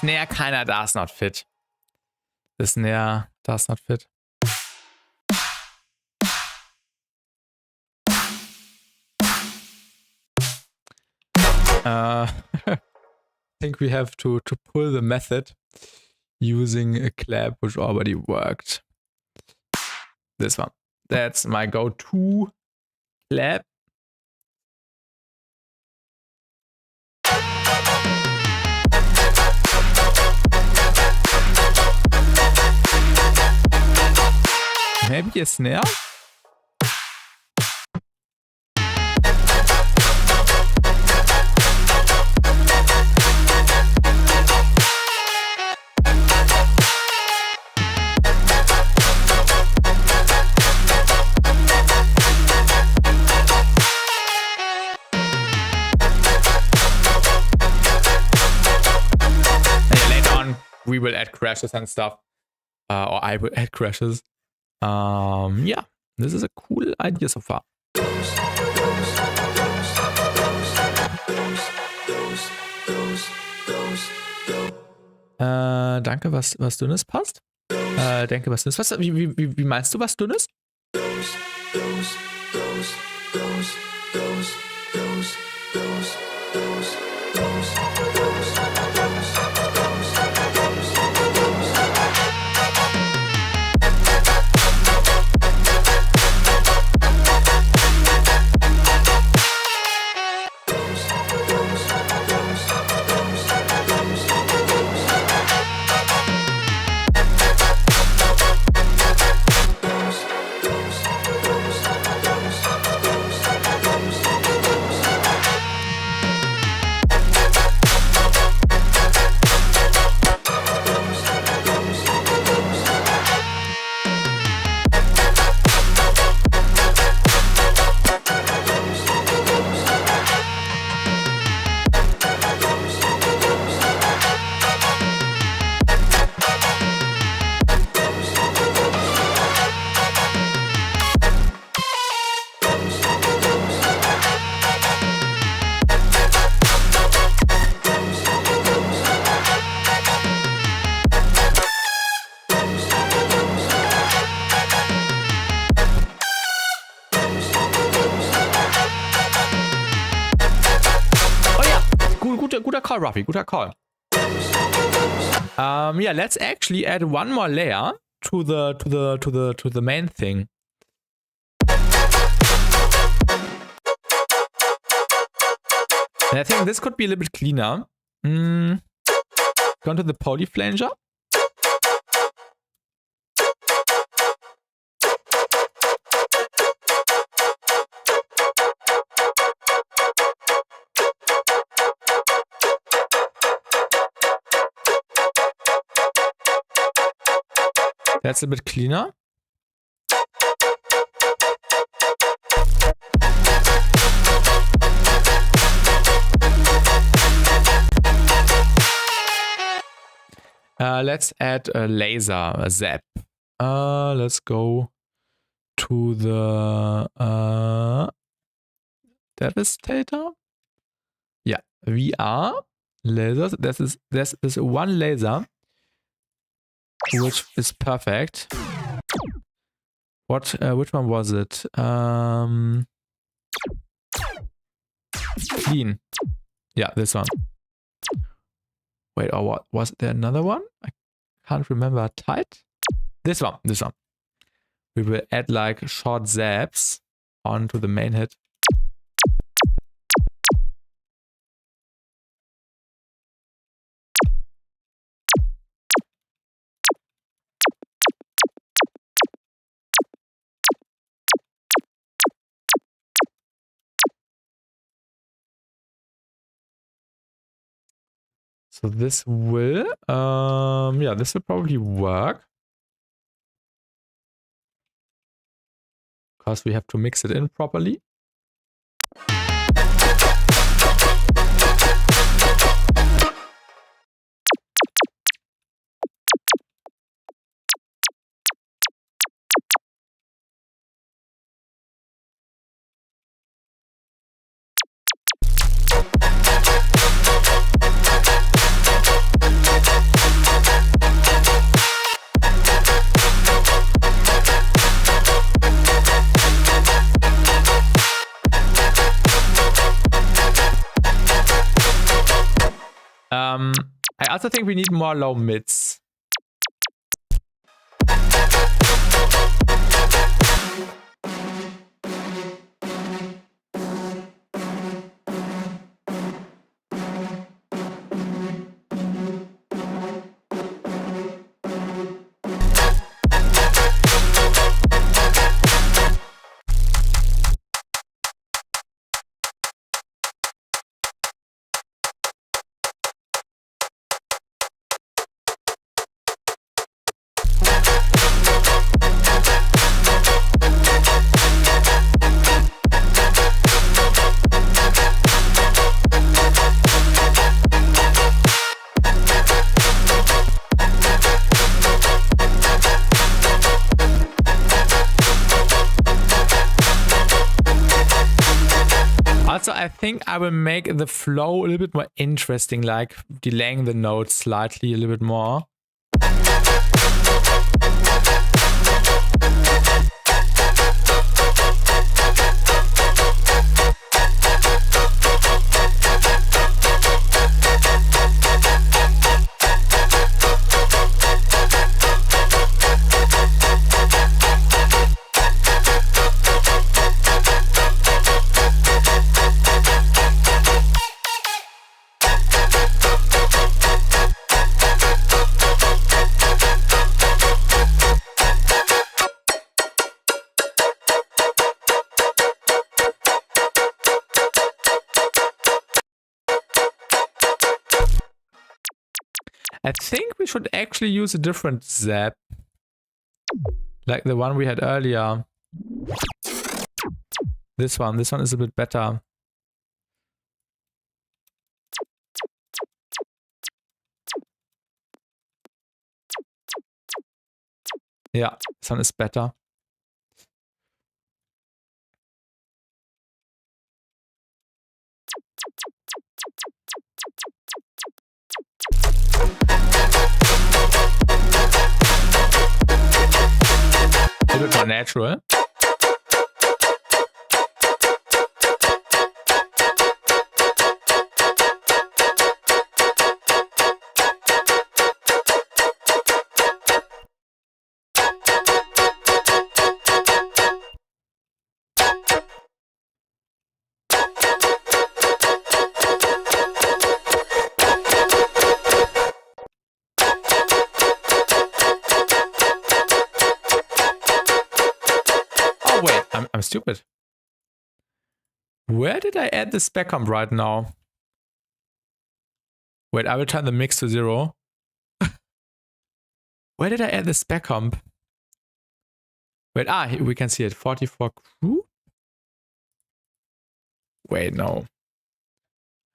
Snare kinda does not fit. The snare does not fit. I think we have to pull the method using a clap which already worked. This one. That's my go-to clap. Maybe a snare? We will add crashes and stuff, or I will add crashes. Yeah, this is a cool idea so far. Danke, was Dünnes passt. Denke, was Dünnes. Wie meinst du, was Dünnes? Guter Call, Ruffy. Guter Call. Yeah, let's actually add one more layer to the main thing. And I think this could be a little bit cleaner. Go into the poly flanger. That's a bit cleaner. Let's add a laser, a zap. Let's go to the Devastator. Yeah, VR lasers. There's one laser which is perfect. Which one was it? Clean. Yeah, this one. Wait, or what? Was there another one? I can't remember. Tight? This one. We will add like short zaps onto the main hit. So this will, yeah, this will probably work. Because we have to mix it in properly. I also think we need more low mids. think I will make the flow a little bit more interesting, like delaying the notes slightly a little bit more. I think we should actually use a different zap, like the one we had earlier. This one is a bit better. Yeah, this one is better. A bit more natural. Wait, I'm stupid. Where did I add the spec comp right now? Wait, I will turn the mix to 0. Where did I add the spec comp? Wait, here we can see it. 44 crew? Wait, no.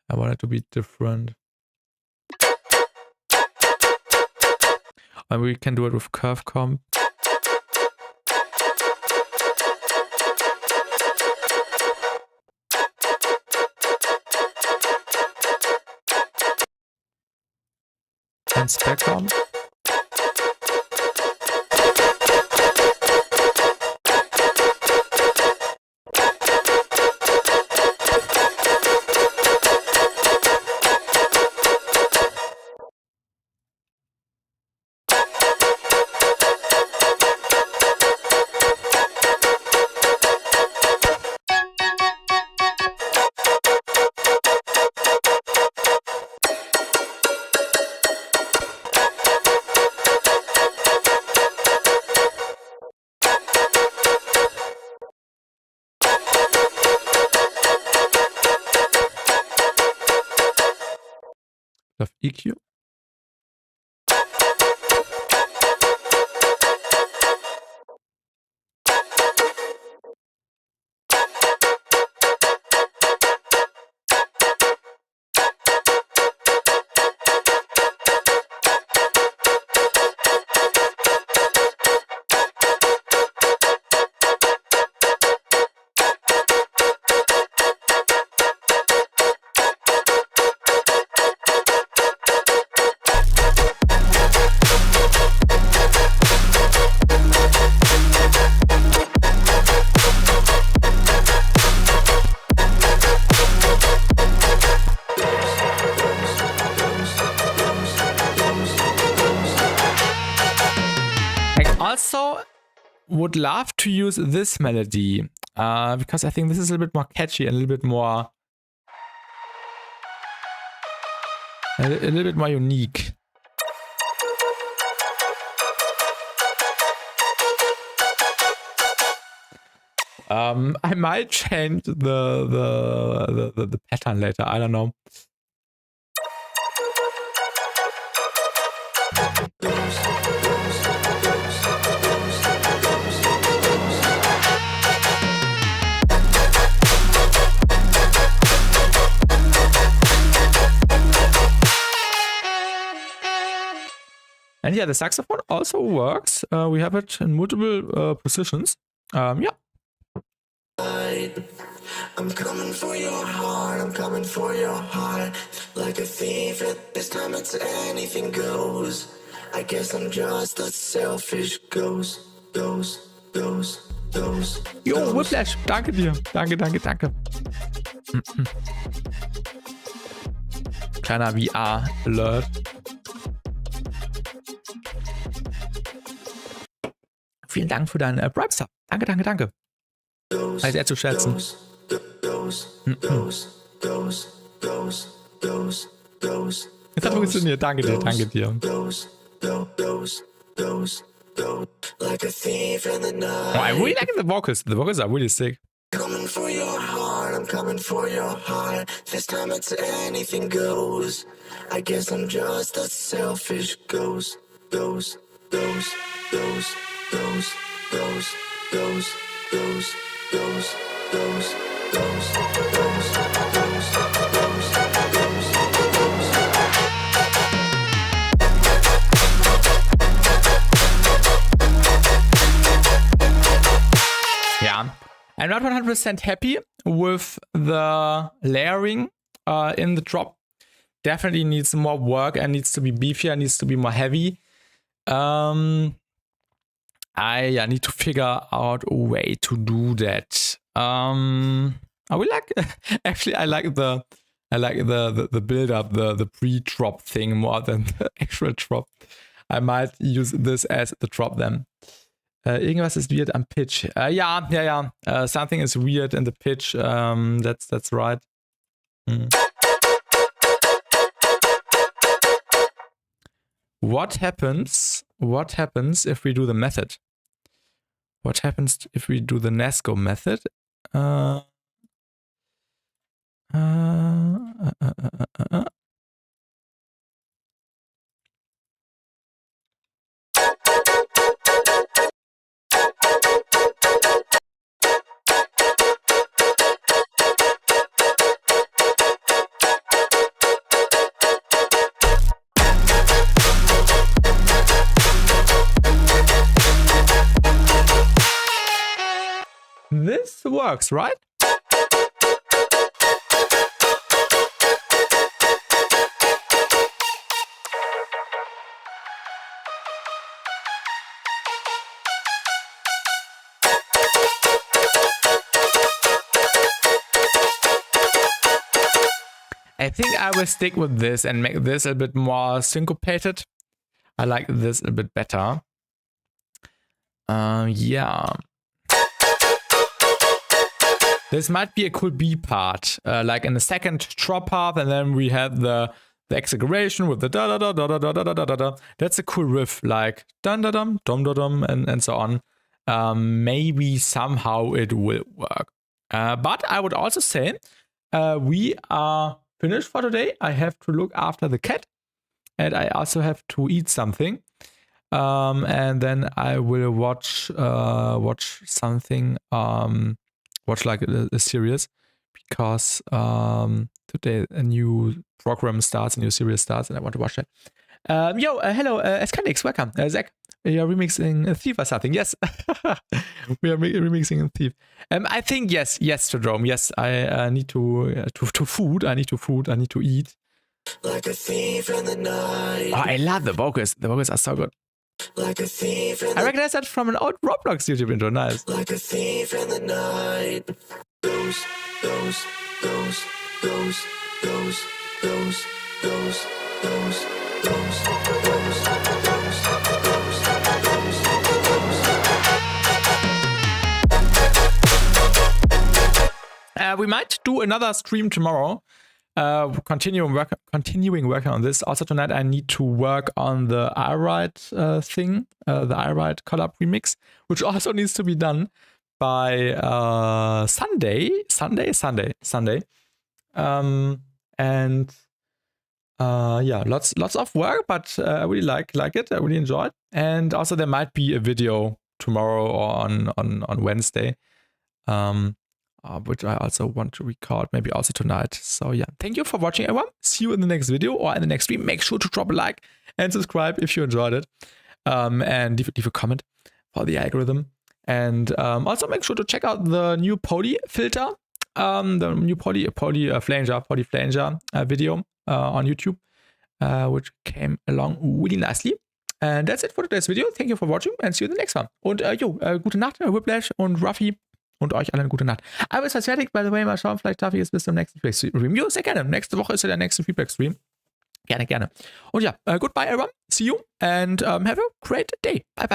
I want it to be different. And we can do it with curve comp. And spec comp. Of EQ. Also would love to use this melody because I think this is a little bit more catchy and a little bit more unique. I might change the pattern later. I don't know. And yeah, the saxophone also works. We have it in multiple positions. Yeah. I'm coming for your heart, I'm coming for your heart. Like a thief, and this time it's anything goes. I guess I'm just a selfish ghost. Jo, Whiplash, danke dir. Danke. Kleiner VR-Alert. Vielen Dank für deinen Prime-Sub. Danke. Weiß sehr zu schätzen. Jetzt hat funktioniert. Danke dir. Oh, I really like the vocals. The vocals are really sick. Coming for your heart, I'm coming for your heart. This time it's anything goes. I guess I'm just a selfish ghost. Yeah, I'm not 100% happy with the layering in the drop. Definitely needs more work and needs to be beefier, needs to be more heavy. I need to figure out a way to do that. I would like actually I like the build up, the pre-drop thing more than the actual drop. I might use this as the drop then. Irgendwas ist weird am pitch. Yeah. Something is weird in the pitch. That's right. What happens if we do the method? What happens if we do the Nesco method? This works, right? I think I will stick with this and make this a bit more syncopated. I like this a bit better. Yeah. This might be a cool B part, like in the second drop part, and then we have the exaggeration with the da da da da da da da da da da. That's a cool riff, like dun da dum dum da dum and so on. Maybe somehow it will work. But I would also say we are finished for today. I have to look after the cat, and I also have to eat something. And then I will watch something. Watch like a series, because today a new program starts, a new series starts, and I want to watch it. Hello, Escanix, welcome. Zach, you're remixing a Thief or something. Yes, we are remixing a Thief. I think yes, Strodrome. Yes, I need to food. I need to eat. Like a thief in the night. Oh, I love the vocals. The vocals are so good. Like a thief in I recognize that from an old Roblox YouTube intro. Nice. Like a thief in the night. Ghost. We might do another stream tomorrow. Continuing working on this. Also tonight I need to work on the iRide thing, the iRide collab remix, which also needs to be done by Sunday. Lots of work, but I really like it. I really enjoy it. And also there might be a video tomorrow or on Wednesday. Which I also want to record, maybe also tonight. So yeah, thank you for watching, everyone. See you in the next video or in the next stream. Make sure to drop a like and subscribe if you enjoyed it. And leave a comment for the algorithm. And also make sure to check out the new Poly filter the new Flanger video on YouTube, which came along really nicely. And that's it for today's video. Thank you for watching and see you in the next one. Und gute Nacht, Whiplash und Ruffy. Und euch allen gute Nacht. Aber ist das fertig, by the way. Mal schauen, vielleicht darf ich jetzt bis zum nächsten Feedback-Stream. Jo, sehr gerne. Nächste Woche ist ja der nächste Feedback-Stream. Gerne, gerne. Und ja, goodbye everyone. See you and have a great day. Bye, bye.